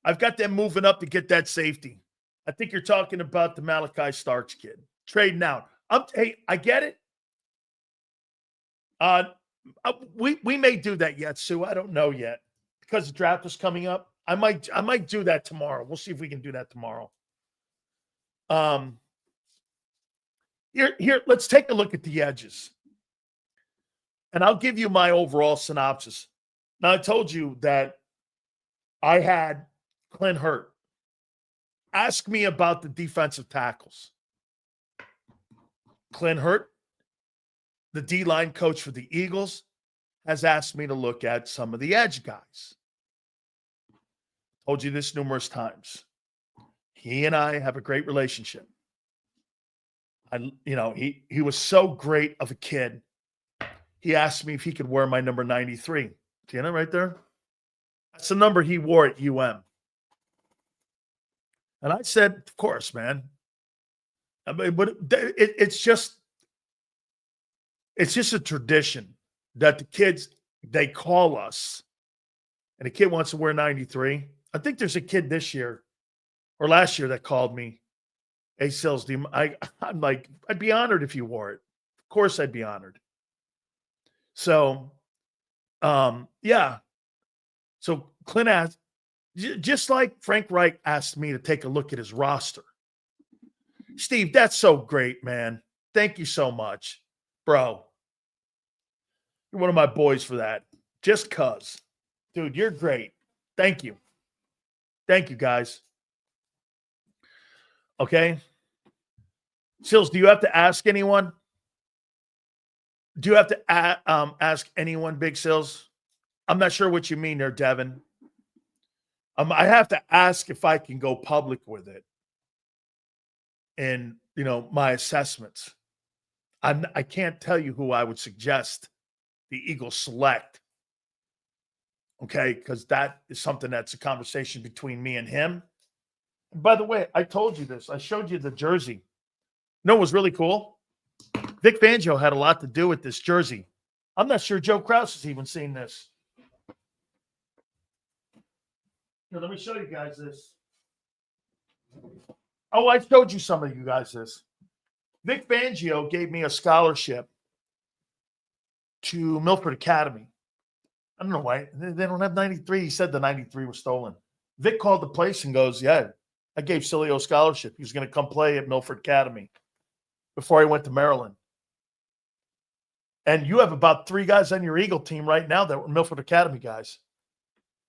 I've got them moving up to get that safety. I think you're talking about the Malachi Starks kid. Trading out. Hey, I get it. We may do that yet, Sue. I don't know yet. Because the draft is coming up. I might do that tomorrow. We'll see if we can do that tomorrow. Here, let's take a look at the edges. And I'll give you my overall synopsis. Now, I told you that I had Clint Hurt. Ask me about the defensive tackles. Clint Hurt, the D-line coach for the Eagles, has asked me to look at some of the edge guys. Told you this numerous times. He and I have a great relationship. He was so great of a kid. He asked me if he could wear my number 93. See that right there? That's the number he wore at UM. And I said, of course, man. I mean, but it's just a tradition that the kids, they call us, and a kid wants to wear 93. I think there's a kid this year or last year that called me. Hey, Sills, I'm like, I'd be honored if you wore it. Of course I'd be honored. So, yeah. So Clint asked, just like Frank Reich asked me to take a look at his roster. Steve, that's so great, man. Thank you so much. Bro, you're one of my boys for that. Just cuz. Dude, you're great. Thank you. Thank you, guys. Okay. Sills, do you have to ask anyone? Do you have to ask anyone, Big Sills? I'm not sure what you mean there, Devin. I have to ask if I can go public with it and, my assessments. I can't tell you who I would suggest the Eagles select. Okay, because that is something that's a conversation between me and him. And by the way, I told you this. I showed you the jersey. It was really cool? Vic Fangio had a lot to do with this jersey. I'm not sure Joe Krause has even seen this. Here, let me show you guys this. Oh, I showed you some of you guys this. Vic Fangio gave me a scholarship to Milford Academy. I don't know why. They don't have 93. He said the 93 was stolen. Vic called the place and goes, yeah, I gave Sileo a scholarship. He was going to come play at Milford Academy before he went to Maryland. And you have about 3 guys on your Eagle team right now that were Milford Academy guys.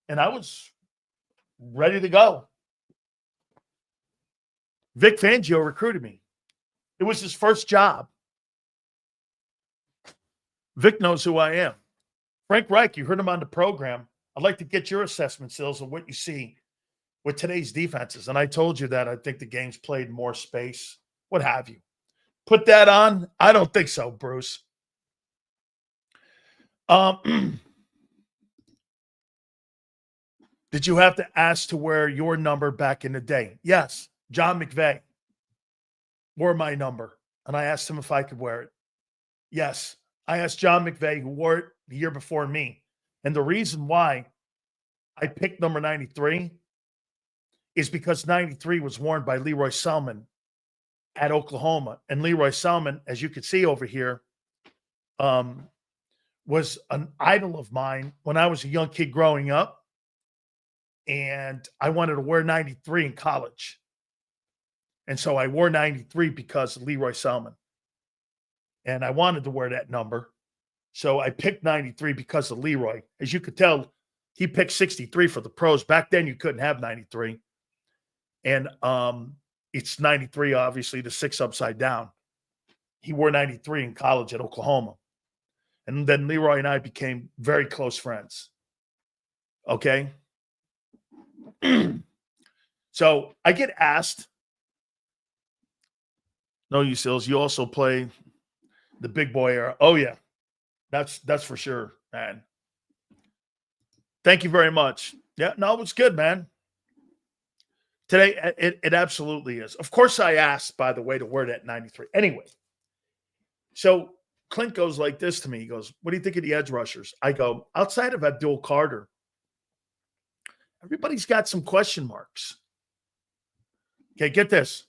And I was ready to go. Vic Fangio recruited me. It was his first job. Vic knows who I am. Frank Reich, you heard him on the program. I'd like to get your assessment, Sills, of what you see with today's defenses. And I told you that I think the game's played more space, what have you. Put that on? I don't think so, Bruce. Did you have to ask to wear your number back in the day? Yes. John McVay wore my number, and I asked him if I could wear it. Yes. I asked John McVay, who wore it the year before me. And the reason why I picked number 93 is because 93 was worn by Leroy Selman at Oklahoma. And Leroy Selman, as you can see over here, was an idol of mine when I was a young kid growing up. And I wanted to wear 93 in college. And so I wore 93 because of Leroy Selman. And I wanted to wear that number. So I picked 93 because of Leroy. As you could tell, he picked 63 for the pros. Back then, you couldn't have 93. And it's 93, obviously, the 6 upside down. He wore 93 in college at Oklahoma. And then Leroy and I became very close friends. Okay? So I get asked, no, you Sills, you also play the big boy era. Oh, yeah. That's for sure, man. Thank you very much. Yeah, no, it's good, man. Today, it absolutely is. Of course, I asked, by the way, to wear that 93. Anyway, so Clint goes like this to me. He goes, what do you think of the edge rushers? I go, outside of Abdul Carter, everybody's got some question marks. Okay, get this.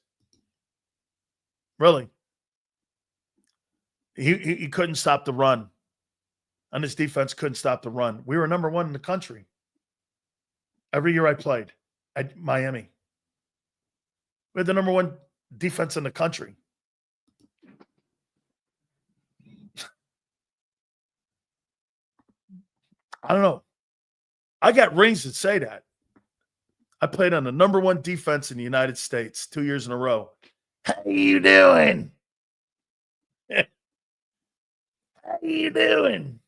Really. He couldn't stop the run. And his defense couldn't stop the run. We were number 1 in the country. Every year I played at Miami. We had the number 1 defense in the country. I don't know. I got rings that say that. I played on the number 1 defense in the United States 2 years in a row. How you doing? How you doing?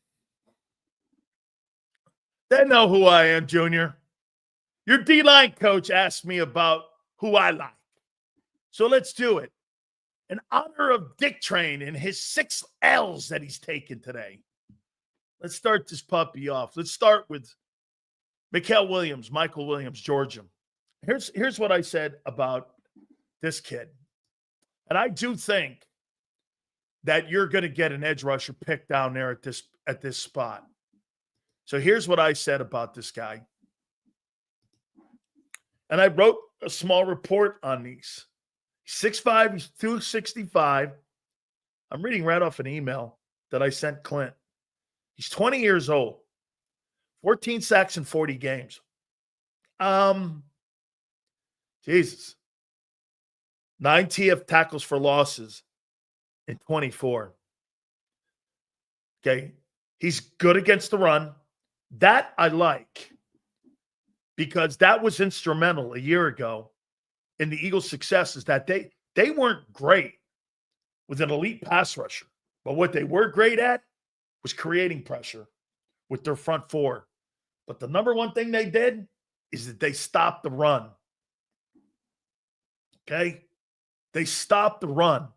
They know who I am, Junior. Your D-line coach asked me about who I like. So let's do it. In honor of Dick Train and his 6 L's that he's taken today. Let's start this puppy off. Let's start with Michael Williams, Georgia. Here's what I said about this kid. And I do think that you're going to get an edge rusher picked down there at this spot. So here's what I said about this guy. And I wrote a small report on these. He's 6'5", he's 265. I'm reading right off an email that I sent Clint. He's 20 years old. 14 sacks in 40 games. Jesus. 9 TF tackles for losses in 24. Okay. He's good against the run. That I like because that was instrumental a year ago in the Eagles' success is that they weren't great with an elite pass rusher. But what they were great at was creating pressure with their front 4. But the number 1 thing they did is that they stopped the run. Okay? They stopped the run.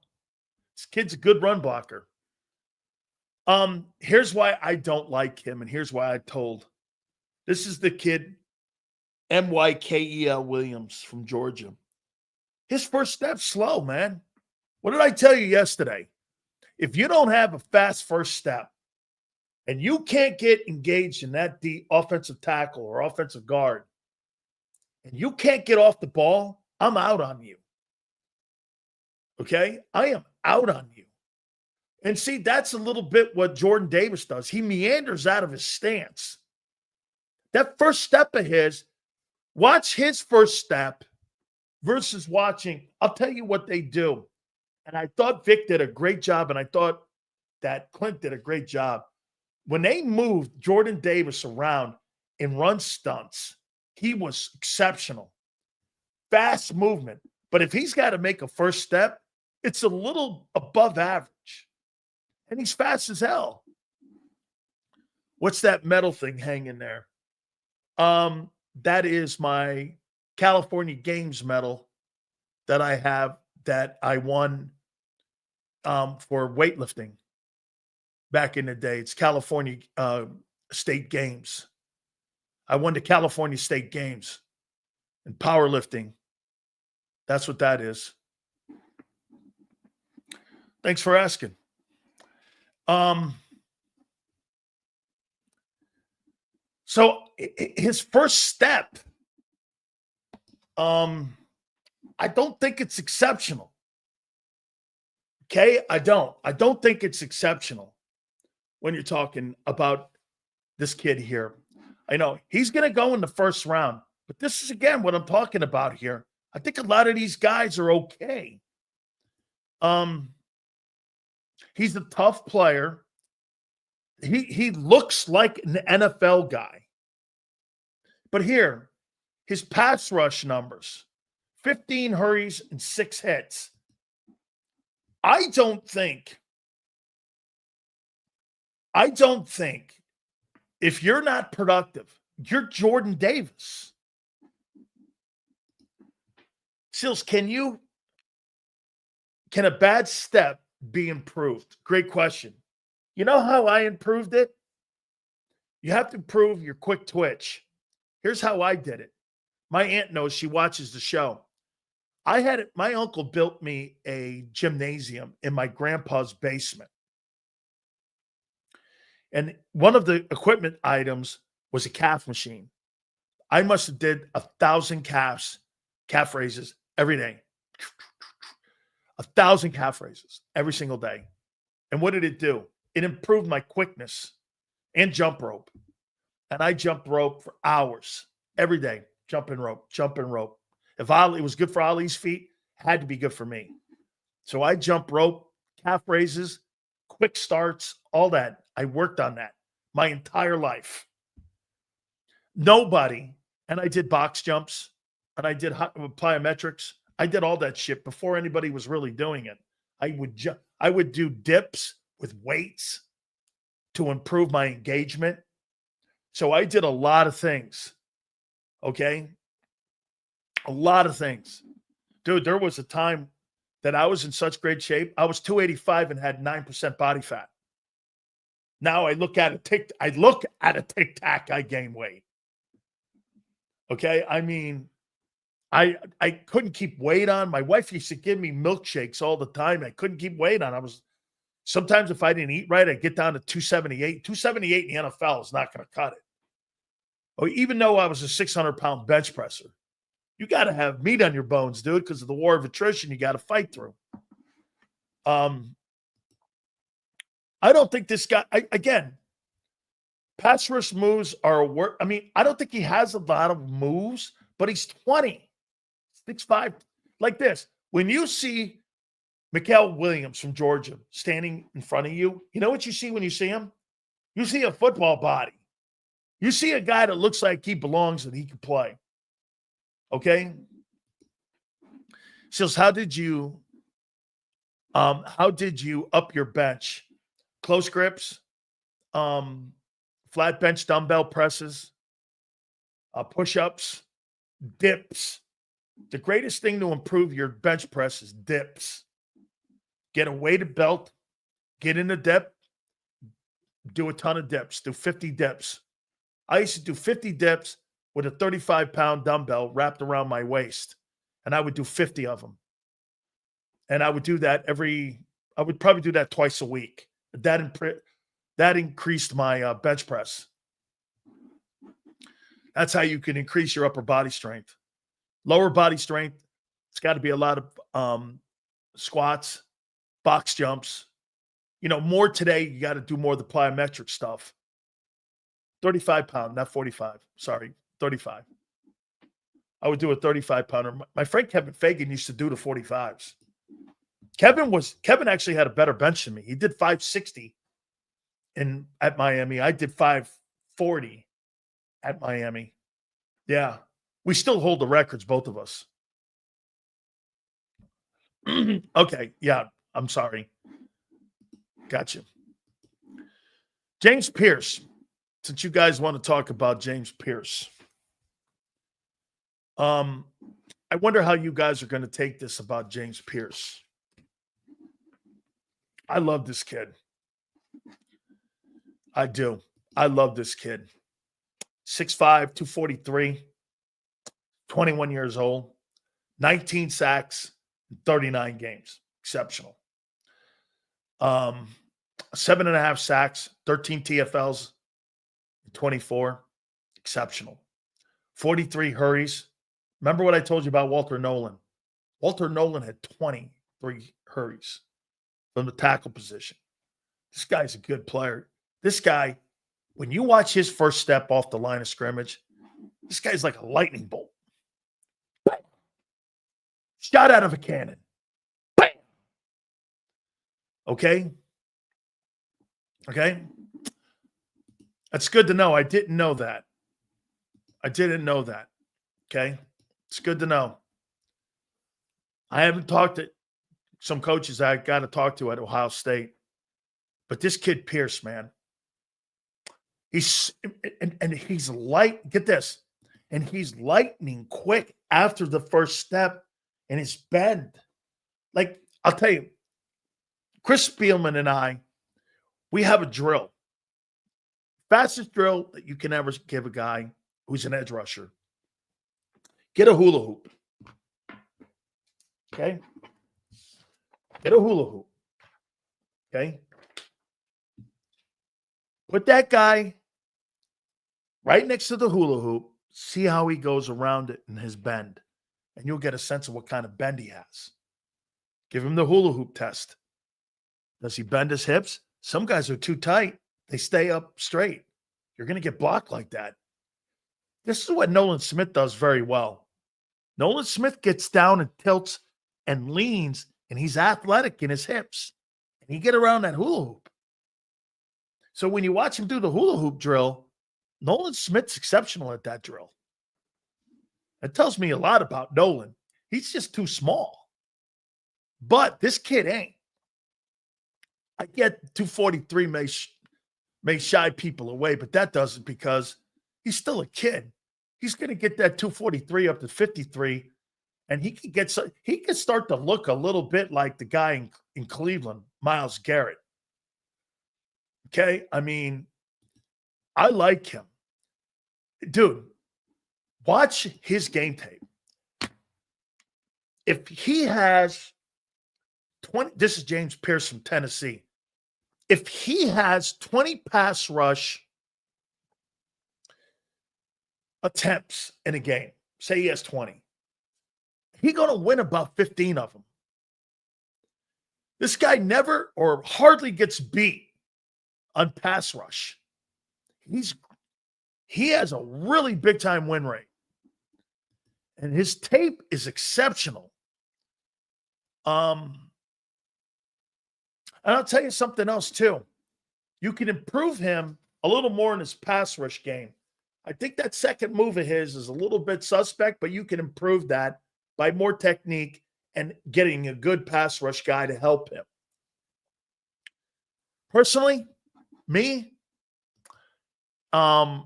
This kid's a good run blocker. Here's why I don't like him, and here's why I told. This is the kid, Michael Williams from Georgia. His first step's slow, man. What did I tell you yesterday? If you don't have a fast first step and you can't get engaged in that offensive tackle or offensive guard, and you can't get off the ball, I'm out on you. Okay? I am out on you. And see, that's a little bit what Jordan Davis does. He meanders out of his stance. That first step of his, watch his first step versus watching. I'll tell you what they do. And I thought Vic did a great job, and I thought that Clint did a great job. When they moved Jordan Davis around in run stunts, he was exceptional. Fast movement. But if he's got to make a first step, it's a little above average. And he's fast as hell. What's that metal thing hanging there? That is my California Games medal that I have that I won for weightlifting back in the day. It's California State Games. I won the California State Games in powerlifting. That's what that is. Thanks for asking. So his first step, I don't think it's exceptional. Okay, I don't think it's exceptional when you're talking about this kid here. I know he's going to go in the first round, but this is again what I'm talking about here. I think a lot of these guys are okay. He's a tough player. He looks like an NFL guy. But here, his pass rush numbers, 15 hurries and 6 hits. I don't think if you're not productive, you're Jordan Davis. Seals, can a bad step be improved? Great question. You know how I improved it? You have to improve your quick twitch. Here's how I did it. My aunt knows, she watches the show. My uncle built me a gymnasium in my grandpa's basement. And one of the equipment items was a calf machine. I must have did 1,000 calf raises every day. 1,000 calf raises every single day. And what did it do? It improved my quickness and jump rope. And I jumped rope for hours every day. Jumping rope. If it was good for Ali's feet, it had to be good for me. So I jump rope, calf raises, quick starts, all that. I worked on that my entire life. Nobody, and I did box jumps, and I did plyometrics. I did all that shit before anybody was really doing it. I would do dips with weights to improve my engagement. So I did a lot of things. Okay? A lot of things. Dude, there was a time that I was in such great shape. I was 285 and had 9% body fat. Now I look at a tic-tac, I gain weight. Okay? I mean, I couldn't keep weight on. My wife used to give me milkshakes all the time. I couldn't keep weight on. Sometimes if I didn't eat right, I'd get down to 278. 278 in the NFL is not going to cut it. Oh, even though I was a 600-pound bench presser, you got to have meat on your bones, dude, because of the war of attrition you got to fight through. I don't think this guy, again, pass rush moves are a work. I mean, I don't think he has a lot of moves, but he's 20, 6'5", like this. When you see Mikael Williams from Georgia standing in front of you, you know what you see when you see him? You see a football body. You see a guy that looks like he belongs and he can play. Okay? Seals, how did you up your bench? Close grips, flat bench dumbbell presses, push-ups, dips. The greatest thing to improve your bench press is dips. Get a weighted belt, get in a dip, do a ton of dips, do 50 dips. I used to do 50 dips with a 35-pound dumbbell wrapped around my waist, and I would do 50 of them. And I would do that I would probably do that twice a week. That increased my bench press. That's how you can increase your upper body strength. Lower body strength. It's got to be a lot of squats, box jumps. More today, you got to do more of the plyometric stuff. 35 pound, not 45. Sorry, 35. I would do a 35 pounder. My friend Kevin Fagan used to do the 45s. Kevin actually had a better bench than me. He did 560 at Miami. I did 540 at Miami. Yeah. We still hold the records, both of us. Okay. Yeah. I'm sorry. Gotcha. James Pierce. Since you guys want to talk about James Pierce. I wonder how you guys are going to take this about James Pierce. I love this kid. I do. I love this kid. 6'5", 243, 21 years old, 19 sacks, 39 games. Exceptional. 7.5 sacks, 13 TFLs, 24. Exceptional. 43 hurries. Remember what I told you about Walter Nolan? Walter Nolan had 23 hurries from the tackle position. This guy's a good player. This guy, when you watch his first step off the line of scrimmage, this guy's like a lightning bolt. Bam. Shot out of a cannon. Bam. Okay? Okay? That's good to know. I didn't know that. Okay? It's good to know. I haven't talked to some coaches I got to talk to at Ohio State. But this kid Pierce, man, he's light. Get this. And he's lightning quick after the first step and his bend. Like, I'll tell you, Chris Spielman and I, we have a drill. Fastest drill that you can ever give a guy who's an edge rusher. Get a hula hoop. Okay? Get a hula hoop. Okay? Put that guy right next to the hula hoop. See how he goes around it in his bend. And you'll get a sense of what kind of bend he has. Give him the hula hoop test. Does he bend his hips? Some guys are too tight. They stay up straight. You're going to get blocked like that. This is what Nolan Smith does very well. Nolan Smith gets down and tilts and leans, and he's athletic in his hips. And he get around that hula hoop. So when you watch him do the hula hoop drill, Nolan Smith's exceptional at that drill. It tells me a lot about Nolan. He's just too small. But this kid ain't. I get 243 may shy people away, but that doesn't because he's still a kid. He's going to get that 243 up to 53, and he can start to look a little bit like the guy in Cleveland, Myles Garrett. Okay? I mean, I like him. Dude, watch his game tape. If he has 20, this is James Pierce from Tennessee. If he has 20 pass rush attempts in a game, say he has 20, he's going to win about 15 of them. This guy never or hardly gets beat on pass rush. He has a really big-time win rate. And his tape is exceptional. And I'll tell you something else, too. You can improve him a little more in his pass rush game. I think that second move of his is a little bit suspect, but you can improve that by more technique and getting a good pass rush guy to help him. Personally, me, I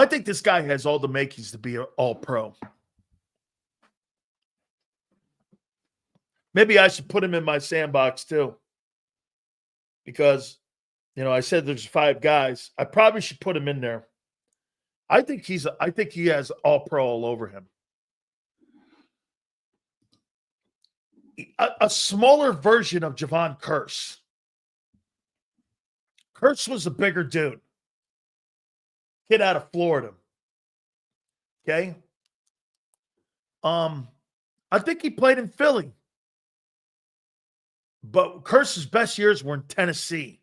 think this guy has all the makings to be an all-pro. Maybe I should put him in my sandbox too. Because, I said there's 5 guys. I probably should put him in there. I think he has all-pro all over him. A smaller version of Javon Curse. Curse was a bigger dude. Kid out of Florida. Okay. I think he played in Philly. But Kurtz's best years were in Tennessee.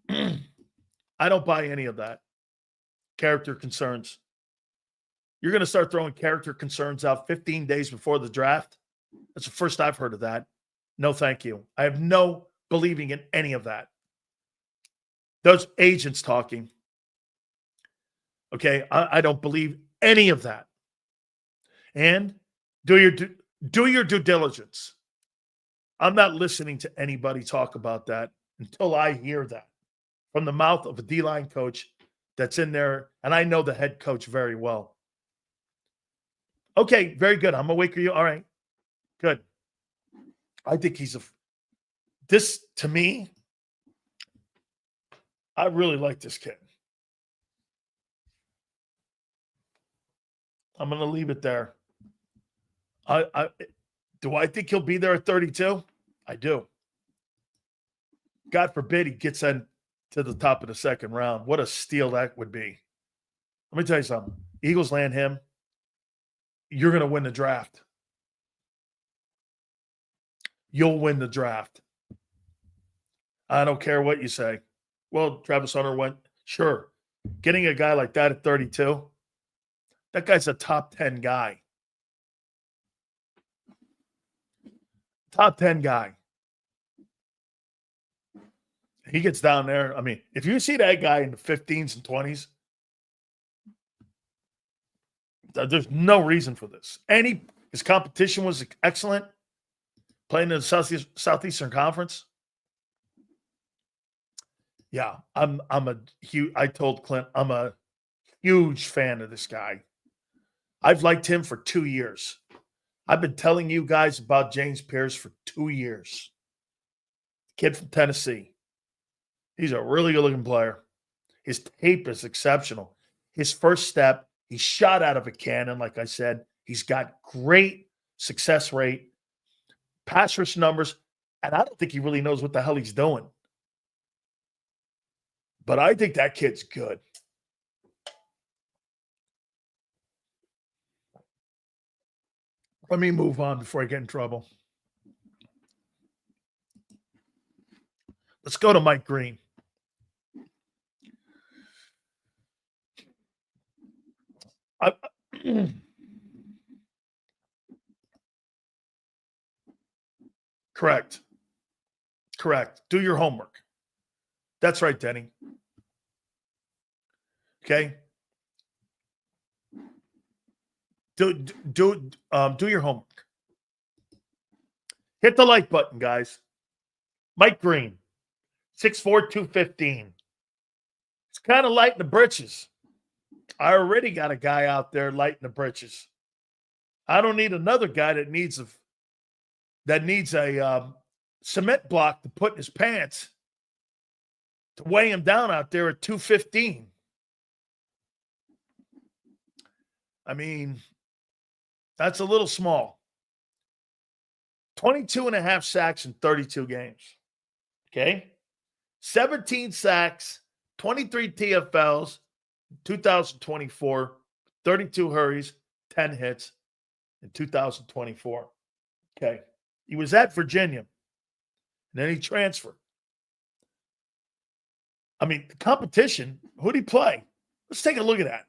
I don't buy any of that. Character concerns. You're going to start throwing character concerns out 15 days before the draft? That's the first I've heard of that. No, thank you. I have no believing in any of that. Those agents talking. Okay, I don't believe any of that. And do your due diligence. I'm not listening to anybody talk about that until I hear that from the mouth of a D-line coach that's in there, and I know the head coach very well. Okay, very good. I'm awake for you. All right, good. I think this, to me, I really like this kid. I'm going to leave it there. Do I think he'll be there at 32? I do. God forbid he gets in to the top of the second round. What a steal that would be. Let me tell you something. Eagles land him. You're going to win the draft. You'll win the draft. I don't care what you say. Well, Travis Hunter went. Sure. Getting a guy like that at 32, that guy's a top 10 guy. Top 10 guy. He gets down there. I mean, if you see that guy in the 15s and 20s, there's no reason for this. His competition was excellent. Playing in the Southeastern Conference. Yeah, I told Clint, I'm a huge fan of this guy. I've liked him for 2 years. I've been telling you guys about James Pierce for 2 years. Kid from Tennessee. He's a really good-looking player. His tape is exceptional. His first step, he shot out of a cannon, like I said. He's got great success rate, pass rush numbers, and I don't think he really knows what the hell he's doing. But I think that kid's good. Let me move on before I get in trouble. Let's go to Mike Green. Correct. Do your homework. That's right, Denny. Okay. Do your homework. Hit the like button, guys. Mike Green, 6'4", 215. It's kind of light in the britches. I already got a guy out there light in the britches. I don't need another guy that needs a cement block to put in his pants to weigh him down out there at 215. I mean, that's a little small. 22 and a half sacks in 32 games. Okay? 17 sacks, 23 TFLs, 2024, 32 hurries, 10 hits in 2024. Okay. He was at Virginia. And then he transferred. I mean, the competition, who'd he play? Let's take a look at that.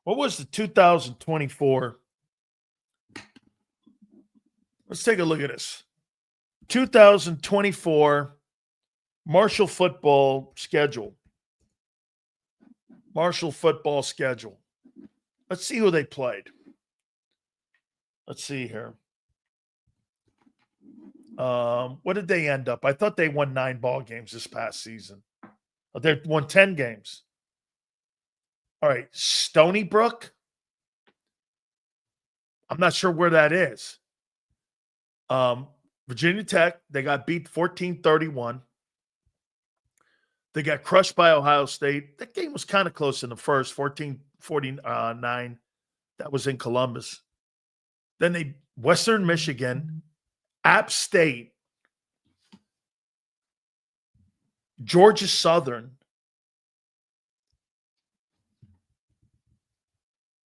What was the 2024? Let's take a look at this. 2024 Marshall football schedule. Let's see who they played. Let's see here. What did they end up? I thought they won 9 ball games this past season. They won 10 games. All right, Stony Brook. I'm not sure where that is. Virginia Tech, they got beat 14-31. They got crushed by Ohio State. That game was kind of close in the first, 14-49. That was in Columbus. Then Western Michigan, App State, Georgia Southern,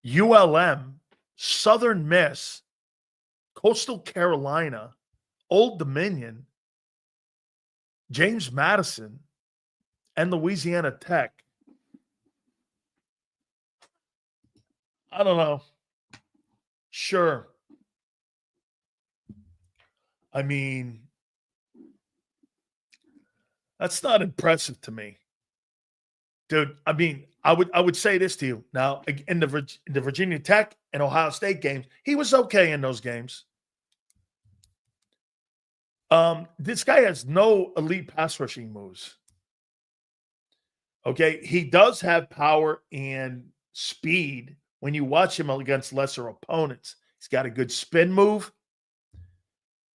ULM, Southern Miss, Coastal Carolina, Old Dominion, James Madison, and Louisiana Tech. I don't know. Sure. I mean, that's not impressive to me. Dude, I mean, I would say this to you. Now, in the Virginia Tech and Ohio State games, he was okay in those games. This guy has no elite pass rushing moves. Okay, he does have power and speed when you watch him against lesser opponents. He's got a good spin move.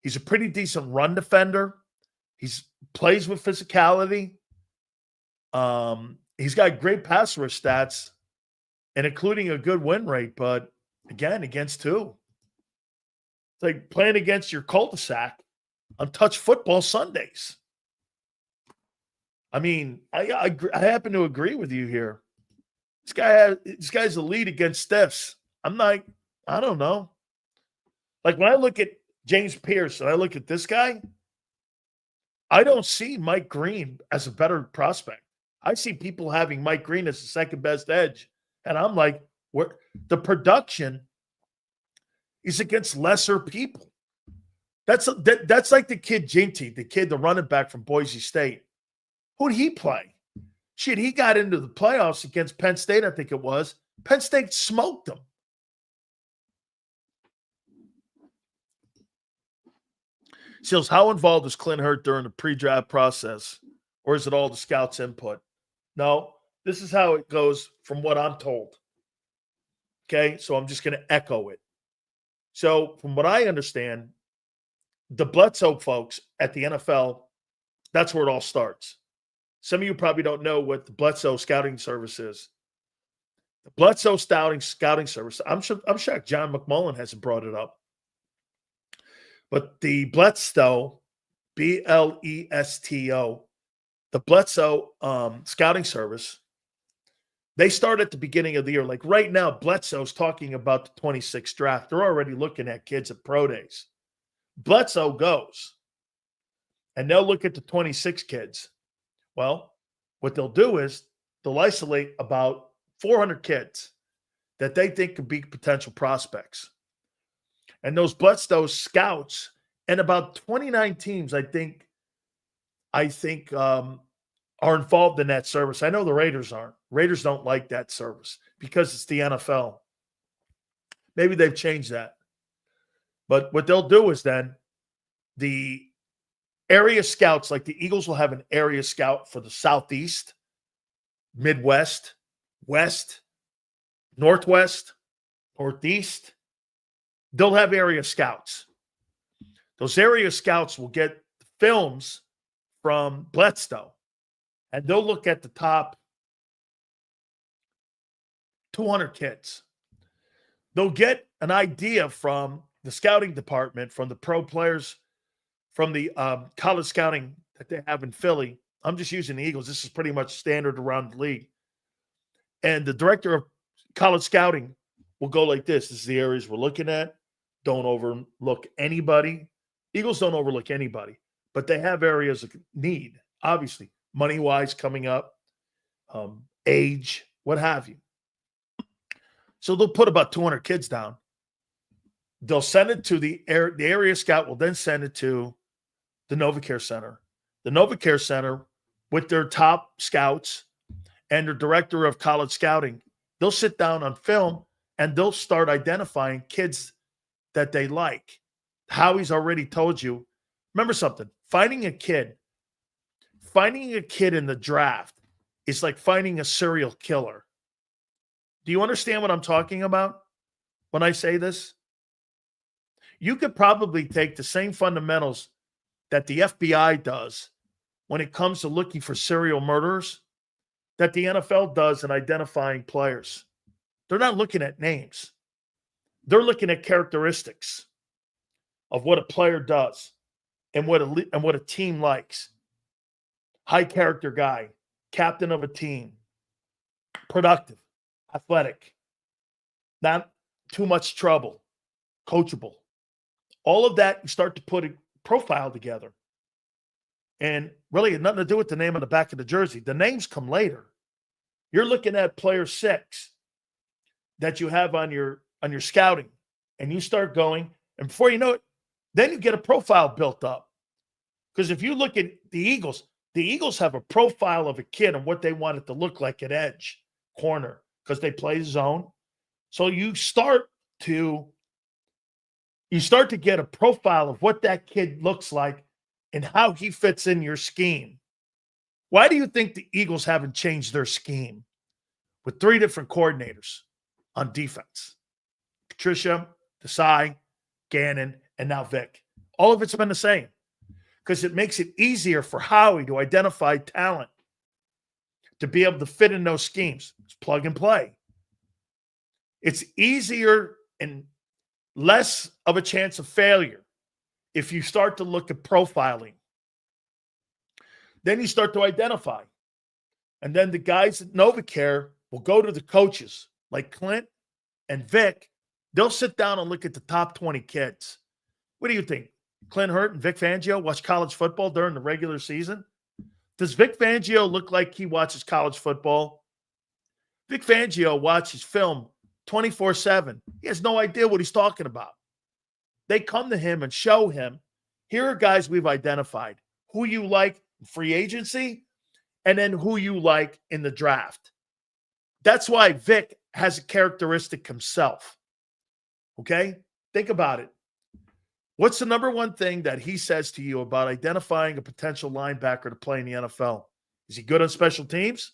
He's a pretty decent run defender. He's plays with physicality. He's got great pass rush stats, and including a good win rate. But again, against who? It's like playing against your cul-de-sac on touch football Sundays. I mean, I happen to agree with you here. This guy's a lead against stiffs. I'm like, I don't know. Like when I look at James Pierce and I look at this guy, I don't see Mike Green as a better prospect. I see people having Mike Green as the second best edge. And I'm like, the production is against lesser people. That's like the kid Jinty, the running back from Boise State. Who'd he play? Shit, he got into the playoffs against Penn State, I think it was. Penn State smoked him. Seals, how involved is Clint Hurt during the pre-draft process? Or is it all the scouts' input? No, this is how it goes from what I'm told. Okay, so I'm just going to echo it. So from what I understand, the Bledsoe folks at the NFL, that's where it all starts. Some of you probably don't know what the Bledsoe Scouting Service is. The Bledsoe Scouting Service, I'm shocked John McMullen hasn't brought it up. But the Bledsoe, B-L-E-S-T-O, the Bledsoe Scouting Service, they start at the beginning of the year. Like right now, Bledsoe's talking about the 26th draft. They're already looking at kids at pro days. Bledsoe goes, and they'll look at the 26 kids. Well, what they'll do is they'll isolate about 400 kids that they think could be potential prospects. And those Bledsoe scouts and about 29 teams, I think are involved in that service. I know the Raiders aren't. Raiders don't like that service because it's the NFL. Maybe they've changed that. But what they'll do is then the area scouts, like the Eagles will have an area scout for the Southeast, Midwest, West, Northwest, Northeast. They'll have area scouts. Those area scouts will get films from Bledsoe, and they'll look at the top 200 kids. They'll get an idea from the scouting department, from the pro players, from the college scouting that they have in Philly. I'm just using the Eagles. This is pretty much standard around the league. And the director of college scouting will go like this. This is the areas we're looking at. Don't overlook anybody. Eagles don't overlook anybody, but they have areas of need, obviously, money-wise coming up, age, what have you. So they'll put about 200 kids down. They'll send it to the area scout will then send it to the NovaCare Center. The NovaCare Center, with their top scouts and their director of college scouting, they'll sit down on film and they'll start identifying kids that they like. Howie's already told you. Remember something, finding a kid in the draft is like finding a serial killer. Do you understand what I'm talking about when I say this? You could probably take the same fundamentals that the FBI does when it comes to looking for serial murderers that the NFL does in identifying players. They're not looking at names. They're looking at characteristics of what a player does and what a team likes. High character guy, captain of a team, productive, athletic, not too much trouble, coachable. All of that, you start to put a profile together. And really had nothing to do with the name on the back of the jersey. The names come later. You're looking at player 6 that you have on your scouting, and you start going, and before you know it, then you get a profile built up. Because if you look at the Eagles have a profile of a kid and what they want it to look like at edge, corner, because they play zone. So you start to get a profile of what that kid looks like and how he fits in your scheme. Why do you think the Eagles haven't changed their scheme with 3 different coordinators on defense? Patricia, Desai, Gannon, and now Vic. All of it's been the same because it makes it easier for Howie to identify talent, to be able to fit in those schemes. It's plug and play. It's easier and less of a chance of failure if you start to look at profiling. Then you start to identify. And then the guys at NovaCare will go to the coaches like Clint and Vic. They'll sit down and look at the top 20 kids. What do you think? Clint Hurt and Vic Fangio watch college football during the regular season? Does Vic Fangio look like he watches college football? Vic Fangio watches film 24/7. He has no idea what he's talking about. They come to him and show him, here are guys we've identified, who you like in free agency, and then who you like in the draft. That's why Vic has a characteristic himself. Okay? Think about it. What's the number one thing that he says to you about identifying a potential linebacker to play in the NFL? Is he good on special teams?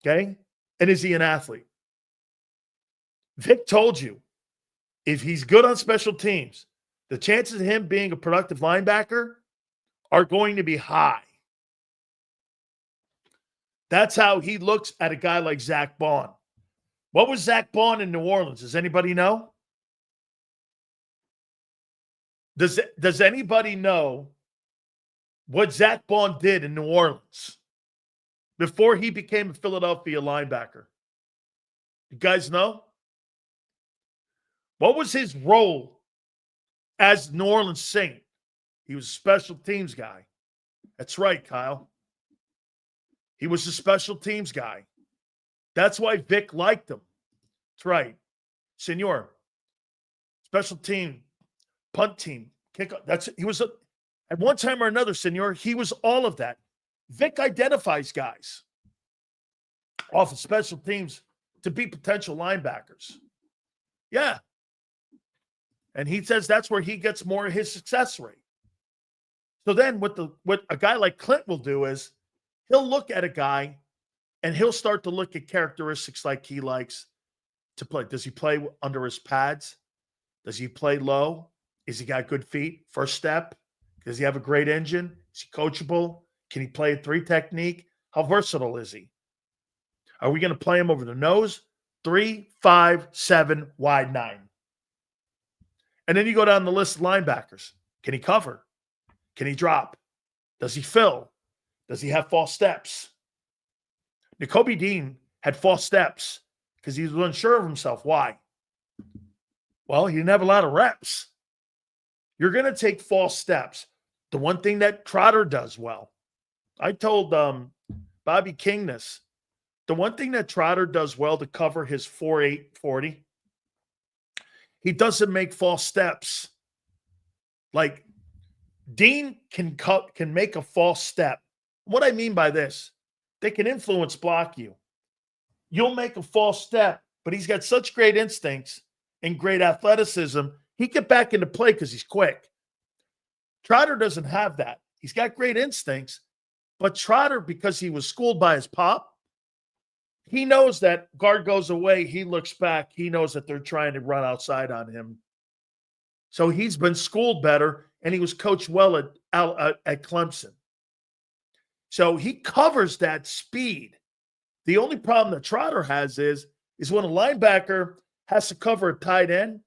Okay? And is he an athlete? Vic told you, if he's good on special teams, the chances of him being a productive linebacker are going to be high. That's how he looks at a guy like Zach Bond. What was Zach Bond in New Orleans? Does anybody know? Does anybody know what Zach Bond did in New Orleans before he became a Philadelphia linebacker? You guys know? What was his role as New Orleans Saint? He was a special teams guy. That's right, Kyle. He was a special teams guy. That's why Vic liked him. That's right. Senor, special team, punt team, kickoff. At one time or another, Senor, he was all of that. Vic identifies guys off of special teams to be potential linebackers. Yeah. And he says that's where he gets more of his success rate. So then what a guy like Clint will do is he'll look at a guy and he'll start to look at characteristics like he likes to play. Does he play under his pads? Does he play low? Is he got good feet? First step? Does he have a great engine? Is he coachable? Can he play a 3 technique? How versatile is he? Are we going to play him over the nose? 3, 5, 7, wide 9. And then you go down the list of linebackers. Can he cover? Can he drop? Does he fill? Does he have false steps? Nakobe Dean had false steps because he was unsure of himself. Why? Well, he didn't have a lot of reps. You're going to take false steps. The one thing that Trotter does well, I told Bobby King this. The one thing that Trotter does well to cover his 4.8 40, he doesn't make false steps. Like Dean can make a false step. What I mean by this, they can influence block you. You'll make a false step, but he's got such great instincts and great athleticism. He get back into play because he's quick. Trotter doesn't have that. He's got great instincts, but Trotter, because he was schooled by his pop, he knows that guard goes away. He looks back. He knows that they're trying to run outside on him. So he's been schooled better, and he was coached well at Clemson. So he covers that speed. The only problem that Trotter has is when a linebacker has to cover a tight end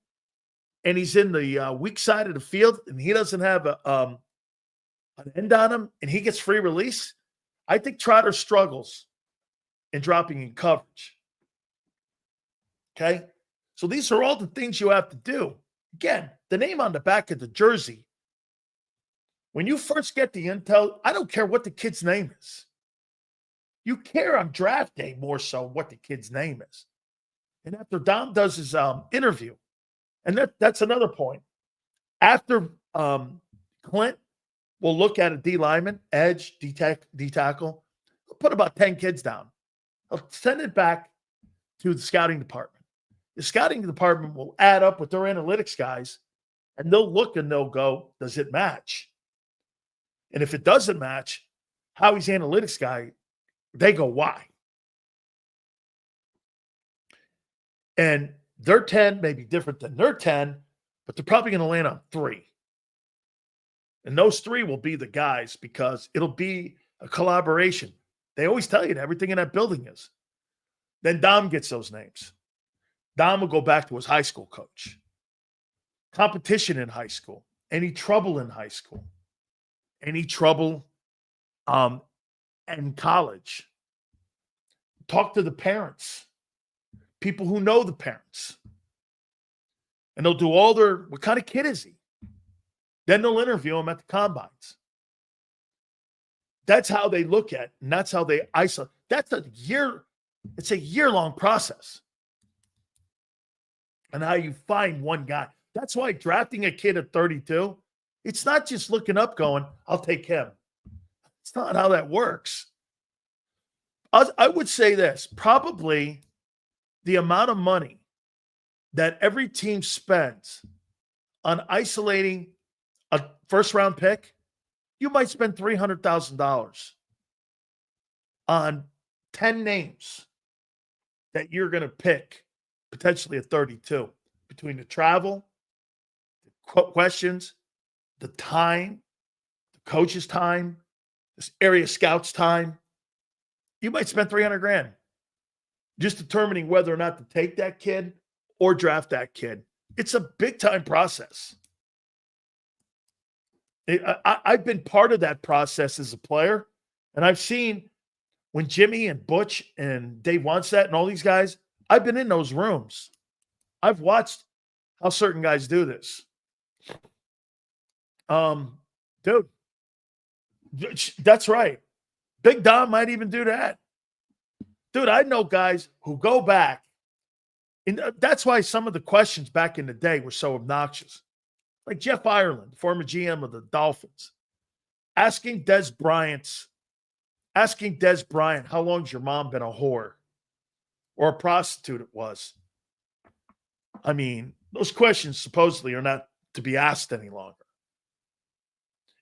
and he's in the weak side of the field and he doesn't have an end on him and he gets free release, I think Trotter struggles in dropping in coverage. Okay? So these are all the things you have to do. Again, the name on the back of the jersey. When you first get the intel, I don't care what the kid's name is. You care on draft day more so what the kid's name is. And after Dom does his interview, and that's another point. After Clint will look at a D lineman, edge, D tackle, he'll put about 10 kids down. He'll send it back to the scouting department. The scouting department will add up with their analytics guys, and they'll look and they'll go, does it match? And if it doesn't match, Howie's analytics guy, they go, why? And their 10 may be different than their 10, but they're probably going to land on 3. And those 3 will be the guys because it'll be a collaboration. They always tell you that everything in that building is. Then Dom gets those names. Dom will go back to his high school coach. Competition in high school. Any trouble in high school. Any trouble in college. Talk to the parents. People who know the parents. And they'll do all their, what kind of kid is he? Then they'll interview him at the combines. That's how they look at, and that's how they isolate. That's a year, it's a year-long process. And how you find one guy. That's why drafting a kid at 32, it's not just looking up going, I'll take him. It's not how that works. I would say this, probably the amount of money that every team spends on isolating a first-round pick, you might spend $300,000 on 10 names that you're going to pick potentially at 32 between the travel, the questions, the time, the coach's time, this area scout's time. You might spend $300,000 just determining whether or not to take that kid or draft that kid. It's a big-time process. I've been part of that process as a player, and I've seen when Jimmy and Butch and Dave Wannstedt and all these guys, I've been in those rooms. I've watched how certain guys do this. Dude, that's right. Big Dom might even do that. Dude, I know guys who go back, and that's why some of the questions back in the day were so obnoxious. Like Jeff Ireland, former GM of the Dolphins, asking Des Bryant, how long's your mom been a whore or a prostitute it was? I mean, those questions supposedly are not to be asked any longer.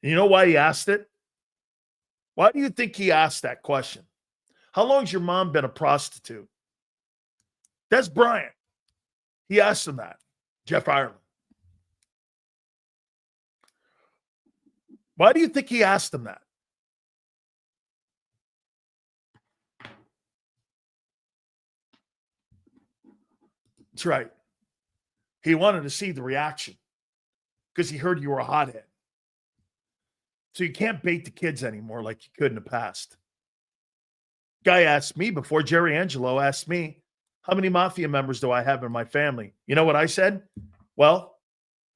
And you know why he asked it? Why do you think he asked that question? How long's your mom been a prostitute? Des Bryant. He asked him that. Jeff Ireland. Why do you think he asked him that? That's right. He wanted to see the reaction because he heard you were a hothead. So you can't bait the kids anymore like you could in the past. Guy asked me before, Jerry Angelo asked me, how many mafia members do I have in my family? You know what I said? Well,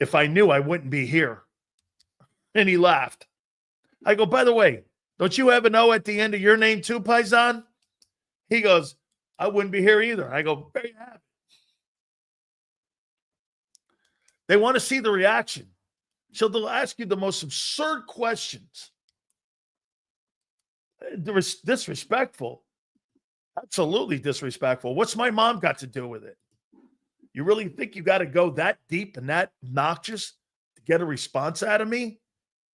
if I knew, I wouldn't be here. And he laughed. I go, by the way, don't you have an O at the end of your name too, Paisan? He goes, I wouldn't be here either. I go, there you have it. They want to see the reaction. So they'll ask you the most absurd questions. Disrespectful. Absolutely disrespectful. What's my mom got to do with it? You really think you got to go that deep and that obnoxious to get a response out of me?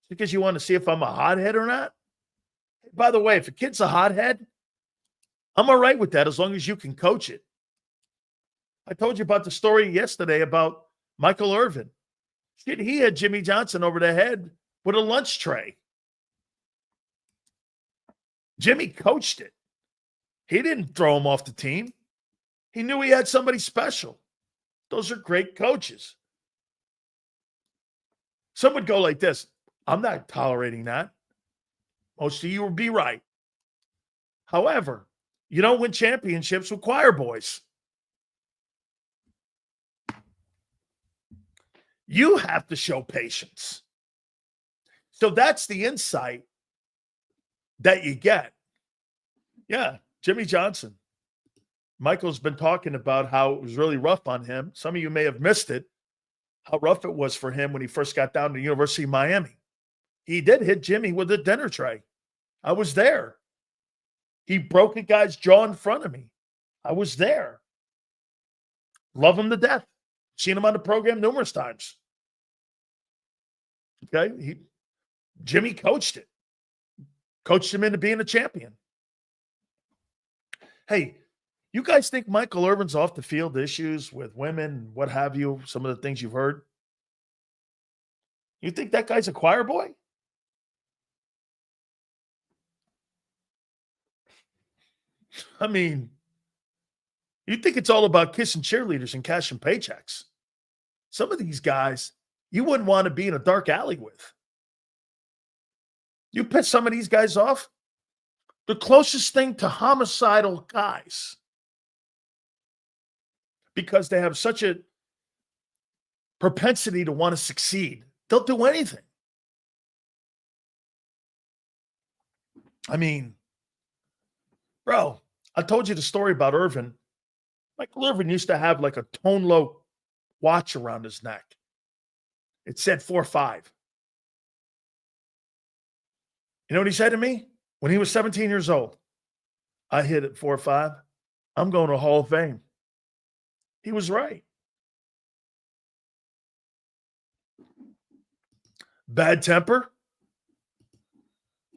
Because you want to see if I'm a hothead or not? By the way, if a kid's a hothead, I'm all right with that as long as you can coach it. I told you about the story yesterday about Michael Irvin. Shit, he had Jimmy Johnson over the head with a lunch tray. Jimmy coached it. He didn't throw him off the team. He knew he had somebody special. Those are great coaches. Some would go like this. I'm not tolerating that. Most of you would be right. However, you don't win championships with choir boys. You have to show patience. So that's the insight that you get. Yeah, Jimmy Johnson. Michael's been talking about how it was really rough on him. Some of you may have missed it, how rough it was for him when he first got down to the University of Miami. He did hit Jimmy with a dinner tray. I was there. He broke a guy's jaw in front of me. I was there. Love him to death. Seen him on the program numerous times. Okay? Jimmy coached it. Coached him into being a champion. Hey, you guys think Michael Irvin's off the field issues with women, what have you, some of the things you've heard? You think that guy's a choir boy? I mean, you think it's all about kissing cheerleaders and cashing paychecks. Some of these guys you wouldn't want to be in a dark alley with. You piss some of these guys off, the closest thing to homicidal guys, because they have such a propensity to want to succeed. They'll do anything. I mean, bro, I told you the story about Irvin. Michael Irvin used to have like a tone low watch around his neck. It said 4.5. You know what he said to me when he was 17 years old? I hit it 4.5. I'm going to Hall of Fame. He was right. Bad temper?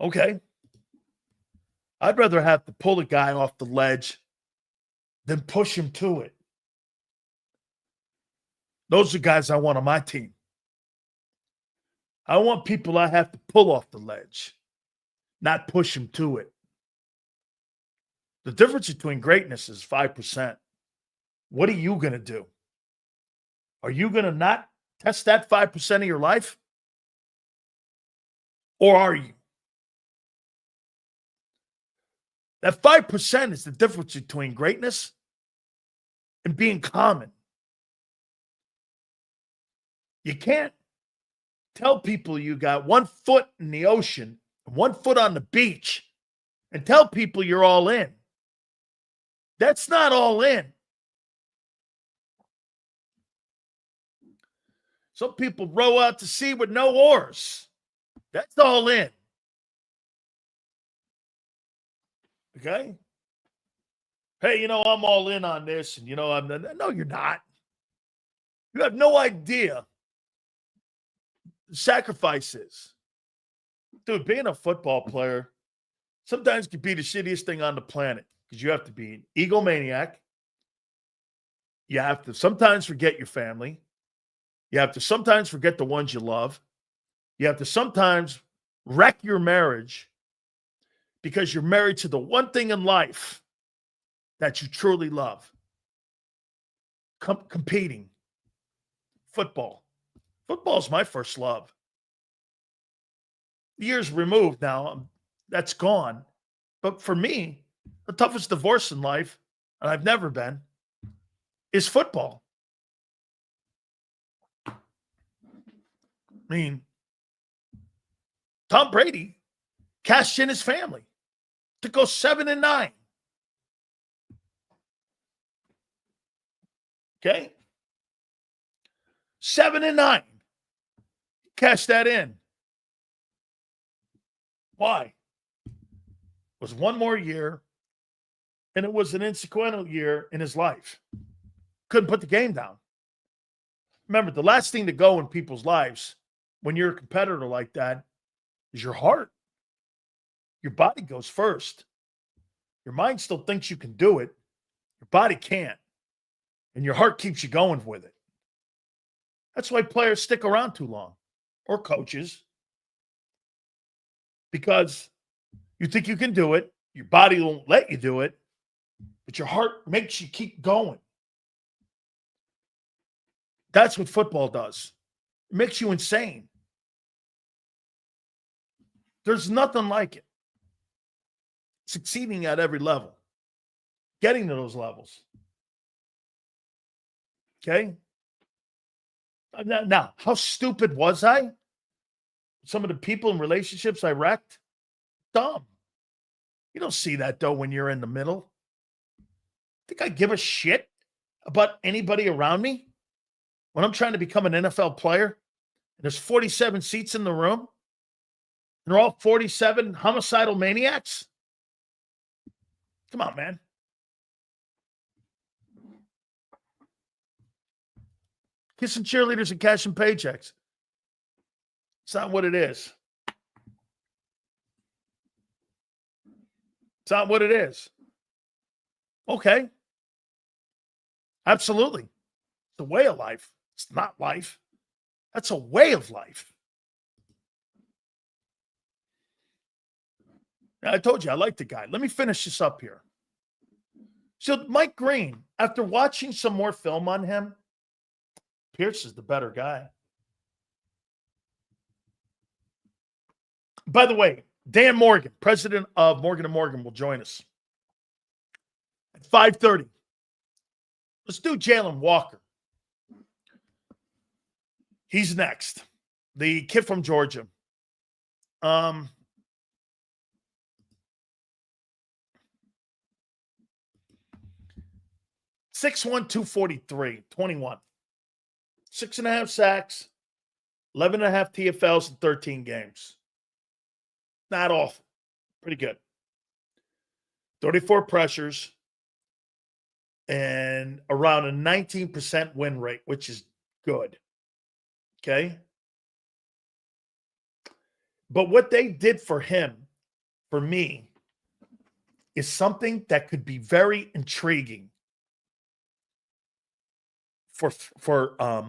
Okay. I'd rather have to pull a guy off the ledge than push him to it. Those are guys I want on my team. I want people I have to pull off the ledge, not push them to it. The difference between greatness is 5%. What are you going to do? Are you going to not test that 5% of your life? Or are you? That 5% is the difference between greatness and being common. You can't tell people you got 1 foot in the ocean, 1 foot on the beach, and tell people you're all in. That's not all in. Some people row out to sea with no oars. That's all in. Okay? Hey, I'm all in on this, and no, you're not. You have no idea the sacrifices. Dude, being a football player sometimes can be the shittiest thing on the planet because you have to be an egomaniac. You have to sometimes forget your family. You have to sometimes forget the ones you love. You have to sometimes wreck your marriage because you're married to the one thing in life that you truly love. Competing. Football. Football's my first love. Years removed now, that's gone. But for me, the toughest divorce in life, and I've never been, is football. I mean, Tom Brady cashed in his family to go 7-9. Okay? 7-9. Cash that in. Why? It was one more year, and it was an insequential year in his life. Couldn't put the game down. Remember, the last thing to go in people's lives when you're a competitor like that is your heart. Your body goes first. Your mind still thinks you can do it. Your body can't. And your heart keeps you going with it. That's why players stick around too long, or coaches, because you think you can do it. Your body won't let you do it, but your heart makes you keep going. That's what football does. It makes you insane. There's nothing like it. Succeeding at every level. Getting to those levels. Okay? Now, how stupid was I? Some of the people and relationships I wrecked? Dumb. You don't see that, though, when you're in the middle. Think I give a shit about anybody around me when I'm trying to become an NFL player? And there's 47 seats in the room, and they're all 47 homicidal maniacs? Come on, man. Kissing cheerleaders and cashing paychecks. It's not what it is. It's not what it is. Okay. Absolutely. It's a way of life. It's not life. That's a way of life. Now, I told you I like the guy. Let me finish this up here. So Mike Green, after watching some more film on him, Pierce is the better guy. By the way, Dan Morgan, president of Morgan & Morgan, will join us at 5:30. Let's do Jalen Walker. He's next. The kid from Georgia. 6'1", 243, 21. 6.5 sacks, 11.5 TFLs in 13 games. Not awful. Pretty good. 34 pressures and around a 19% win rate, which is good. Okay? But what they did for him, for me, is something that could be very intriguing for I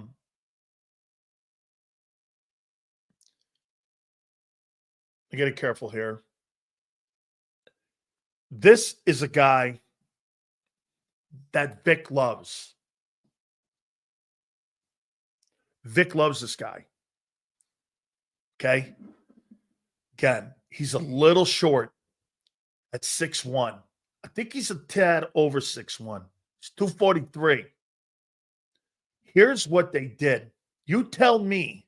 got to be careful here. This is a guy that Vic loves. Vic loves this guy. Okay? Again, he's a little short at 6'1". I think he's a tad over 6'1". He's 243. Here's what they did. You tell me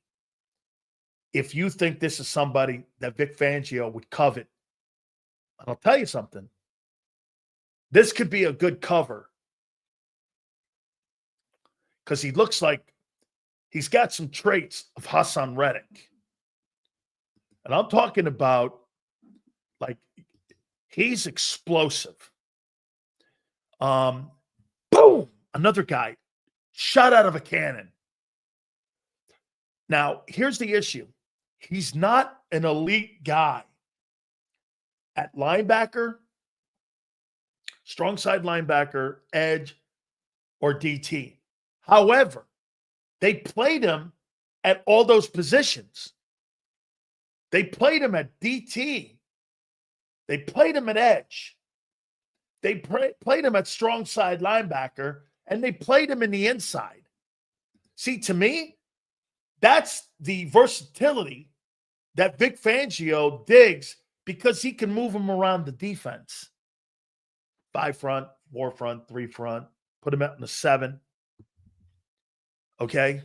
if you think this is somebody that Vic Fangio would covet. And I'll tell you something. This could be a good cover because he looks like he's got some traits of Hassan Reddick. And I'm talking about, like, he's explosive. Boom! Another guy shot out of a cannon. Now, here's the issue. He's not an elite guy at linebacker, strong side linebacker, edge, or DT. However, they played him at all those positions. They played him at DT. They played him at edge. They played him at strong side linebacker, and they played him in the inside. See, to me, that's the versatility that Vic Fangio digs because he can move him around the defense. 5 front, 4 front, 3 front, put him out in the 7. Okay?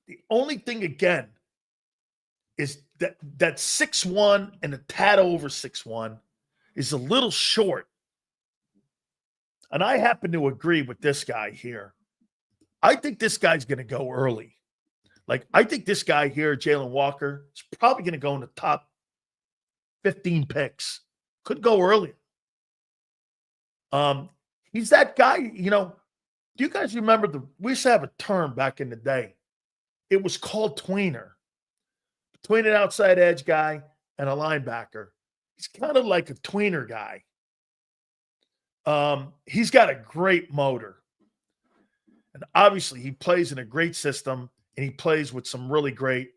The only thing, again, is that 6'1" and a tad over 6'1" is a little short. And I happen to agree with this guy here. I think this guy's going to go early. Like, I think this guy here, Jalen Walker, is probably going to go in the top 15 picks. Could go earlier. He's that guy, you know. Do you guys remember we used to have a term back in the day? It was called tweener. Between an outside edge guy and a linebacker. He's kind of like a tweener guy. He's got a great motor. And obviously he plays in a great system and he plays with some really great.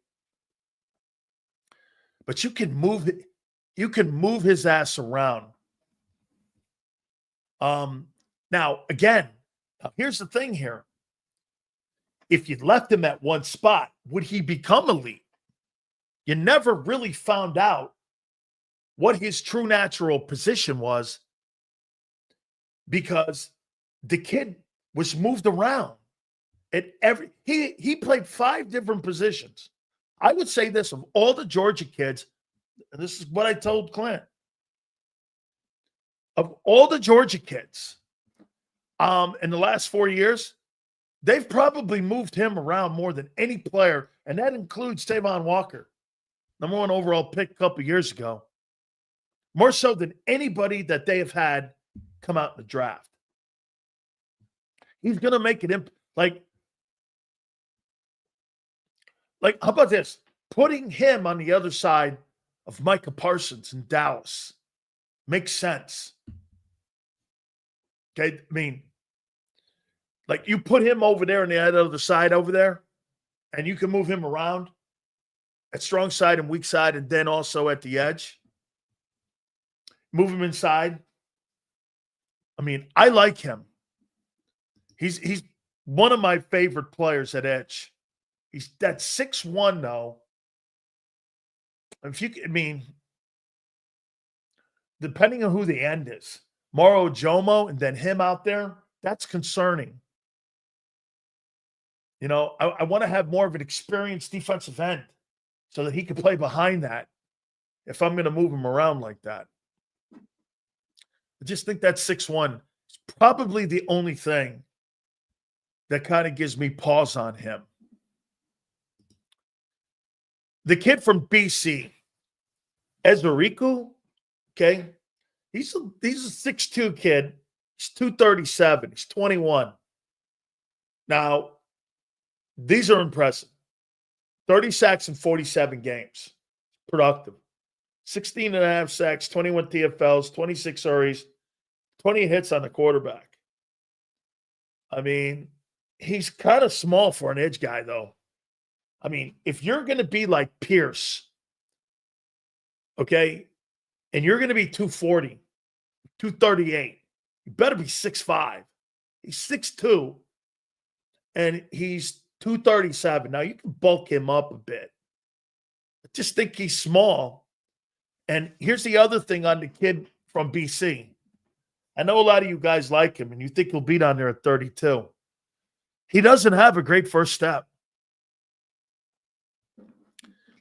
But you can move his ass around. Now, again, here's the thing here. If you left him at one spot, would he become elite? You never really found out what his true natural position was because the kid was moved around. He played 5 different positions. I would say this of all the Georgia kids, and this is what I told Clint. Of all the Georgia kids, in the last 4 years, they've probably moved him around more than any player, and that includes Tavon Walker, number 1 overall pick a couple years ago. More so than anybody that they have had come out in the draft. He's going to make it like, how about this? Putting him on the other side of Micah Parsons in Dallas makes sense. Okay, I mean, like you put him over there on the other side over there, and you can move him around at strong side and weak side, and then also at the edge. Move him inside. I mean, I like him. He's one of my favorite players at edge. He's that 6'1", though. Depending on who the end is, Moro Jomo and then him out there, that's concerning. I want to have more of an experienced defensive end so that he can play behind that if I'm going to move him around like that. I just think that 6'1" is probably the only thing that kind of gives me pause on him. The kid from BC, Ezeriku, okay, he's a 6'2" kid. He's 237. He's 21. Now, these are impressive. 30 sacks in 47 games. Productive. 16 and a half sacks, 21 TFLs, 26 hurries, 20 hits on the quarterback. I mean, he's kind of small for an edge guy, though. I mean, if you're going to be like Pierce, okay, and you're going to be 240, 238, you better be 6'5". He's 6'2", and he's 237. Now, you can bulk him up a bit. I just think he's small. And here's the other thing on the kid from BC. I know a lot of you guys like him, and you think he'll be down there at 32. He doesn't have a great first step.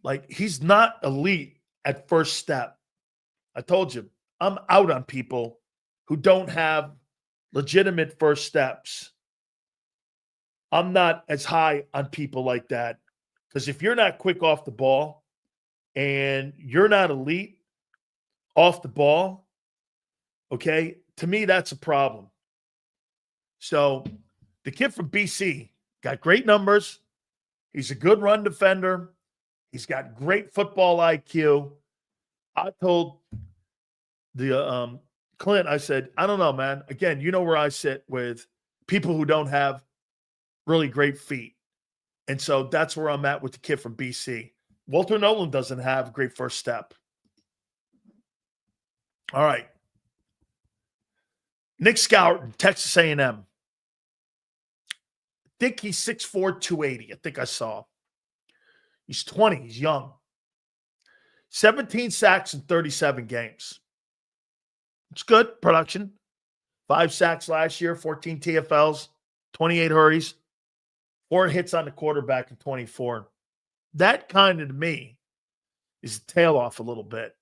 Like, he's not elite at first step. I told you, I'm out on people who don't have legitimate first steps. I'm not as high on people like that. Because if you're not quick off the ball and you're not elite off the ball, okay, to me, that's a problem. So the kid from BC got great numbers. He's a good run defender. He's got great football IQ. I told the Clint, I said, I don't know, man. Again, you know where I sit with people who don't have really great feet. And so that's where I'm at with the kid from BC. Walter Nolan doesn't have a great first step. All right. Nick Scourton, Texas A&M. I think he's 6'4", 280. I think I saw. He's 20. He's young. 17 sacks in 37 games. It's good production. 5 sacks last year, 14 TFLs, 28 hurries, 4 hits on the quarterback in 24. That kind of, to me, is a tail off a little bit.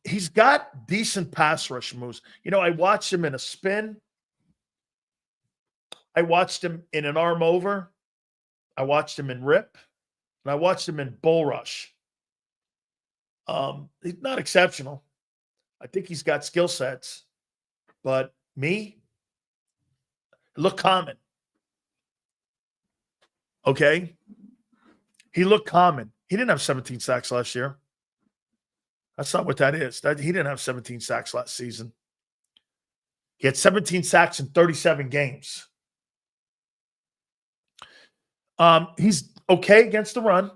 He's got decent pass rush moves. I watched him in a spin. I watched him in an arm over. I watched him in rip. And I watched him in bull rush. He's not exceptional. I think he's got skill sets. But me, it looked common. Okay? He looked common. He didn't have 17 sacks last year. That's not what that is. He didn't have 17 sacks last season. He had 17 sacks in 37 games. He's okay against the run.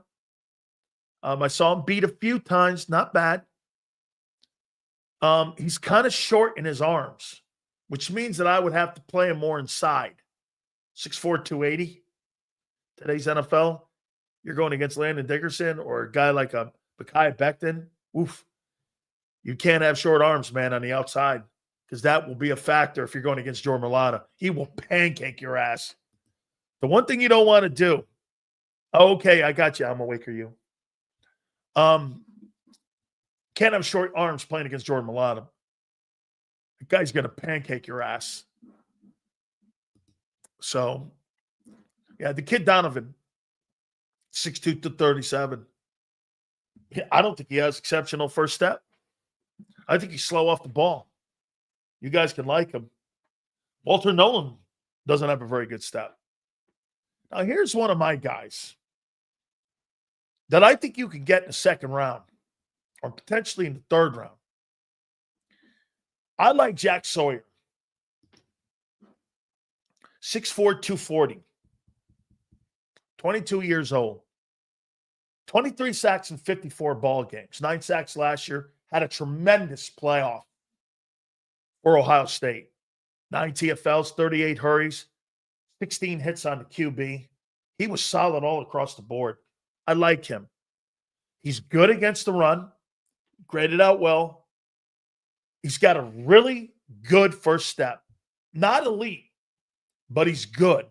I saw him beat a few times. Not bad. He's kind of short in his arms, which means that I would have to play him more inside. 6'4", 280. Today's NFL, you're going against Landon Dickerson or a guy like a Mekhi Becton. Oof. You can't have short arms, man, on the outside because that will be a factor if you're going against Joe Mulata. He will pancake your ass. The one thing you don't want to do. Okay, I got you. I'm awake. Are you? Can't have short arms playing against Jordan Mailata. The guy's going to pancake your ass. So, yeah, the kid Donovan, 6'2" to 37. I don't think he has exceptional first step. I think he's slow off the ball. You guys can like him. Walter Nolan doesn't have a very good step. Now, here's one of my guys that I think you could get in the second round or potentially in the third round. I like Jack Sawyer. 6'4", 240. 22 years old. 23 sacks in 54 ball games. 9 sacks last year. Had a tremendous playoff for Ohio State. 9 TFLs, 38 hurries, 16 hits on the QB. He was solid all across the board. I like him. He's good against the run. Graded out well. He's got a really good first step. Not elite, but he's good.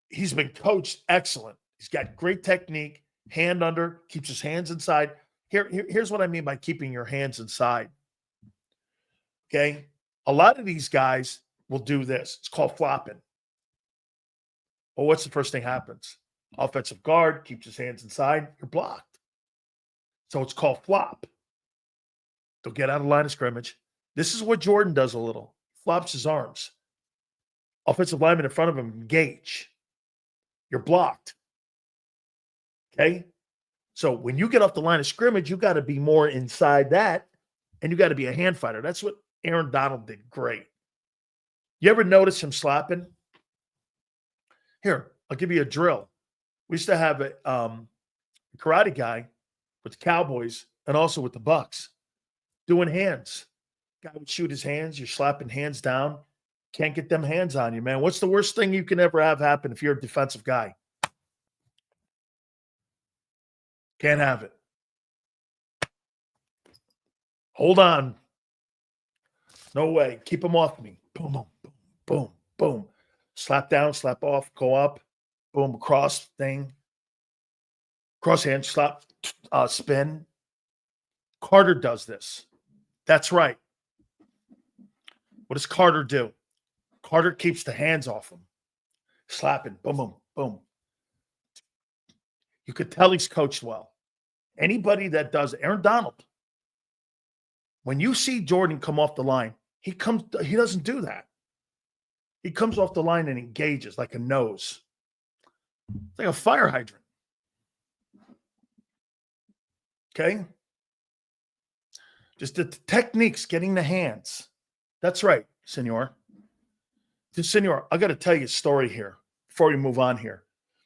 He's been coached excellent. He's got great technique, hand under, keeps his hands inside. Here's what I mean by keeping your hands inside. Okay? A lot of these guys will do this. It's called flopping. Well, what's the first thing happens? Offensive guard keeps his hands inside. You're blocked. So it's called flop. They'll get out of line of scrimmage. This is what Jordan does a little. Flops his arms. Offensive lineman in front of him, engage. You're blocked. Okay? So when you get off the line of scrimmage, you got to be more inside that, and you got to be a hand fighter. That's what Aaron Donald did great. You ever notice him slapping? Here, I'll give you a drill. We used to have a karate guy with the Cowboys and also with the Bucks doing hands. Guy would shoot his hands. You're slapping hands down. Can't get them hands on you, man. What's the worst thing you can ever have happen if you're a defensive guy? Can't have it. Hold on. No way. Keep them off me. Boom, boom, boom, boom, boom. Slap down, slap off, go up. Boom, cross thing. Cross hand, slap, spin. Carter does this. That's right. What does Carter do? Carter keeps the hands off him. Slapping. Boom, boom, boom. You could tell he's coached well. Anybody that does, Aaron Donald, when you see Jordan come off the line, he doesn't do that. He comes off the line and engages like a nose. It's like a fire hydrant. Okay? Just the techniques, getting the hands. That's right, senor. Senor, I got to tell you a story here before we move on here.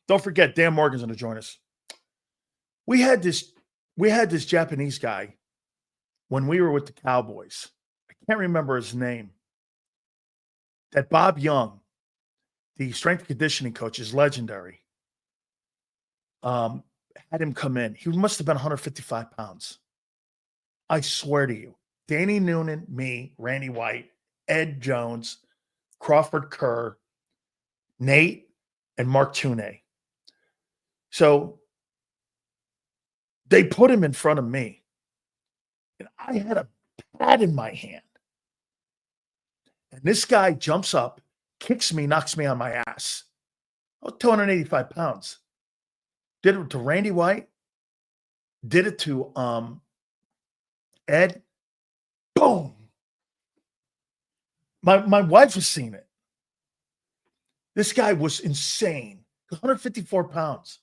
Don't forget, Dan Morgan's going to join us. We had this Japanese guy when we were with the Cowboys. I can't remember his name. That Bob Young, the strength and conditioning coach, is legendary. Had him come in. He must have been 155 pounds. I swear to you. Danny Noonan, me, Randy White, Ed Jones, Crawford Kerr, Nate, and Mark Tuney. So they put him in front of me. And I had a pad in my hand. And this guy jumps up, kicks me, knocks me on my ass. I was 285 pounds. Did it to Randy White. Did it to Ed. Boom. My wife has seen it. This guy was insane. 154 pounds.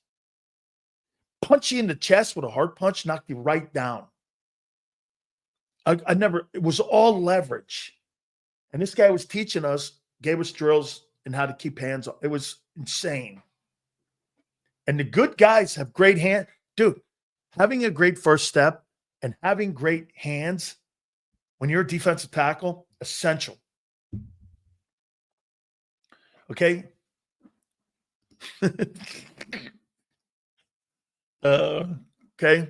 Punch you in the chest with a hard punch, knocked you right down. It was all leverage. And this guy was teaching us, gave us drills and how to keep hands on. It was insane. And the good guys have great hands. Dude, having a great first step and having great hands when you're a defensive tackle, essential. Okay? Okay.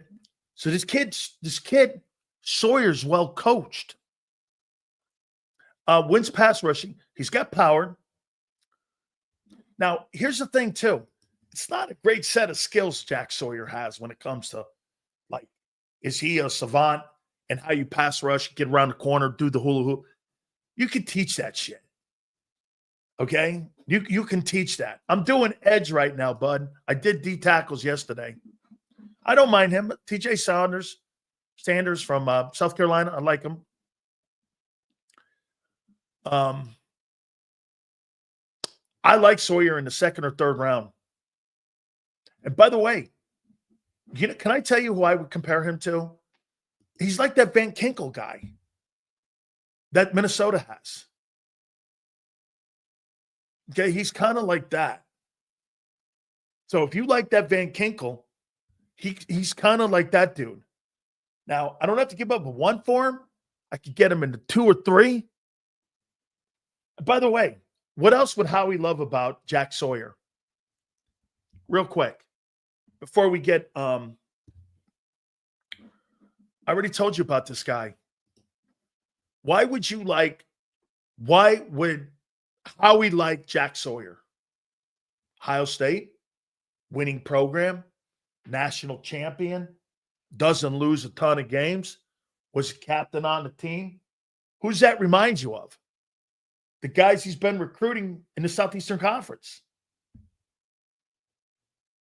So this kid, Sawyer's well coached. Wins pass rushing. He's got power. Now, here's the thing, too. It's not a great set of skills Jack Sawyer has when it comes to, like, is he a savant and how you pass rush, get around the corner, do the hula hoop? You can teach that shit. Okay? You can teach that. I'm doing edge right now, bud. I did D tackles yesterday. I don't mind him. TJ Sanders from South Carolina. I like him. I like Sawyer in the second or third round. And by the way, can I tell you who I would compare him to? He's like that Van Kinkel guy that Minnesota has. Okay, he's kind of like that. So if you like that Van Kinkel, he's kind of like that dude. Now, I don't have to give up a 1 for him. I could get him into 2 or 3. By the way, what else would Howie love about Jack Sawyer? Real quick, before we get I already told you about this guy. Why would Howie like Jack Sawyer? Ohio State, winning program, national champion, doesn't lose a ton of games, was captain on the team. Who's that remind you of? The guys he's been recruiting in the Southeastern Conference.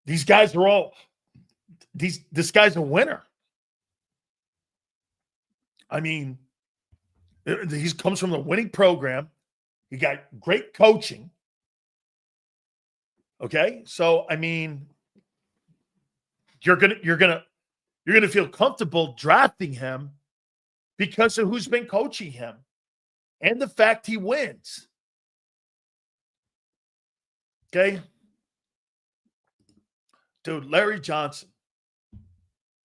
These guys are all this guy's a winner. I mean, he comes from a winning program. He got great coaching. Okay? So, I mean, you're gonna feel comfortable drafting him because of who's been coaching him and the fact he wins. Okay? Dude, Larry Johnson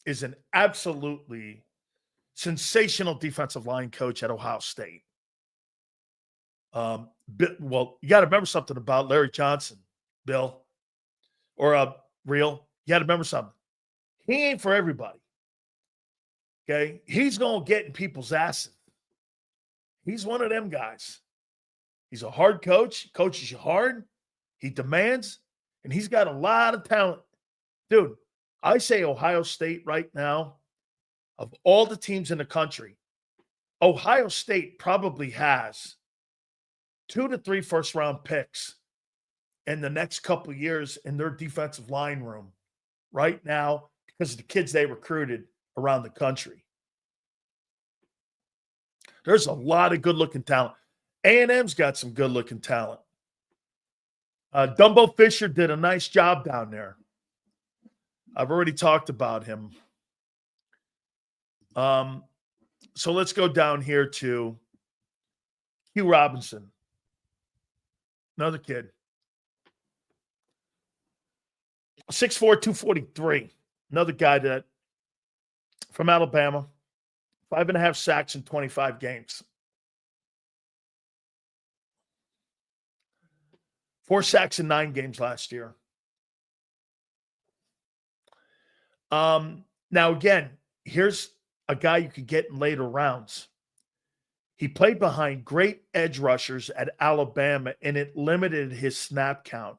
is an absolutely sensational defensive line coach at Ohio State. Well, you got to remember something about Larry Johnson, Bill, or Real. You got to remember something. He ain't for everybody. Okay? He's going to get in people's asses. He's one of them guys. He's a hard coach. He coaches you hard. He demands, and he's got a lot of talent. Dude, I say Ohio State right now, of all the teams in the country, Ohio State probably has 2 to 3 first-round picks in the next couple of years in their defensive line room right now because of the kids they recruited around the country. There's a lot of good-looking talent. A&M's got some good-looking talent. Dumbo Fisher did a nice job down there. I've already talked about him. So let's go down here to Hugh Robinson. Another kid. 6'4", 243. Another guy that from Alabama. 5.5 sacks in 25 games. 4 sacks in 9 games last year. Now, again, here's a guy you could get in later rounds. He played behind great edge rushers at Alabama, and it limited his snap count.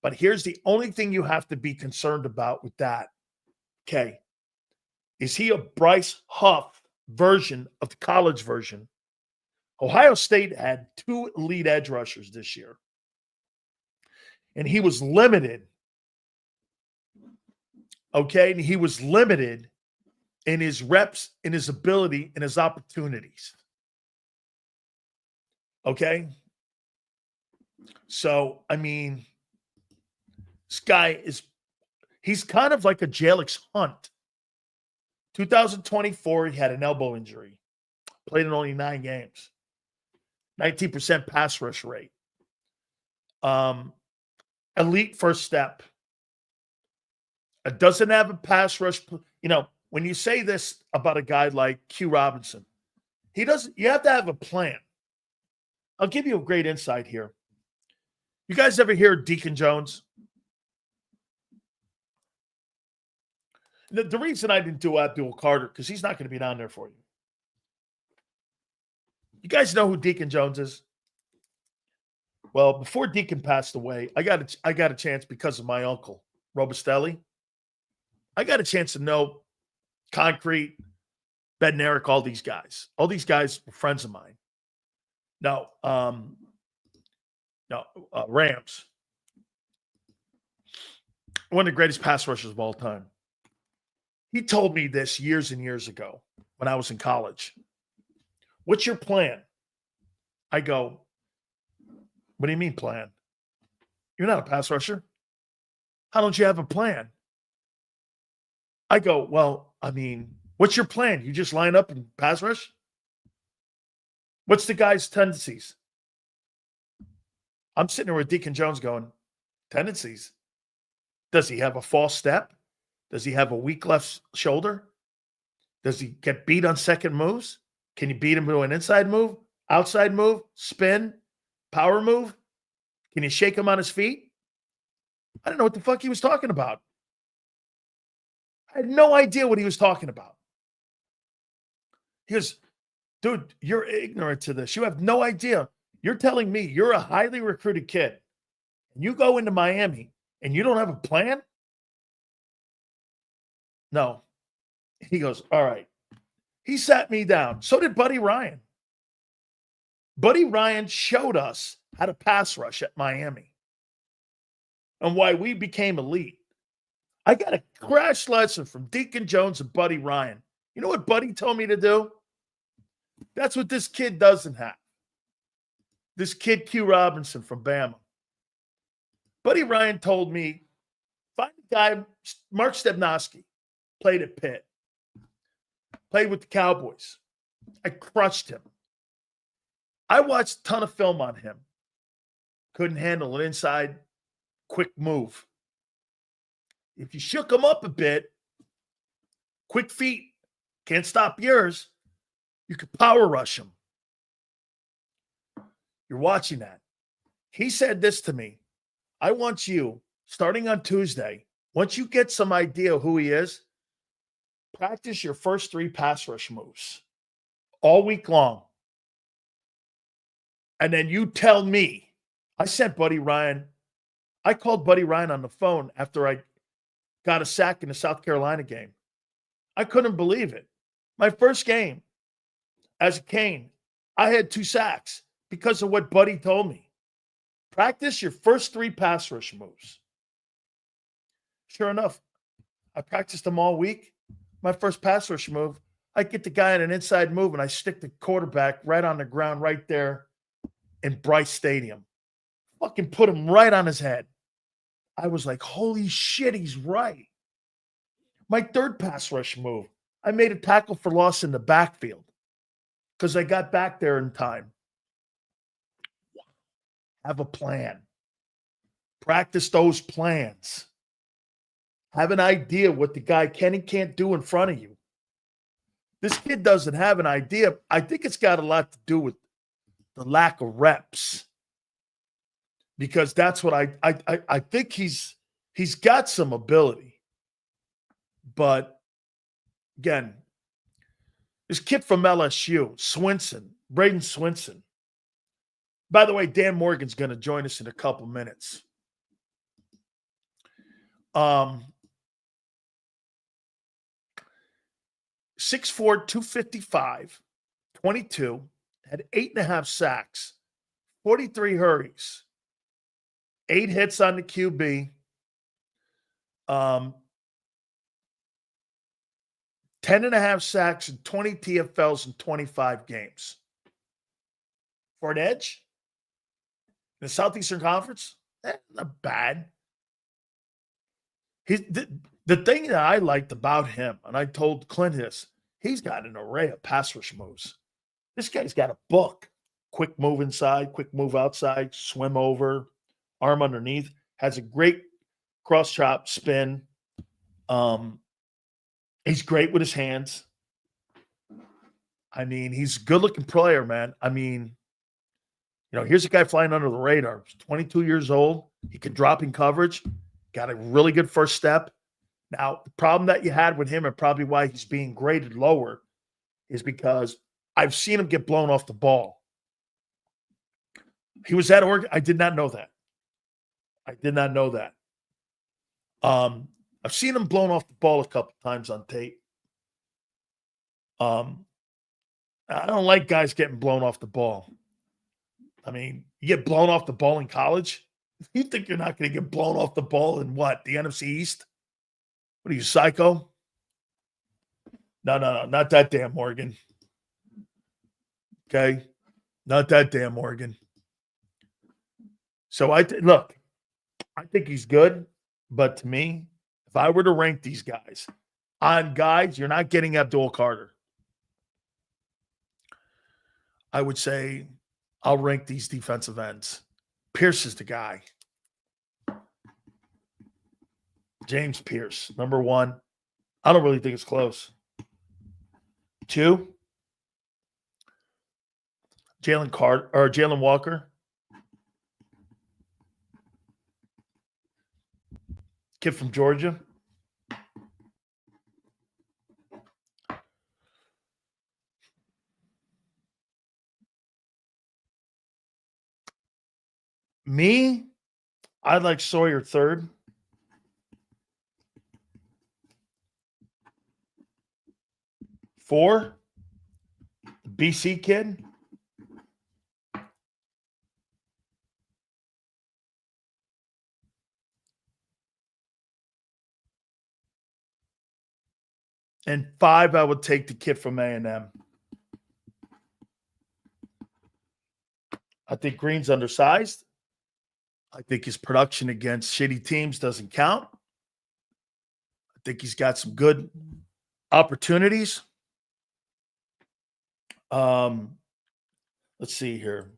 But here's the only thing you have to be concerned about with that. Okay. Is he a Bryce Huff version of the college version? Ohio State had 2 elite edge rushers this year. And he was limited. Okay. And he was limited in his reps, in his ability, in his opportunities. Okay. So, I mean, this guy he's kind of like a Jalix Hunt. 2024, he had an elbow injury. Played in only 9 games. 19% pass rush rate. Elite first step. Doesn't have a pass rush. You know, when you say this about a guy like Q Robinson, you have to have a plan. I'll give you a great insight here. You guys ever hear Deacon Jones? The reason I didn't do Abdul Carter, because he's not going to be down there for you. You guys know who Deacon Jones is? Well, before Deacon passed away, I got a chance because of my uncle, Robustelli. I got a chance to know Concrete, Bednarik, all these guys. All these guys were friends of mine. No, Rams. One of the greatest pass rushers of all time. He told me this years and years ago when I was in college. What's your plan? I go, what do you mean plan? You're not a pass rusher. How don't you have a plan? I go, well, I mean, what's your plan? You just line up and pass rush? What's the guy's tendencies? I'm sitting there with Deacon Jones going, tendencies? Does he have a false step? Does he have a weak left shoulder? Does he get beat on second moves? Can you beat him to an inside move, outside move, spin, power move? Can you shake him on his feet? I don't know what the fuck he was talking about. I had no idea what he was talking about. He goes, dude, you're ignorant to this. You have no idea. You're telling me you're a highly recruited kid, and you go into Miami, and you don't have a plan? No. He goes, all right. He sat me down. So did Buddy Ryan. Buddy Ryan showed us how to pass rush at Miami and why we became elite. I got a crash lesson from Deacon Jones and Buddy Ryan. You know what Buddy told me to do? That's what this kid doesn't have. This kid, Q Robinson from Bama. Buddy Ryan told me, find a guy, Mark Stebnowski, played at Pitt, played with the Cowboys. I crushed him. I watched a ton of film on him. Couldn't handle an inside quick move. If you shook him up a bit, quick feet, can't stop yours, you could power rush him. You're watching that. He said this to me. I want you, starting on Tuesday, once you get some idea who he is, practice your first 3 pass rush moves all week long. And then you tell me. I sent Buddy Ryan. I called Buddy Ryan on the phone after I got a sack in the South Carolina game. I couldn't believe it. My first game as a Cane, I had 2 sacks because of what Buddy told me. Practice your first 3 pass rush moves. Sure enough, I practiced them all week. My first pass rush move, I get the guy in an inside move and I stick the quarterback right on the ground right there in Bryce Stadium. Fucking put him right on his head. I was like, holy shit, he's right. My third pass rush move, I made a tackle for loss in the backfield because I got back there in time. Have a plan. Practice those plans. Have an idea what the guy can and can't do in front of you. This kid doesn't have an idea. I think it's got a lot to do with the lack of reps. Because that's what I think he's got some ability. But again, this kid from LSU, Braden Swinson. By the way, Dan Morgan's going to join us in a couple minutes. 6'4", 255, 22, had 8.5 sacks, 43 hurries, 8 hits on the QB, 10.5 sacks and 20 TFLs in 25 games. For an edge in the Southeastern Conference, not bad. The thing that I liked about him, and I told Clint this, he's got an array of pass rush moves. This guy's got a book. Quick move inside, quick move outside, swim over, arm underneath. Has a great cross chop spin. He's great with his hands. I mean, he's a good-looking player, man. I mean, you know, here's a guy flying under the radar. He's 22 years old. He can drop in coverage. Got a really good first step. Now, the problem that you had with him and probably why he's being graded lower is because I've seen him get blown off the ball. He was at Oregon. I did not know that. I did not know that. I've seen him blown off the ball a couple times on tape. I don't like guys getting blown off the ball. I mean, you get blown off the ball in college. You think you're not going to get blown off the ball in what? The NFC East? What are you, psycho? No, not that damn Morgan. Okay? Not that damn Morgan. So look, I think he's good, but to me, if I were to rank these guys on guys, you're not getting Abdul Carter. I would say I'll rank these defensive ends. Pierce is the guy. James Pierce, number 1. I don't really think it's close. 2, Jalen Walker. Kid from Georgia. Me, I'd like Sawyer 3rd. Four, BC kid. And 5, I would take the kid from A&M. I think Green's undersized. I think his production against shitty teams doesn't count. I think he's got some good opportunities. Let's see here.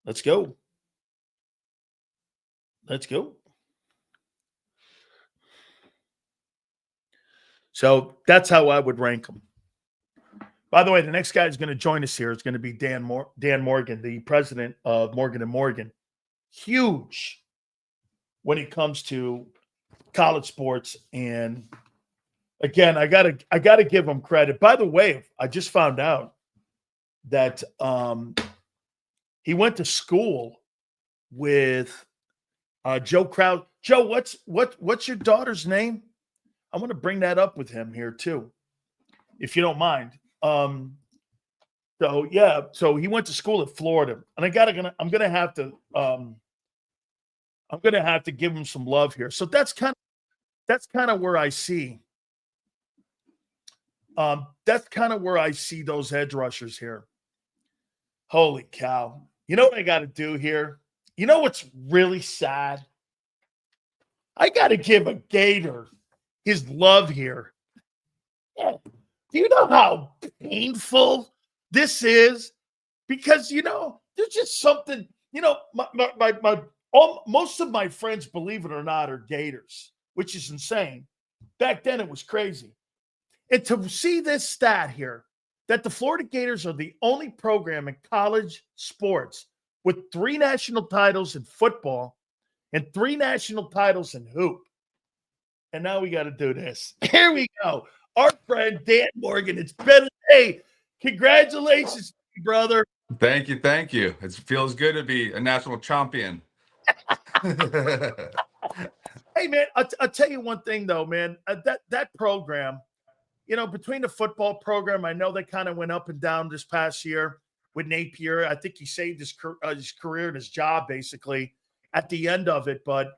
Let's go. So that's how I would rank them. By the way, the next guy who's going to join us here is going to be Dan Morgan, the president of Morgan & Morgan. Huge when it comes to college sports. And again, I gotta give him credit. By the way, I just found out that he went to school with Joe Crowd. Joe, what's your daughter's name? I want to bring that up with him here too, if you don't mind. So he went to school at Florida, and I'm gonna have to give him some love here. So that's kind of where I see. That's kind of where I see those edge rushers here. Holy cow. You know what I got to do here? You know what's really sad? I got to give a Gator his love here. Yeah. Do you know how painful this is? Because, there's just something, most of my friends, believe it or not, are Gators, which is insane. Back then, it was crazy. And to see this stat here, that the Florida Gators are the only program in college sports with 3 national titles in football and 3 national titles in hoop. And now we got to do this. Here we go. Our friend Dan Morgan. It's been a day. Congratulations, brother. Thank you. It feels good to be a national champion. Hey, man, I'll tell you one thing, though, man. That program, between the football program, I know they kind of went up and down this past year with Napier. I think he saved his career and his job, basically, at the end of it. But,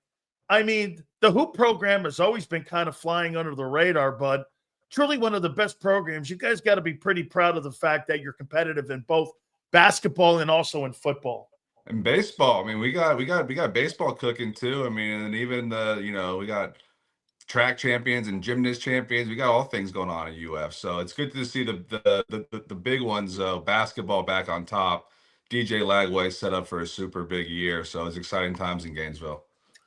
I mean, the hoop program has always been kind of flying under the radar, but truly one of the best programs. You guys got to be pretty proud of the fact that you're competitive in both basketball and also in football. And baseball. I mean, we got baseball cooking too. I mean, and even we got track champions and gymnast champions. We got all things going on at UF. So it's good to see the big ones, basketball back on top. DJ Lagway set up for a super big year. So it's exciting times in Gainesville.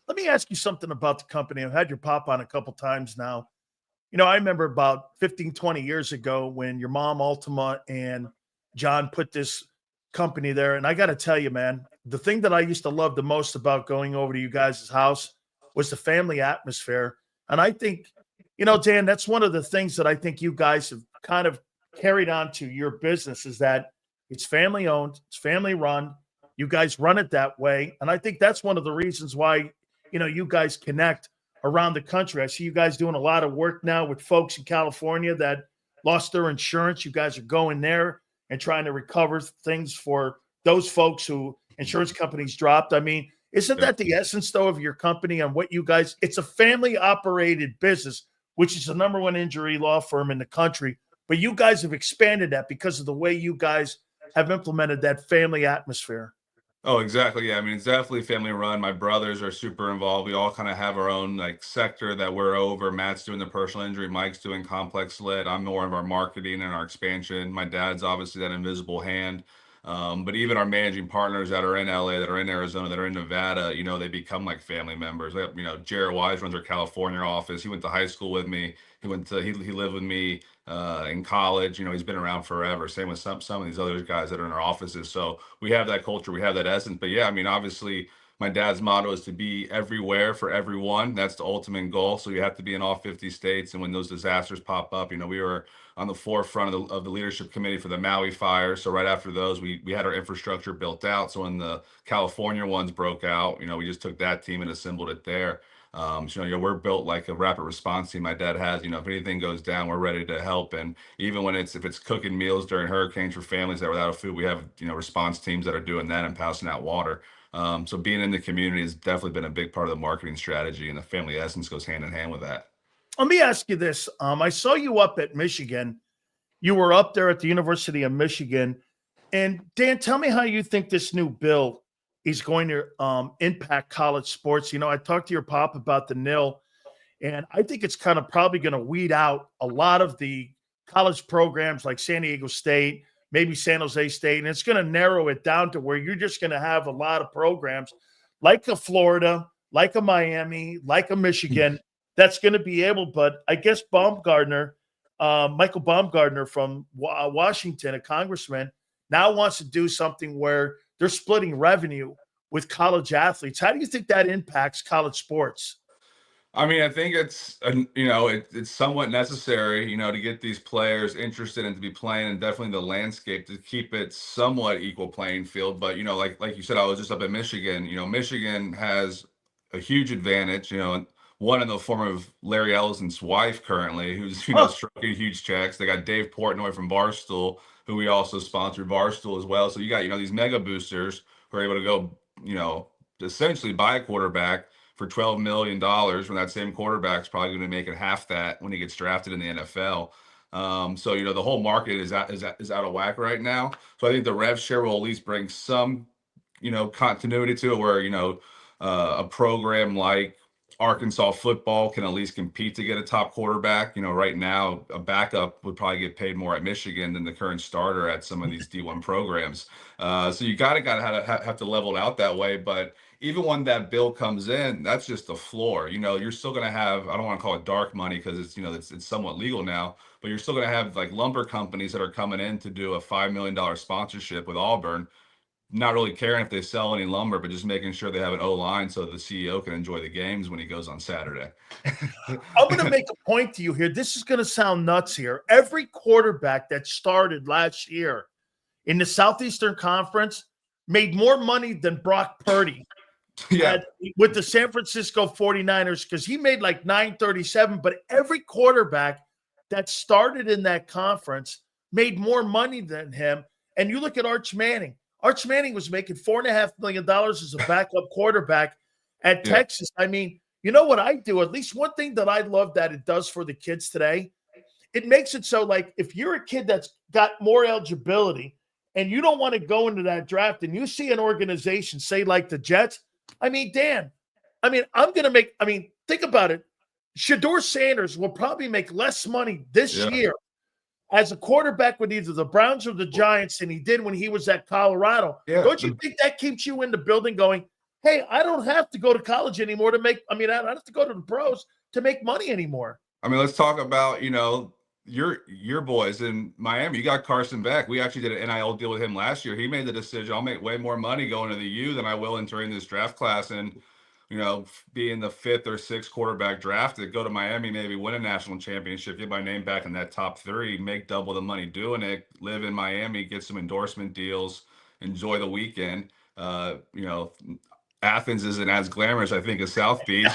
Let me ask you something about the company. I've had your pop on a couple times now. I remember about 15, 20 years ago when your mom, Ultima, and John put this company there. And I got to tell you, man, the thing that I used to love the most about going over to you guys' house was the family atmosphere. And I think, Dan, that's one of the things that I think you guys have kind of carried on to your business is that It's family owned, it's family run. You guys run it that way. And I think that's one of the reasons why, you guys connect around the country. I see you guys doing a lot of work now with folks in California that lost their insurance. You guys are going there and trying to recover things for those folks who insurance companies dropped. I mean, isn't that the essence, though, of your company and what you guys – it's a family-operated business, which is the number one injury law firm in the country. But you guys have expanded that because of the way you guys have implemented that family atmosphere. Oh, exactly. Yeah. I mean, it's definitely family run. My brothers are super involved. We all kind of have our own sector that we're over. Matt's doing the personal injury. Mike's doing complex lit. I'm more of our marketing and our expansion. My dad's obviously that invisible hand. But even our managing partners that are in LA, that are in Arizona, that are in Nevada, they become like family members. Jared Wise runs our California office. He went to high school with me. He lived with me in college. He's been around forever. Same with some of these other guys that are in our offices. So we have that culture, we have that essence. But yeah, I mean, obviously, my dad's motto is to be everywhere for everyone. That's the ultimate goal. So you have to be in all 50 states. And when those disasters pop up, we were on the forefront of the leadership committee for the Maui fires. So right after those, we had our infrastructure built out. So when the California ones broke out, we just took that team and assembled it there. So, we're built like a rapid response team. My dad has, if anything goes down, we're ready to help. And even if it's cooking meals during hurricanes for families that are without food, we have, response teams that are doing that and passing out water. So being in the community has definitely been a big part of the marketing strategy, and the family essence goes hand in hand with that. Let me ask you this. I saw you up at Michigan. You were up there at the University of Michigan. And Dan, tell me how you think this new bill is going to impact college sports. I talked to your pop about the NIL, and I think it's kind of probably going to weed out a lot of the college programs like San Diego State, maybe San Jose State, and it's going to narrow it down to where you're just going to have a lot of programs like a Florida, like a Miami, like a Michigan that's going to be able, but I guess Michael Baumgartner from Washington, a congressman, now wants to do something where they're splitting revenue with college athletes. How do you think that impacts college sports? I mean, I think it's it's somewhat necessary, to get these players interested and to be playing, and definitely the landscape to keep it somewhat equal playing field. But like you said, I was just up in Michigan. Michigan has a huge advantage. One in the form of Larry Ellison's wife currently, who's stroking huge checks. They got Dave Portnoy from Barstool, who we also sponsor Barstool as well. So you got these mega boosters who are able to go essentially buy a quarterback for $12 million when that same quarterback's probably going to make it half that when he gets drafted in the NFL. So the whole market is out of whack right now. So I think the rev share will at least bring some continuity to it, where a program like Arkansas football can at least compete to get a top quarterback. Right now a backup would probably get paid more at Michigan than the current starter at some of these D1 programs. So you gotta have to level it out that way. But even when that bill comes in, that's just the floor. You're still going to have, I don't want to call it dark money because it's somewhat legal now, but you're still going to have like lumber companies that are coming in to do a $5 million sponsorship with Auburn, not really caring if they sell any lumber, but just making sure they have an O-line so the CEO can enjoy the games when he goes on Saturday. I'm going to make a point to you here. This is going to sound nuts here. Every quarterback that started last year in the Southeastern Conference made more money than Brock Purdy. Yeah, with the San Francisco 49ers, because he made like $937, but every quarterback that started in that conference made more money than him. And you look at Arch Manning. Arch Manning was making $4.5 million as a backup quarterback at Texas. I mean, you know what I do? At least one thing that I love that it does for the kids today, it makes it so like if you're a kid that's got more eligibility and you don't want to go into that draft and you see an organization, say like the Jets, I mean, Dan, think about it. Shedeur Sanders will probably make less money this year as a quarterback with either the Browns or the Giants than he did when he was at Colorado. Yeah. Don't you think that keeps you in the building going, hey, I don't have to go to college anymore I don't have to go to the pros to make money anymore. I mean, let's talk about, your boys in Miami. You got Carson Beck. We actually did an NIL deal with him last year. He made the decision, I'll make way more money going to the U than I will entering this draft class. And being the 5th or 6th quarterback drafted, go to Miami, maybe win a national championship, get my name back in that top 3, make double the money doing it, live in Miami, get some endorsement deals, enjoy the weekend. Athens isn't as glamorous, I think, as South Beach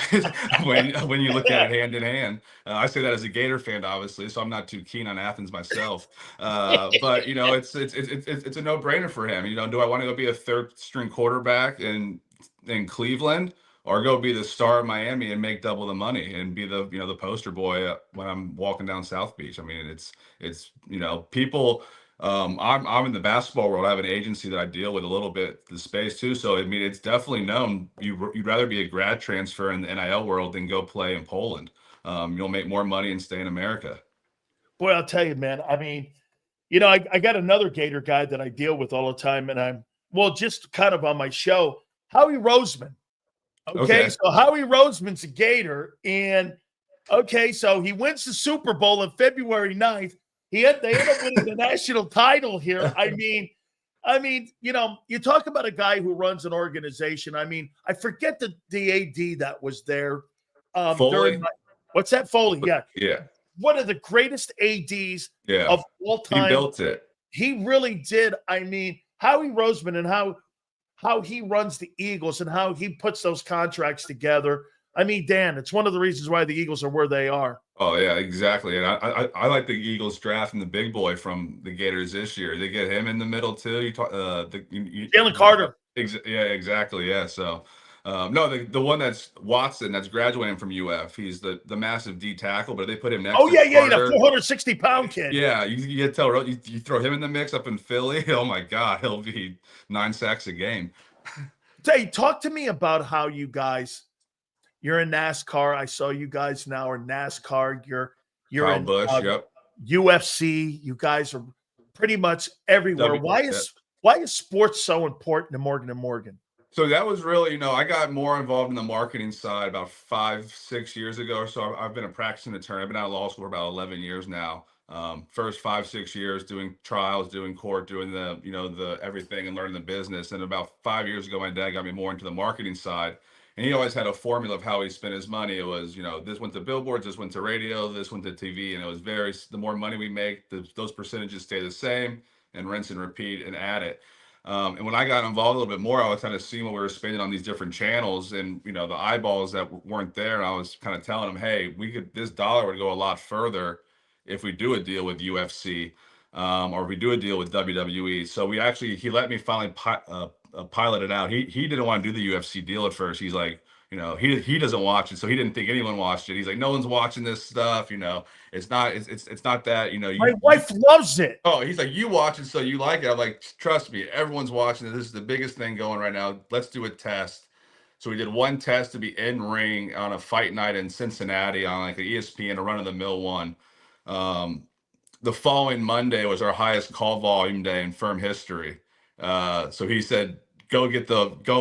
when you look at it hand in hand. I say that as a Gator fan, obviously, so I'm not too keen on Athens myself. But it's a no-brainer for him. Do I want to go be a 3rd-string quarterback in Cleveland, or go be the star of Miami and make double the money and be the poster boy when I'm walking down South Beach? I mean, it's people. I'm in the basketball world. I have an agency that I deal with a little bit the space too. So I mean, it's definitely known you'd rather be a grad transfer in the NIL world than go play in Poland. You'll make more money and stay in America. Boy, I'll tell you, man. I mean, I got another Gator guy that I deal with all the time, and just kind of on my show, Howie Roseman. Okay. So Howie Roseman's a Gator, and so he wins the Super Bowl on February 9th. They end up winning the national title here. I mean, you talk about a guy who runs an organization. I mean, I forget the AD that was there. Foley? What's that? Foley, yeah. Yeah. One of the greatest ADs of all time. He built it. He really did. I mean, Howie Roseman and how he runs the Eagles and how he puts those contracts together. I mean, Dan, it's one of the reasons why the Eagles are where they are. Oh yeah, exactly. And I like the Eagles drafting the big boy from the Gators this year. They get him in the middle too. You talk Jalen Carter. Yeah, exactly. Yeah. So no, the one that's Watson that's graduating from UF. He's the massive D tackle, but they put him next. Oh yeah, Carter. the 460-pound kid. Yeah, you tell you throw him in the mix up in Philly. Oh my God, he'll be 9 sacks a game. Hey, talk to me about how you guys. You're in NASCAR. I saw you guys now are NASCAR. You're Kyle in Busch, yep. UFC. You guys are pretty much everywhere. Why is sports so important to Morgan & Morgan? So that was really, I got more involved in the marketing side about 5-6 years ago. So I've been a practicing attorney. I've been out of law school for about 11 years now. First 5-6 years doing trials, doing court, doing the everything and learning the business. And about 5 years ago, my dad got me more into the marketing side. And he always had a formula of how he spent his money. It was, this went to billboards, this went to radio, this went to TV. And it was the more money we make, those percentages stay the same, and rinse and repeat and add it. And when I got involved a little bit more, I was kind of seeing what we were spending on these different channels and, the eyeballs that weren't there. And I was kind of telling him, hey, this dollar would go a lot further if we do a deal with UFC or if we do a deal with WWE. So he let me finally pilot it out. He didn't want to do the UFC deal at first. He's like, he doesn't watch it, so he didn't think anyone watched it. He's like, no one's watching this stuff. It's not that. My wife loves it. Oh, he's like, you watch it, so you like it. I'm like, trust me, everyone's watching it. This is the biggest thing going right now. Let's do a test. So we did one test to be in ring on a fight night in Cincinnati on like an ESPN, a run-of-the-mill one. The following Monday was our highest call volume day in firm history. So he said, go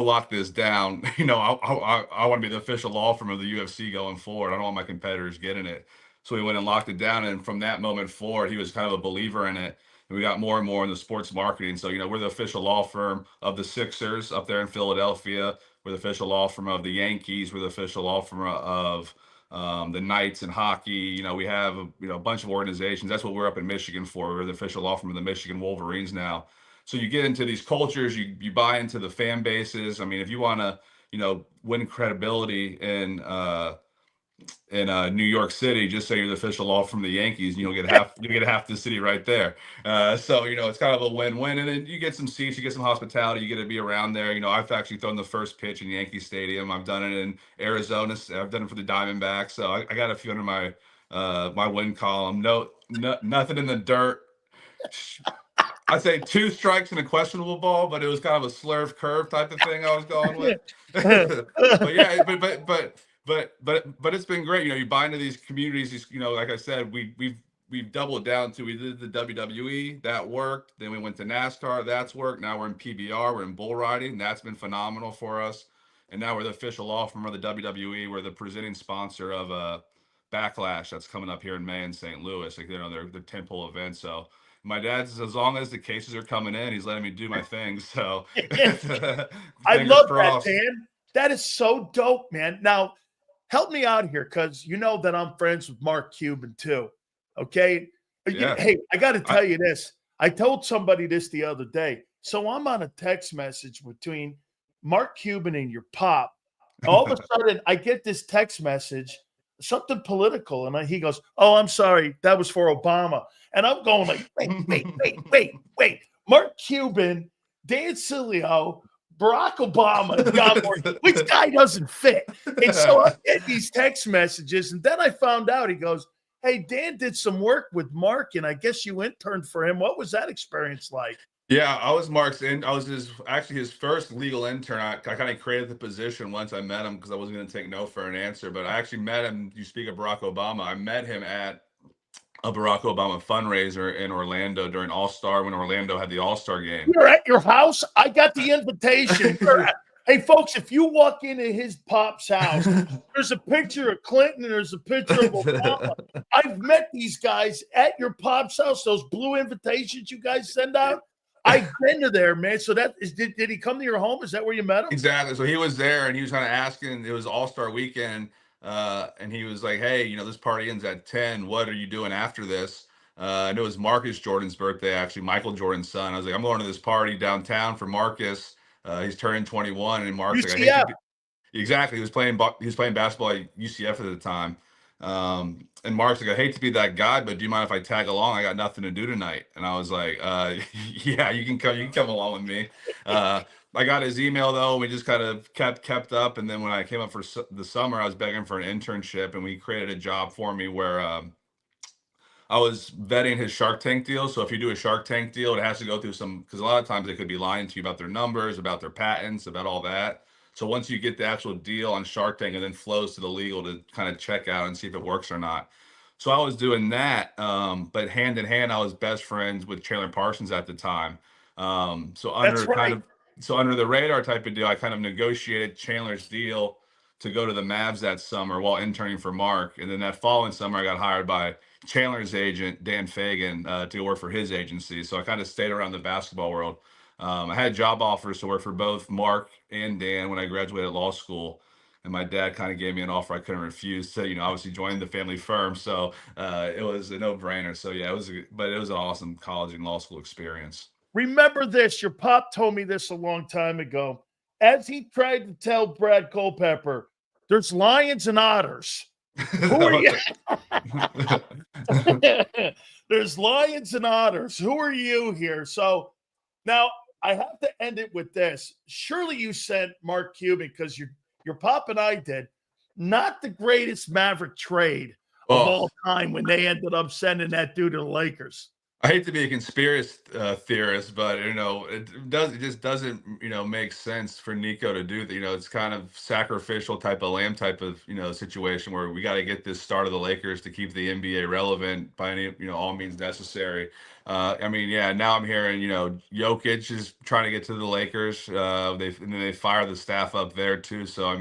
lock this down. I want to be the official law firm of the UFC going forward. I don't want my competitors getting it. So we went and locked it down. And from that moment forward, he was kind of a believer in it. And we got more and more in the sports marketing. So, we're the official law firm of the Sixers up there in Philadelphia. We're the official law firm of the Yankees. We're the official law firm of the Knights in hockey. We have a bunch of organizations. That's what we're up in Michigan for. We're the official law firm of the Michigan Wolverines now. So you get into these cultures, you buy into the fan bases. I mean, if you want to, win credibility in New York City, just say you're the official law from the Yankees, and you'll get half the city right there. So it's kind of a win-win, and then you get some seats, you get some hospitality, you get to be around there. I've actually thrown the first pitch in Yankee Stadium. I've done it in Arizona. I've done it for the Diamondbacks. So I got a few under my my win column. No, nothing in the dirt. I'd say 2 strikes and a questionable ball, but it was kind of a slurve curve type of thing I was going with. But yeah, but it's been great. You buy into these communities. Like I said, we've doubled down to. We did the WWE, that worked. Then we went to NASCAR, that's worked. Now we're in PBR, we're in bull riding. That's been phenomenal for us. And now we're the official law firm of the WWE. We're the presenting sponsor of Backlash that's coming up here in May in St. Louis. Like their tentpole event. So. My dad's, as long as the cases are coming in, he's letting me do my thing. So I love that, Dan. That is so dope, man. Now, help me out here because you know that I'm friends with Mark Cuban too. Okay. Yeah. Hey, I got to tell you this. I told somebody this the other day. So I'm on a text message between Mark Cuban and your pop. All of a sudden, I get this text message, something political, and he goes, "Oh, I'm sorry, that was for Obama." And I'm going like, wait. Mark Cuban, Dan Sileo, Barack Obama, John Morgan. Which guy doesn't fit? And so I get these text messages, and then I found out, he goes, "Hey, Dan did some work with Mark, and I guess you interned for him. What was that experience like?" Yeah, I was Mark's I was his first legal intern. I kind of created the position once I met him because I wasn't going to take no for an answer. But I actually met him. You speak of Barack Obama. I met him at a Barack Obama fundraiser in Orlando during All-Star when Orlando had the All-Star game. You're at your house. I got the invitation. Hey, folks, if you walk into his pop's house, there's a picture of Clinton and there's a picture of Obama. I've met these guys at your pop's house, those blue invitations you guys send out. I've been to there, man. So that is, did he come to your home? Is that where you met him? Exactly. So he was there and he was kind of asking, it was All-Star weekend. And he was like, "Hey, this party ends at 10. What are you doing after this?" And it was Marcus Jordan's birthday, actually, Michael Jordan's son. I was like, "I'm going to this party downtown for Marcus. He's turning 21." And Mark's like, "I hate to be-" Exactly. He was playing basketball at UCF at the time. And Mark's like, "I hate to be that guy, but do you mind if I tag along? I got nothing to do tonight." And I was like, "Yeah, you can come along with me." I got his email though. We just kind of kept up. And then when I came up for the summer, I was begging for an internship, and we created a job for me where I was vetting his Shark Tank deal. So if you do a Shark Tank deal, it has to go through because a lot of times they could be lying to you about their numbers, about their patents, about all that. So once you get the actual deal on Shark Tank, and then flows to the legal to kind of check out and see if it works or not. So I was doing that, but hand in hand, I was best friends with Chandler Parsons at the time. So under the radar type of deal, I kind of negotiated Chandler's deal to go to the Mavs that summer while interning for Mark. And then that following summer, I got hired by Chandler's agent, Dan Fagan, to work for his agency. So I kind of stayed around the basketball world. I had job offers to work for both Mark and Dan when I graduated law school. And my dad kind of gave me an offer I couldn't refuse to, obviously join the family firm. So it was a no-brainer. So yeah, it was an awesome college and law school experience. Remember this, your pop told me this a long time ago. As he tried to tell Brad Culpepper, there's lions and otters. Who are you? There's lions and otters. Who are you here? So now I have to end it with this. Surely you sent Mark Cuban because your pop and I did. Not the greatest Maverick trade of all time when they ended up sending that dude to the Lakers. I hate to be a conspiracy theorist, but it just doesn't make sense for Nico to do that. It's kind of sacrificial type of lamb type of situation where we got to get this start of the Lakers to keep the NBA relevant by any all means necessary. Now I'm hearing Jokic is trying to get to the Lakers. They fire the staff up there too. So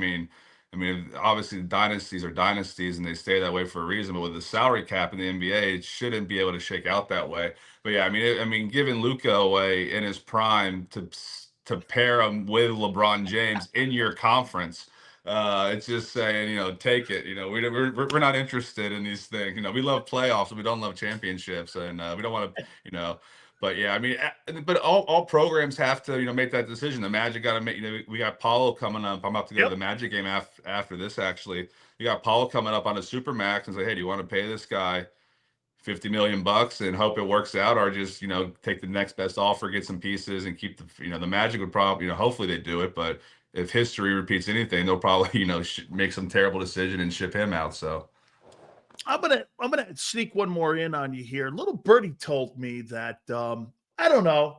obviously dynasties are dynasties and they stay that way for a reason, but with the salary cap in the NBA, it shouldn't be able to shake out that way. But yeah, giving Luka away in his prime to pair him with LeBron James in your conference, it's just saying, take it. We're not interested in these things. We love playoffs, but we don't love championships, and we don't want to, But yeah, but all programs have to, make that decision. The Magic got to make, we got Paulo coming up. I'm about to go to the Magic game after this, actually. You got Paulo coming up on a Supermax and say, "Hey, do you want to pay this guy $50 million and hope it works out, or just, take the next best offer, get some pieces and keep the Magic would probably, hopefully they do it. But if history repeats anything, they'll probably, make some terrible decision and ship him out. So I'm gonna sneak one more in on you here. Little birdie told me that I don't know,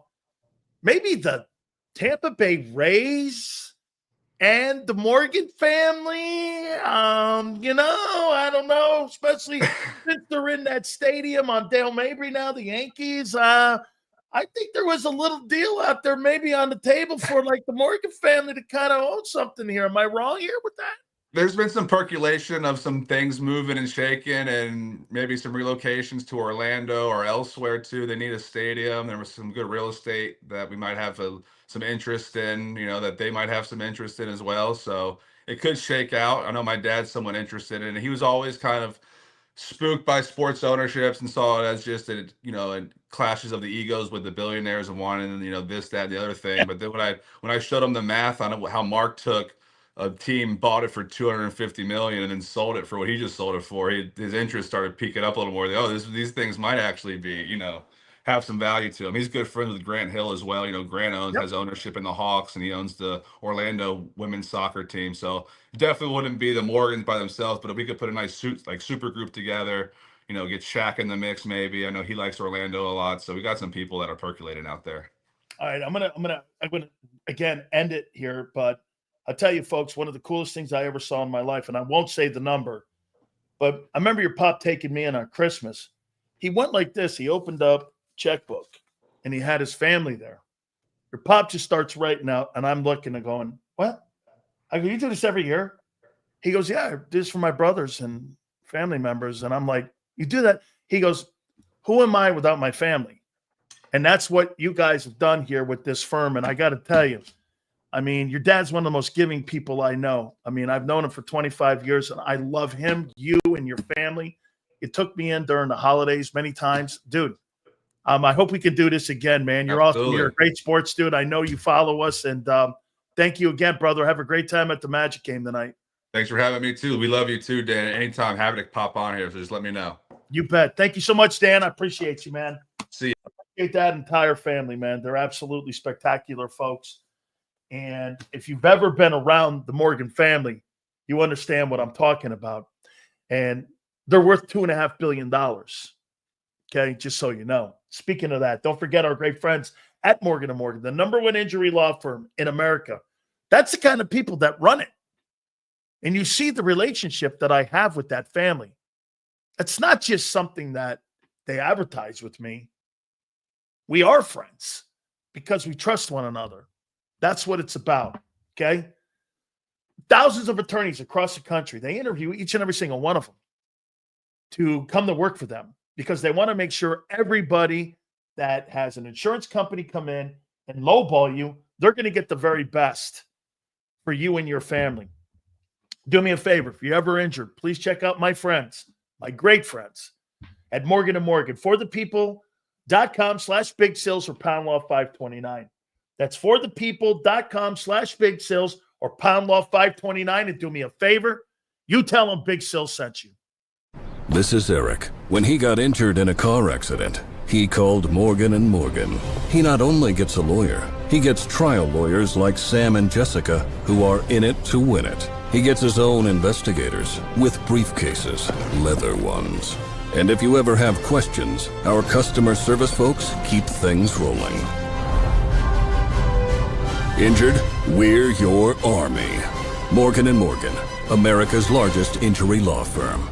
maybe the Tampa Bay Rays and the Morgan family. I don't know, especially since they're in that stadium on Dale Mabry now, the Yankees. I think there was a little deal out there maybe on the table for like the Morgan family to kind of own something here. Am I wrong here with that? There's been some percolation of some things moving and shaking, and maybe some relocations to Orlando or elsewhere too. They need a stadium. There was some good real estate that we might have some interest in, that they might have some interest in as well. So it could shake out. I know my dad's somewhat interested in it. He was always kind of spooked by sports ownerships and saw it as just and clashes of the egos with the billionaires and wanting, this, that, the other thing. But then when I showed him the math on it, how Mark took a team, bought it for $250 million and then sold it for what he just sold it for, his interest started peaking up a little more. These things might actually be, have some value to him. He's good friends with Grant Hill as well. Grant has ownership in the Hawks, and he owns the Orlando women's soccer team. So definitely wouldn't be the Morgans by themselves, but if we could put a nice super group together, get Shaq in the mix maybe. I know he likes Orlando a lot, so we got some people that are percolating out there. All right, I'm gonna again end it here, but I'll tell you, folks, one of the coolest things I ever saw in my life, and I won't say the number, but I remember your pop taking me in on Christmas. He went like this. He opened up checkbook, and he had his family there. Your pop just starts writing out, and I'm looking and going, what? I go, you do this every year? He goes, yeah, I do this for my brothers and family members. And I'm like, you do that? He goes, who am I without my family? And that's what you guys have done here with this firm. And I got to tell you, I mean, your dad's one of the most giving people I know. I mean, I've known him for 25 years, and I love him, you, and your family. You took me in during the holidays many times. Dude, I hope we can do this again, man. You're awesome. You're a great sports dude. I know you follow us, and thank you again, brother. Have a great time at the Magic game tonight. Thanks for having me, too. We love you, too, Dan. Anytime, have to pop on here, so just let me know. You bet. Thank you so much, Dan. I appreciate you, man. See you. I appreciate that entire family, man. They're absolutely spectacular folks. And if you've ever been around the Morgan family, you understand what I'm talking about. And they're worth $2.5 billion. Okay, just so you know. Speaking of that, don't forget our great friends at Morgan & Morgan, the #1 injury law firm in America. That's the kind of people that run it. And you see the relationship that I have with that family. It's not just something that they advertise with me. We are friends because we trust one another. That's what it's about, okay? Thousands of attorneys across the country, they interview each and every single one of them to come to work for them because they want to make sure everybody that has an insurance company come in and lowball you, they're going to get the very best for you and your family. Do me a favor. If you're ever injured, please check out my friends, my great friends at Morgan & Morgan. ForThePeople.com/Big Sales or Pound Law 529. That's ForThePeople.com/Big Sales or Pound Law 529. And do me a favor, you tell them Big Sales sent you. This is Eric. When he got injured in a car accident, he called Morgan & Morgan. He not only gets a lawyer, he gets trial lawyers like Sam and Jessica who are in it to win it. He gets his own investigators with briefcases, leather ones. And if you ever have questions, our customer service folks keep things rolling. Injured? We're your army. Morgan & Morgan, America's largest injury law firm.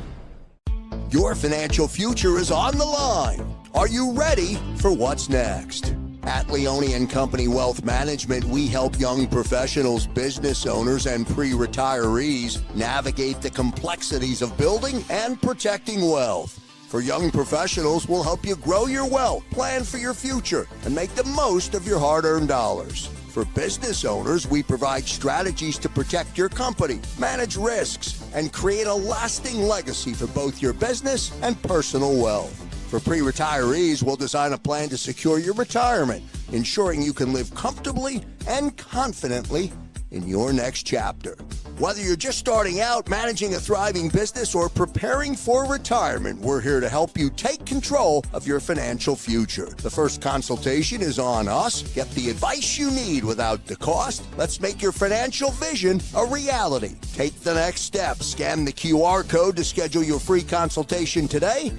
Your financial future is on the line. Are you ready for what's next? At Leone & Company Wealth Management, we help young professionals, business owners, and pre-retirees navigate the complexities of building and protecting wealth. For young professionals, we'll help you grow your wealth, plan for your future, and make the most of your hard-earned dollars. For business owners, we provide strategies to protect your company, manage risks, and create a lasting legacy for both your business and personal wealth. For pre-retirees, we'll design a plan to secure your retirement, ensuring you can live comfortably and confidently in your next chapter. Whether you're just starting out, managing a thriving business, or preparing for retirement, we're here to help you take control of your financial future. The first consultation is on us. Get the advice you need without the cost. Let's make your financial vision a reality. Take the next step. Scan the QR code to schedule your free consultation today.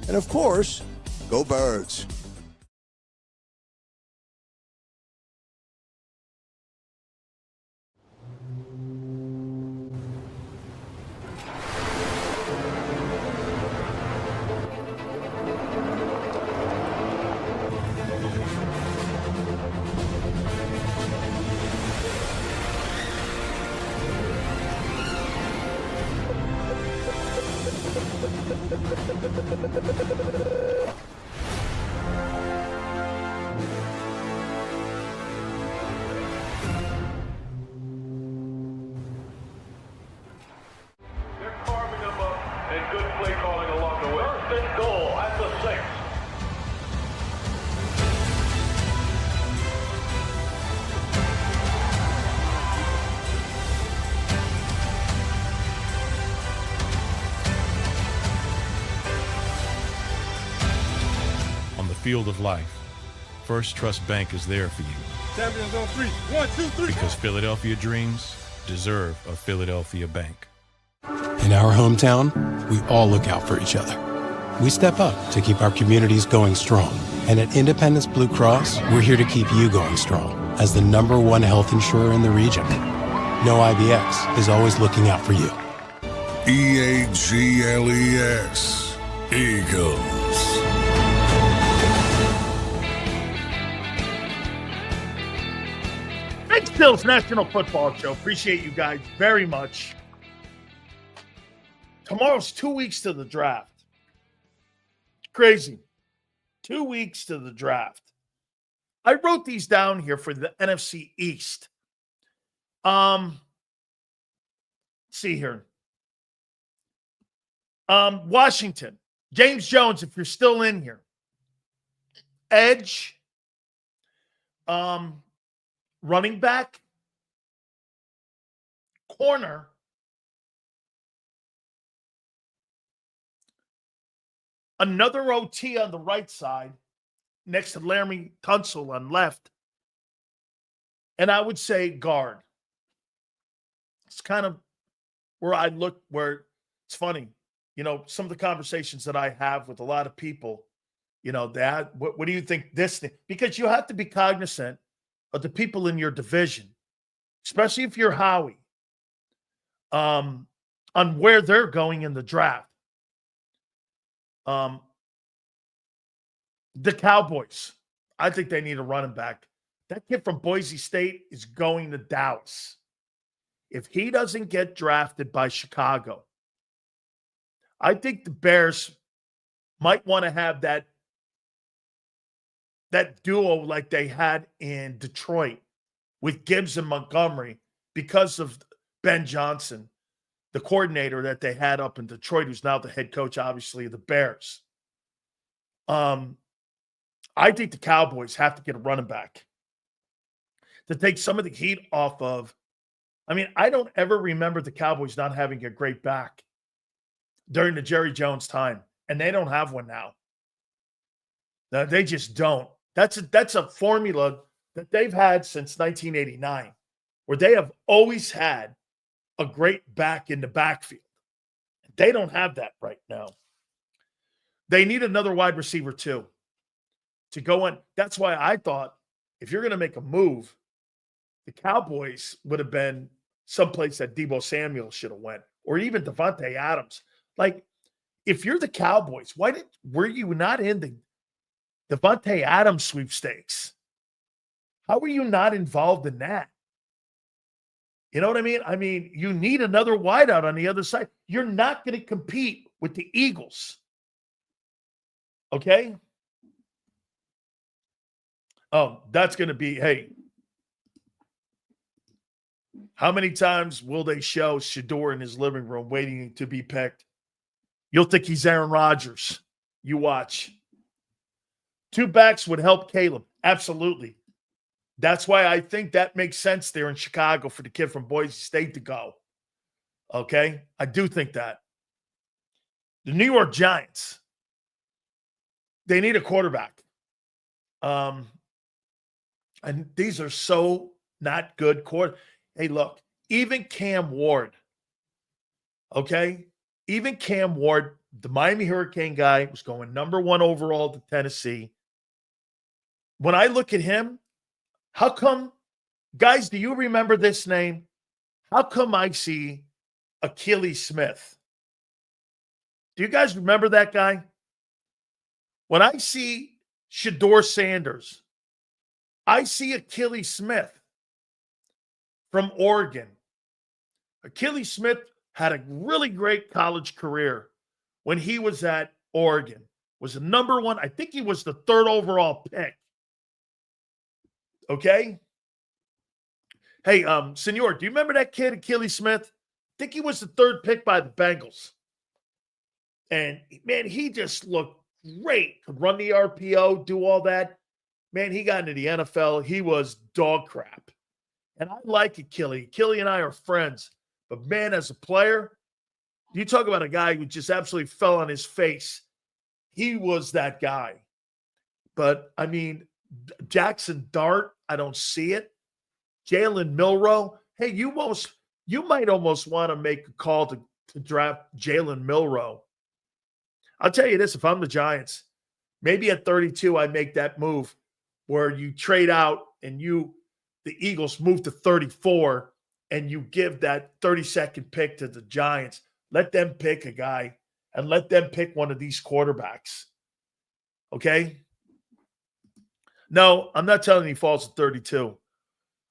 And of course, go Birds. field of life, First Trust Bank is there for you. Champions on three. 1, 2, 3. Because Philadelphia dreams deserve a Philadelphia bank. In our hometown, we all look out for each other. We step up to keep our communities going strong. And at Independence Blue Cross, we're here to keep you going strong as the #1 health insurer in the region. No IBX is always looking out for you. EAGLES. Eagles. Thanks, Bills National Football Show. Appreciate you guys very much. Tomorrow's 2 weeks to the draft. Crazy. 2 weeks to the draft. I wrote these down here for the NFC East. Let's see here. Washington. James Jones, if you're still in here. Edge. Running back. Corner. Another OT on the right side next to Laramie Tunsil on left. And I would say guard. It's kind of where I look, where it's funny. You know, some of the conversations that I have with a lot of people, you know, that what do you think this thing? Because you have to be cognizant of the people in your division, especially if you're Howie, on where they're going in the draft. The Cowboys, I think they need a running back. That kid from Boise State is going to Dallas. If he doesn't get drafted by Chicago, I think the Bears might want to have that duo like they had in Detroit with Gibbs and Montgomery because of Ben Johnson, the coordinator that they had up in Detroit, who's now the head coach, obviously, of the Bears. I think the Cowboys have to get a running back to take some of the heat off of. I mean, I don't ever remember the Cowboys not having a great back during the Jerry Jones time, and they don't have one now. No, they just don't. That's a formula that they've had since 1989, where they have always had a great back in the backfield. They don't have that right now. They need another wide receiver too to go in. That's why I thought if you're going to make a move, the Cowboys would have been someplace that Deebo Samuel should have went, or even Devontae Adams. Like, if you're the Cowboys, were you not in the Devontae Adams sweepstakes? How were you not involved in that? You know what I mean? I mean, you need another wideout on the other side. You're not going to compete with the Eagles. Okay? Oh, that's going to be, hey, how many times will they show Shador in his living room waiting to be picked? You'll think he's Aaron Rodgers. You watch. 2 backs would help Caleb. Absolutely. That's why I think that makes sense there in Chicago for the kid from Boise State to go. Okay? I do think that. The New York Giants, they need a quarterback. And these are so not good Hey, look, even Cam Ward, okay? Even Cam Ward, the Miami Hurricane guy, was going #1 overall to Tennessee. When I look at him, how come, guys, do you remember this name? How come I see Achilles Smith? Do you guys remember that guy? When I see Shador Sanders, I see Achilles Smith from Oregon. Achilles Smith had a really great college career when he was at Oregon. Was the #1, I think he was the 3rd overall pick. Okay? Hey, Senor, do you remember that kid, Achilles Smith? I think he was the 3rd pick by the Bengals. And, man, he just looked great. Could run the RPO, do all that. Man, he got into the NFL. He was dog crap. And I like Achilles. Achilles and I are friends. But, man, as a player, you talk about a guy who just absolutely fell on his face. He was that guy. But, I mean, Jackson Dart, I don't see it. Jalen Milroe, hey, you might almost want to make a call to draft Jalen Milroe. I'll tell you this, if I'm the Giants, maybe at 32 I make that move where you trade out and the Eagles move to 34 and you give that 32nd pick to the Giants. Let them pick a guy and let them pick one of these quarterbacks. Okay? No, I'm not telling you he falls to 32.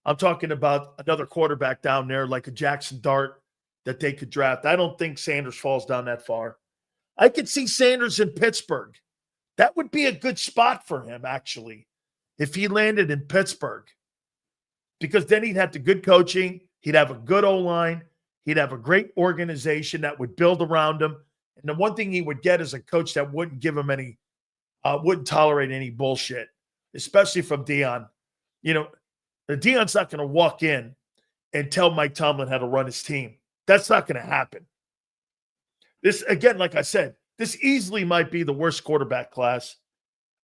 I'm talking about another quarterback down there like a Jackson Dart that they could draft. I don't think Sanders falls down that far. I could see Sanders in Pittsburgh. That would be a good spot for him, actually, if he landed in Pittsburgh. Because then he'd have the good coaching. He'd have a good O-line. He'd have a great organization that would build around him. And the one thing he would get is a coach that wouldn't give him wouldn't tolerate any bullshit, especially from Deion. You know, Deion's not going to walk in and tell Mike Tomlin how to run his team. That's not going to happen. This, again, like I said, this easily might be the worst quarterback class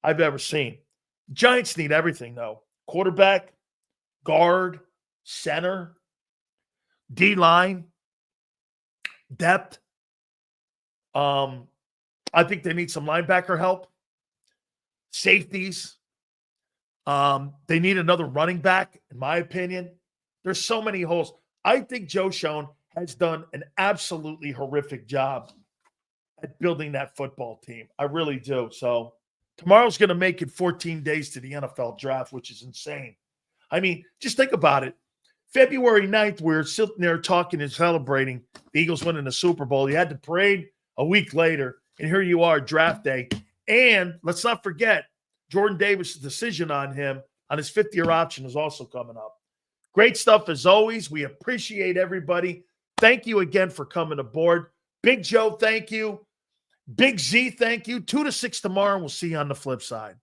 I've ever seen. Giants need everything, though. Quarterback, guard, center, D-line, depth. I think they need some linebacker help. Safeties. They need another running back, in my opinion. There's so many holes. I think Joe Schoen has done an absolutely horrific job at building that football team. I really do. So tomorrow's going to make it 14 days to the NFL draft, which is insane. I mean, just think about it. February 9th, we were sitting there talking and celebrating the Eagles winning the Super Bowl. You had the parade a week later, and here you are, draft day. And let's not forget, Jordan Davis' decision on him on his fifth-year option is also coming up. Great stuff as always. We appreciate everybody. Thank you again for coming aboard. Big Joe, thank you. Big Z, thank you. 2 to 6 tomorrow. We'll see you on the flip side.